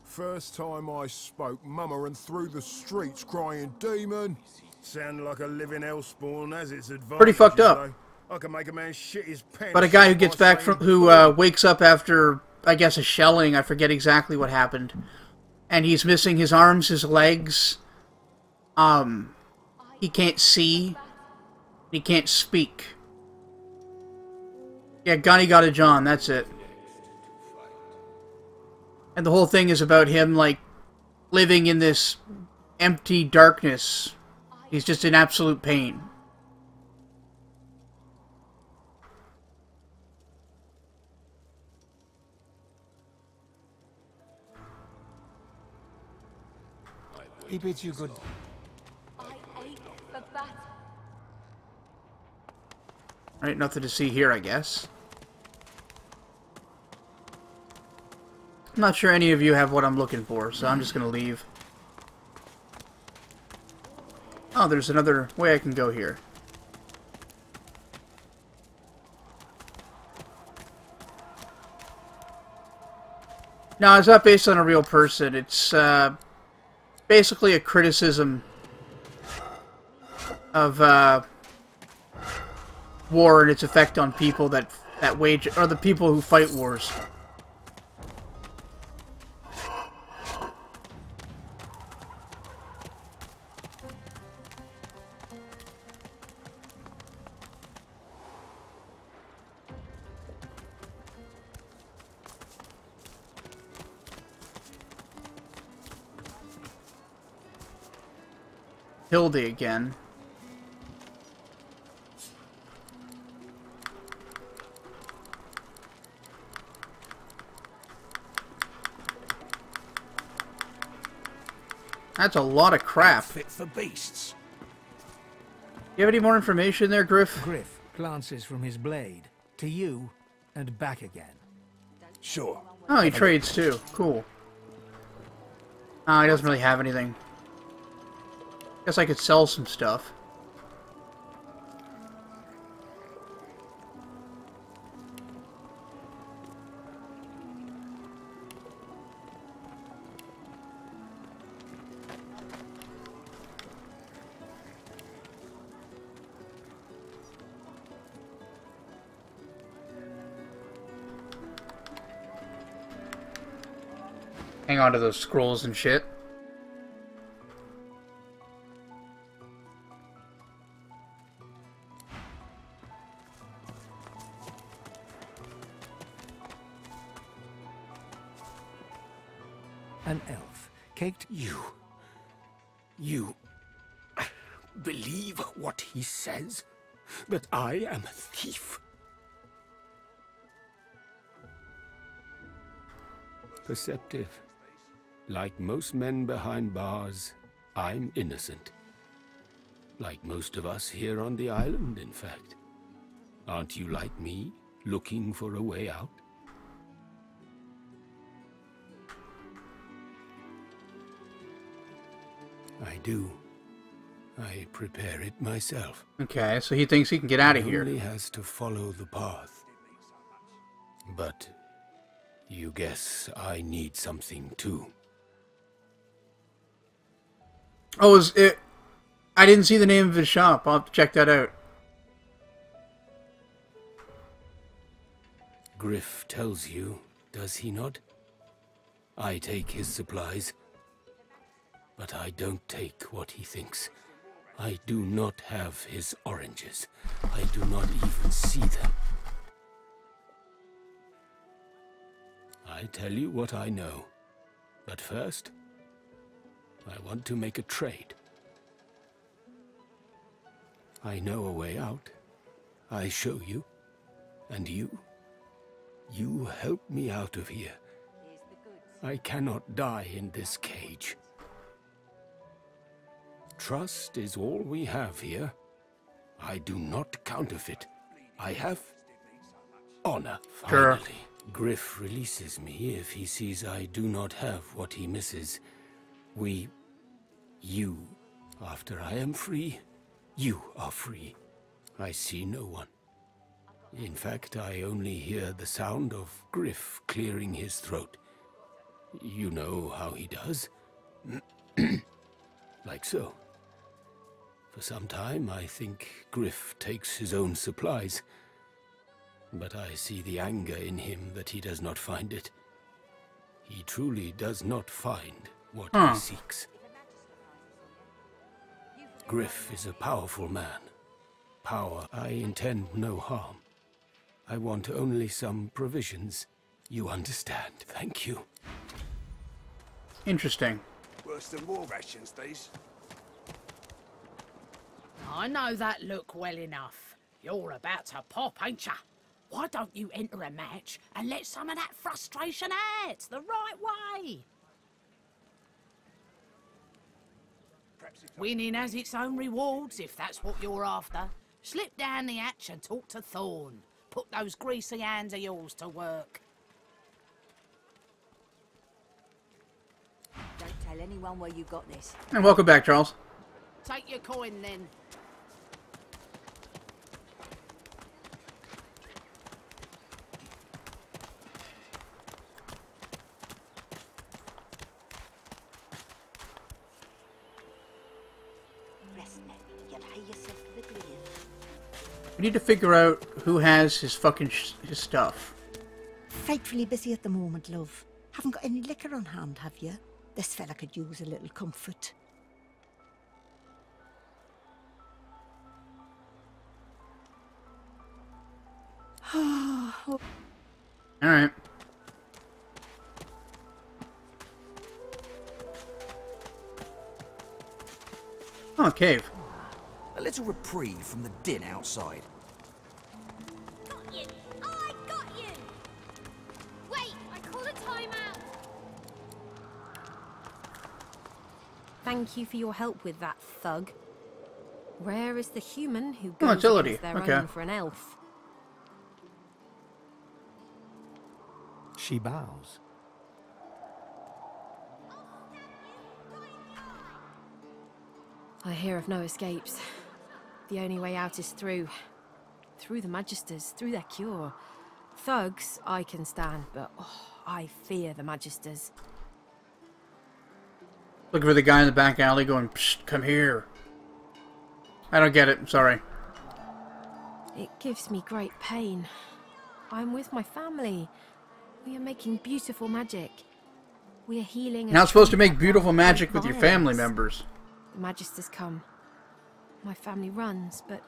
First time I spoke, Mama ran through the streets crying, "Demon!" Sounded like a living hellspawn, as its advantage. Pretty fucked up. I can make a man shit his pants. But a guy who gets back from, who wakes up after, I guess, a shelling, I forget exactly what happened. And he's missing his arms, his legs. He can't see. He can't speak. Yeah, Gunny got a John, that's it. And the whole thing is about him, like, living in this empty darkness. He's just in absolute pain. He bids you good. I ache for battle. Right, nothing to see here, I guess. I'm not sure any of you have what I'm looking for, so I'm just gonna leave. Oh, there's another way I can go here. No, it's not based on a real person. It's basically a criticism of war and its effect on people that wage, or the people who fight wars. Hildy again. That's a lot of crap. Fit for beasts. You have any more information there, Griff? Griff glances from his blade to you and back again. Sure. Oh, he trades too. Cool. Oh, he doesn't really have anything. Guess I could sell some stuff. Hang on to those scrolls and shit. An elf, caked. You believe what he says? That I am a thief? Perceptive. Like most men behind bars, I'm innocent. Like most of us here on the island, in fact. Aren't you like me, looking for a way out? I do. I prepare it myself. Okay, so he thinks he can get out of here. He only has to follow the path. But you guess I need something too. Oh, is it? I didn't see the name of his shop. I'll have to check that out. Griff tells you, does he not? I take his supplies. But I don't take what he thinks. I do not have his oranges. I do not even see them. I tell you what I know. But first, I want to make a trade. I know a way out. I show you. And you help me out of here. I cannot die in this cage. Trust is all we have here. I do not counterfeit. I have honor. Sure. Finally, Griff releases me if he sees I do not have what he misses. You, after I am free, you are free. I see no one. In fact, I only hear the sound of Griff clearing his throat. You know how he does? Like so. For some time, I think Griff takes his own supplies. But I see the anger in him that he does not find it. He truly does not find what he seeks. Griff is a powerful man. Power. I intend no harm. I want only some provisions. You understand. Thank you. Interesting. Worse than war rations, these. I know that look well enough. You're about to pop, ain't ya? Why don't you enter a match and let some of that frustration out the right way? Winning has its own rewards, if that's what you're after. Slip down the hatch and talk to Thorn. Put those greasy hands of yours to work. Don't tell anyone where you got this. And welcome back, Charles. Take your coin, then. We need to figure out who has his fucking his stuff. Frightfully busy at the moment, love. Haven't got any liquor on hand, have you? This fella could use a little comfort. All right. Oh, cave. A little reprieve from the din outside. Got you! I got you! Wait, I call a timeout! Thank you for your help with that, thug. Rare is the human who Oh, goes utility. against their Okay. own for an elf. She bows. I hear of no escapes. The only way out is through. Through the Magisters, through their cure. Thugs, I can stand, but I fear the Magisters. Looking for the guy in the back alley going, psst, come here. I don't get it, I'm sorry. It gives me great pain. I'm with my family. We are making beautiful magic. We are healing. You're not supposed to make beautiful magic with your family members. The Magisters come. My family runs, but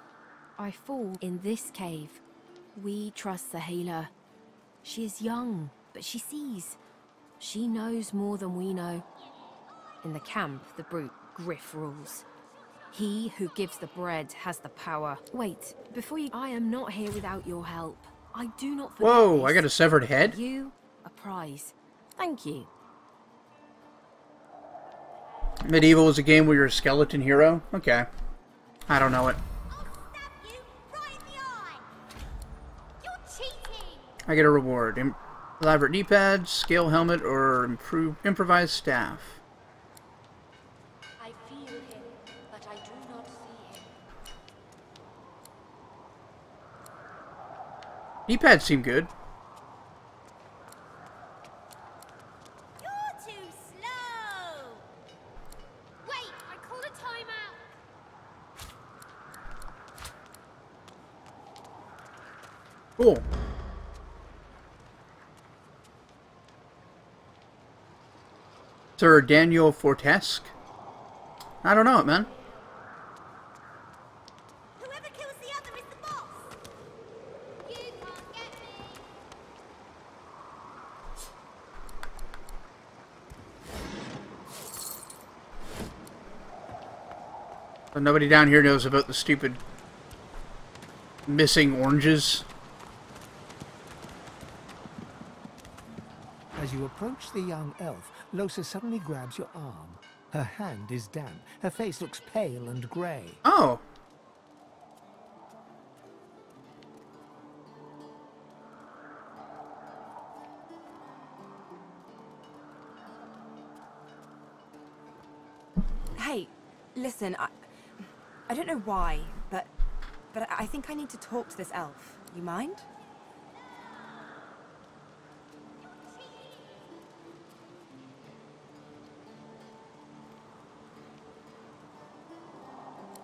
I fall in this cave. We trust the healer. She is young, but she sees. She knows more than we know. In the camp, the brute Griff rules. He who gives the bread has the power. Wait, before you... I am not here without your help. I do not forget Whoa, this. I got a severed head? You, a prize. Thank you. Medieval is a game where you're a skeleton hero? Okay. I don't know it. I get a reward. Elaborate knee-pad, scale helmet, or improvised staff. I feel him, but I do not see him. Knee-pads seem good. You're too slow! Wait, I call a timeout! Cool. Sir Daniel Fortesque? I don't know it, man. Whoever kills the other is the boss! You can't get me! But nobody down here knows about the stupid missing oranges. As you approach the young elf, Losa suddenly grabs your arm. Her hand is damp. Her face looks pale and grey. Oh. Hey, listen, I don't know why, but I think I need to talk to this elf. You mind?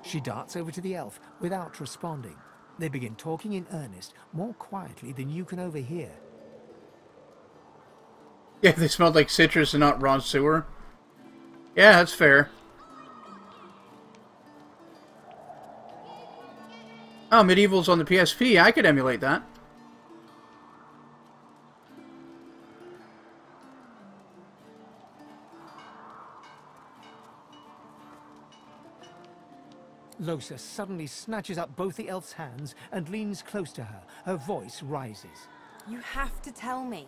She darts over to the elf without responding. They begin talking in earnest, more quietly than you can overhear. Yeah, they smelled like citrus and not raw sewer. Yeah, that's fair. Oh, Medieval's on the PSP. I could emulate that. Losa suddenly snatches up both the elf's hands and leans close to her. Her voice rises. You have to tell me.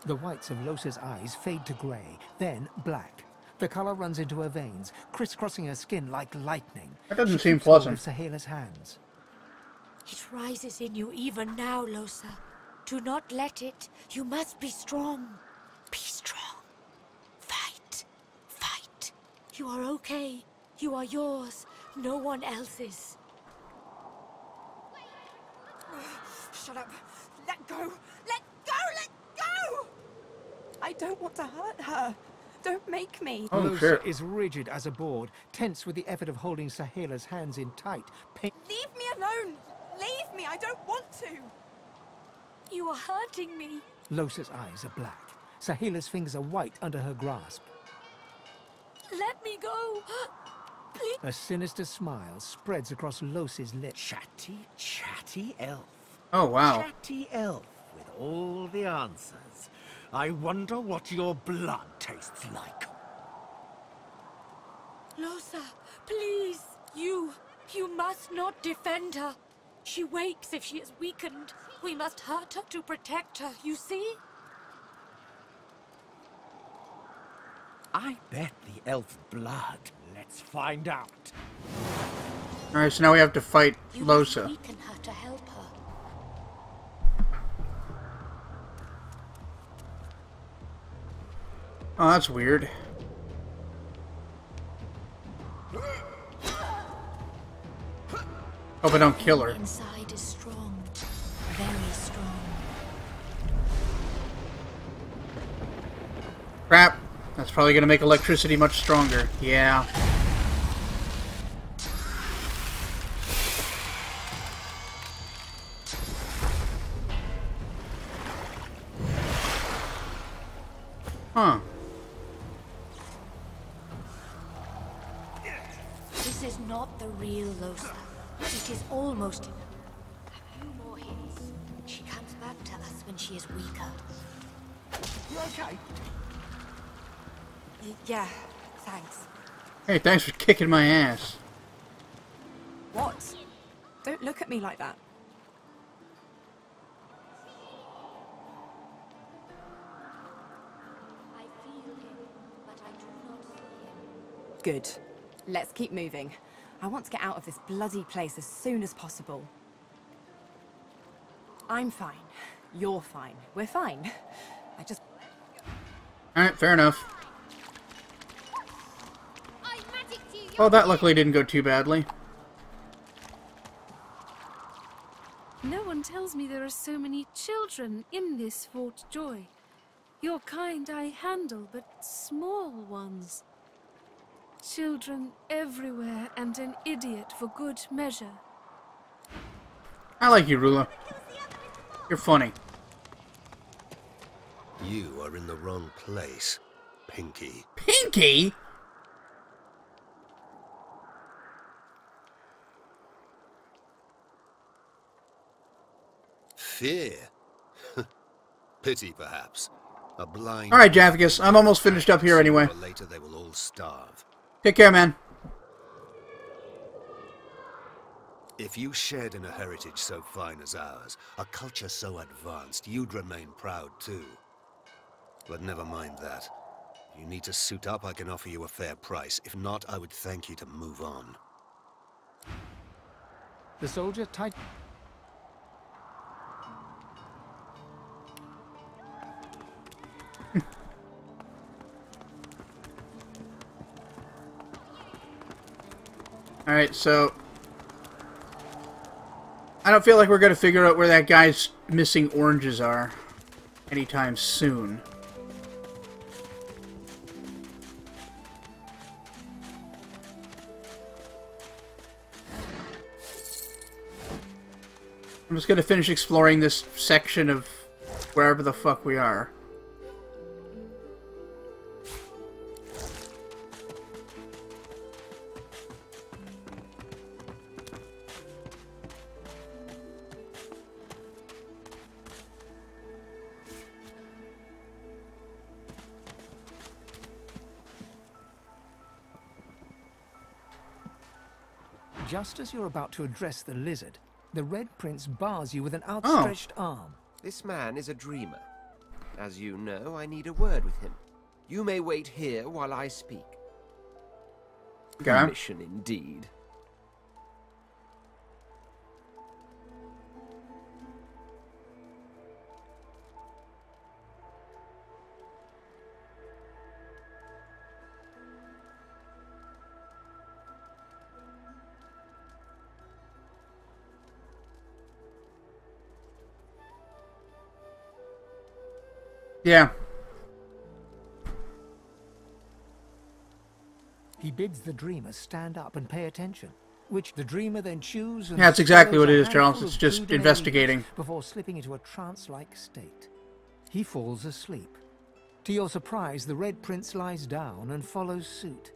The whites of Losa's eyes fade to grey, then black. The color runs into her veins, crisscrossing her skin like lightning. That doesn't She seem keeps hold pleasant. of Sahela's hands. It rises in you even now, Losa. Do not let it. You must be strong. Be strong. Fight. Fight. You are okay. You are yours. No one else's. Shut up. Let go. Let go. Let go. I don't want to hurt her. Don't make me. Losa is rigid as a board, tense with the effort of holding Sahela's hands in tight. Leave me alone. Leave me. I don't want to. You are hurting me. Losa's eyes are black. Sahela's fingers are white under her grasp. Let me go. Please. A sinister smile spreads across Losa's lips. Chatty, chatty elf. Oh, wow. Chatty elf with all the answers. I wonder what your blood tastes like. Losa, please. You must not defend her. She wakes if she is weakened. We must hurt her to protect her, you see? I bet the elf's blood. Let's find out. Alright, so now we have to fight You must Losa. weaken her to help her. Oh, that's weird. Hope I don't kill her. Inside is strong. Very strong. Crap. That's probably going to make electricity much stronger. Yeah. Huh. This is not the real Losa. It is almost enough. A few more hits. She comes back to us when she is weaker. You okay? Yeah, thanks. Hey, thanks for kicking my ass. What? Don't look at me like that. I feel him, but I do not see him. Good. Let's keep moving. I want to get out of this bloody place as soon as possible. I'm fine. You're fine. We're fine. I just... Alright, fair enough. Well, that luckily didn't go too badly. No one tells me there are so many children in this Fort Joy. Your kind I handle, but small ones. Children everywhere and an idiot for good measure. I like you, Rula. You're funny. You are in the wrong place, Pinky. Pinky? Fear? Pity, perhaps. A blind... Alright, Jathicus. I'm almost finished up here anyway. Sooner or later they will all starve. Take care, man. If you shared in a heritage so fine as ours, a culture so advanced, you'd remain proud too. But never mind that. If you need to suit up, I can offer you a fair price. If not, I would thank you to move on. The soldier tight... Alright, so... I don't feel like we're going to figure out where that guy's missing oranges are anytime soon. I'm just going to finish exploring this section of wherever the fuck we are. Just as you're about to address the lizard, the Red Prince bars you with an outstretched arm. This man is a dreamer. As you know, I need a word with him. You may wait here while I speak. Okay. Mission indeed. Yeah. He bids the dreamer stand up and pay attention, which the dreamer then chews and Yeah, that's exactly swallows what it a is, Charles. handful It's of just glutamate investigating. before slipping into a trance-like state. He falls asleep. To your surprise, the Red Prince lies down and follows suit.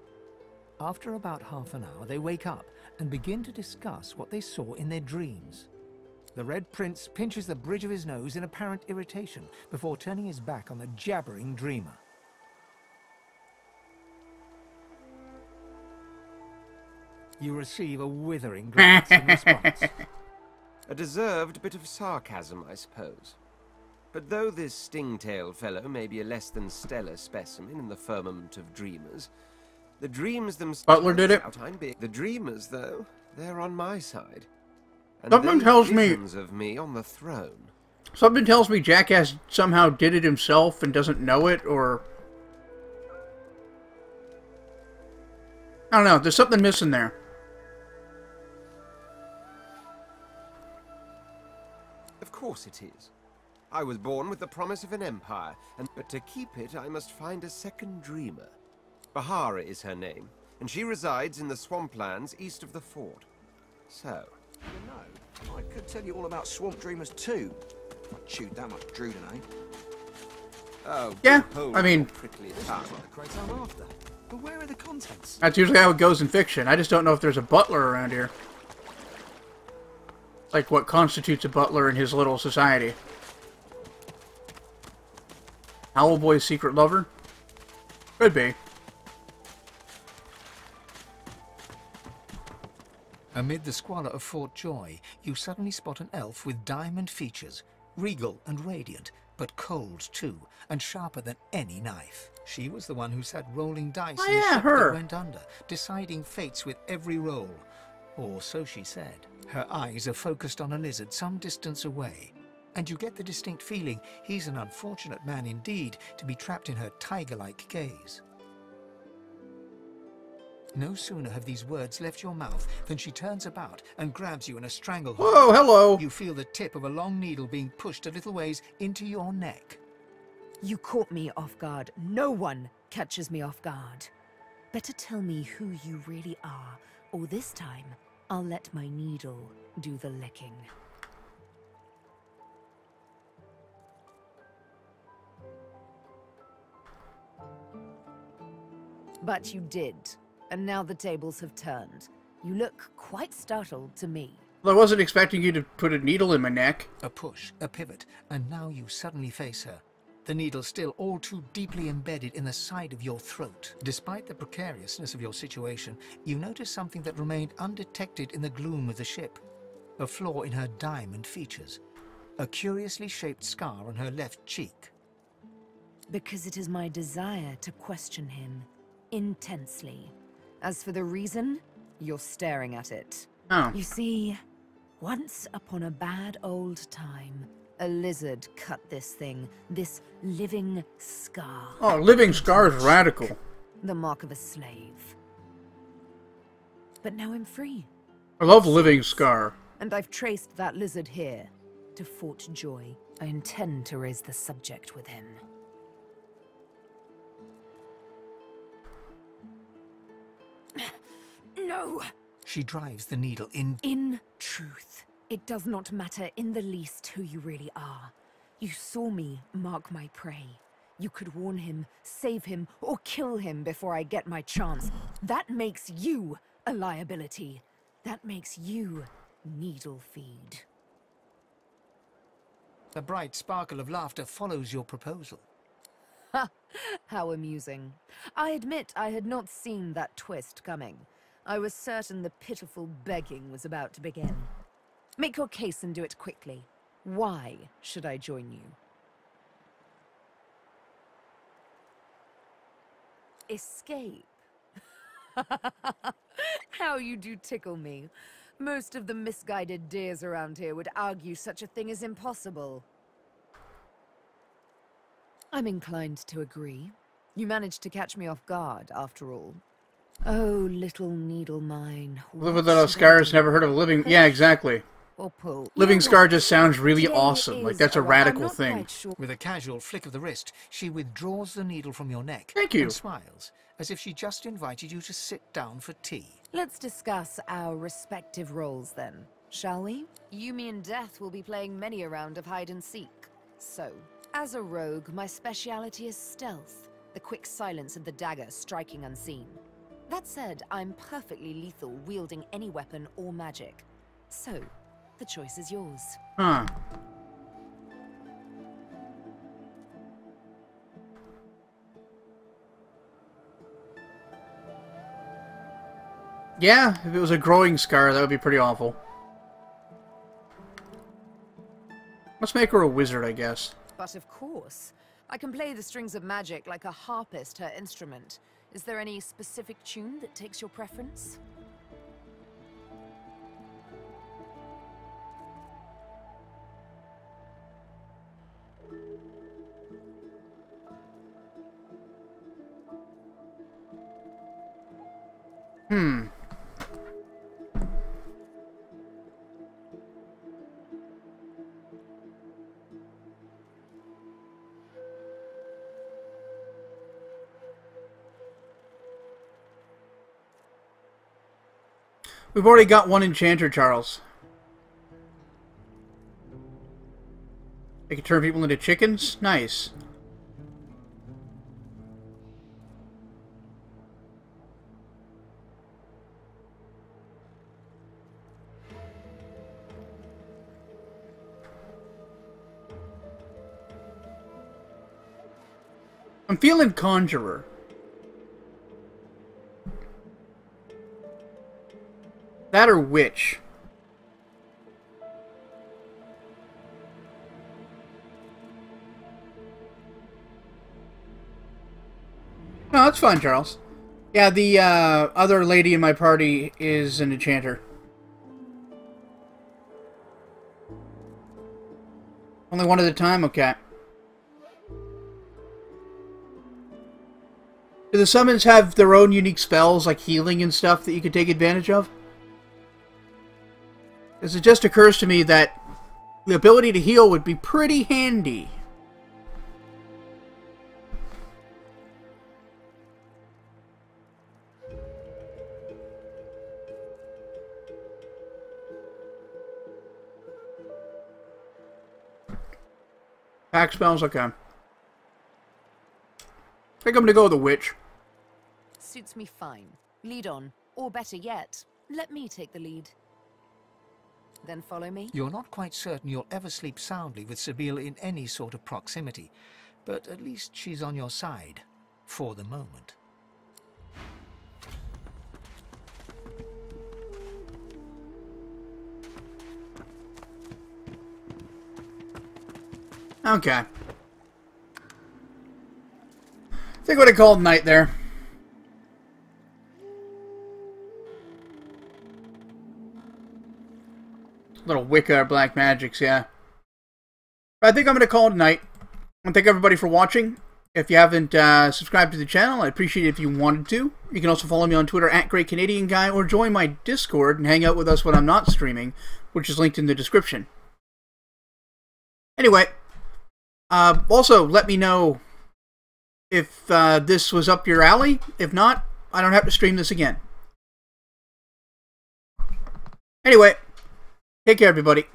After about half an hour, they wake up and begin to discuss what they saw in their dreams. The Red Prince pinches the bridge of his nose in apparent irritation before turning his back on the jabbering dreamer. You receive a withering glance in response. A deserved bit of sarcasm, I suppose. But though this sting-tailed fellow may be a less than stellar specimen in the firmament of dreamers, the dreams themselves... Butler did it? The dreamers, though, they're on my side. And Something they've tells me... visions of me on the throne. Something tells me Jackass somehow did it himself and doesn't know it, or... I don't know, there's something missing there. Of course it is. I was born with the promise of an empire, but to keep it I must find a second dreamer. Bahara is her name, and she resides in the swamplands east of the fort. So... You know, I could tell you all about swamp dreamers too. I chewed that much Druden, eh? Oh, yeah, I mean... But where are the contents? That's usually how it goes in fiction. I just don't know if there's a butler around here. Like what constitutes a butler in his little society. Owlboy's secret lover? Could be. Amid the squalor of Fort Joy, you suddenly spot an elf with diamond features, regal and radiant, but cold too, and sharper than any knife. She was the one who sat rolling dice in the ship that went under, deciding fates with every roll. Or so she said. Her eyes are focused on a lizard some distance away, and you get the distinct feeling he's an unfortunate man indeed to be trapped in her tiger-like gaze. No sooner have these words left your mouth than she turns about and grabs you in a stranglehold. Whoa, hello! You feel the tip of a long needle being pushed a little ways into your neck. You caught me off guard. No one catches me off guard. Better tell me who you really are, or this time, I'll let my needle do the licking. But you did. And now the tables have turned. You look quite startled to me. Well, I wasn't expecting you to put a needle in my neck. A push, a pivot, and now you suddenly face her. The needle still all too deeply embedded in the side of your throat. Despite the precariousness of your situation, you notice something that remained undetected in the gloom of the ship. A flaw in her diamond features. A curiously shaped scar on her left cheek. Because it is my desire to question him intensely. As for the reason, you're staring at it. Oh. You see, once upon a bad old time, a lizard cut this thing, this living scar. Oh, living scar is radical. The mark of a slave. But now I'm free. I love living scar. And I've traced that lizard here to Fort Joy. I intend to raise the subject with him. No! She drives the needle in. In truth, it does not matter in the least who you really are. You saw me mark my prey. You could warn him, save him, or kill him before I get my chance. That makes you a liability. That makes you needle feed. A bright sparkle of laughter follows your proposal. Ha! How amusing. I admit I had not seen that twist coming. I was certain the pitiful begging was about to begin. Make your case and do it quickly. Why should I join you? Escape? How you do tickle me. Most of the misguided deers around here would argue such a thing is impossible. I'm inclined to agree. You managed to catch me off guard, after all. Oh, little needle mine. Live without a scar has never heard of a living... Yeah, exactly. Or pull. Living scar just sounds really awesome. Like, that's a radical thing. With a casual flick of the wrist, she withdraws the needle from your neck. Thank you. And smiles, as if she just invited you to sit down for tea. Let's discuss our respective roles then, shall we? You, me, and Death will be playing many a round of hide and seek. So, as a rogue, my speciality is stealth. The quick silence of the dagger striking unseen. That said, I'm perfectly lethal, wielding any weapon or magic. So, the choice is yours. Huh. Yeah, if it was a growing scar, that would be pretty awful. Let's make her a wizard, I guess. But of course, I can play the strings of magic like a harpist her instrument. Is there any specific tune that takes your preference? We've already got one enchanter, Charles. They can turn people into chickens? Nice. I'm feeling conjurer. That or witch. No, that's fine, Charles. Yeah, the other lady in my party is an enchanter. Only one at a time? Okay. Do the summons have their own unique spells, like healing and stuff, that you could take advantage of? Because it just occurs to me that the ability to heal would be pretty handy. Pack spells? Okay. I think I'm going to go with a witch. Suits me fine. Lead on. Or better yet, let me take the lead. Then follow me. You're not quite certain you'll ever sleep soundly with Sabine in any sort of proximity, but at least she's on your side, for the moment. Okay. I think what I called night there. Little Wicca black magics, yeah. But I think I'm going to call it night. I want to thank everybody for watching. If you haven't subscribed to the channel, I'd appreciate it if you wanted to. You can also follow me on Twitter @GreatCanadianGuy or join my Discord and hang out with us when I'm not streaming, which is linked in the description. Anyway, also let me know if this was up your alley. If not, I don't have to stream this again. Anyway, take care, everybody.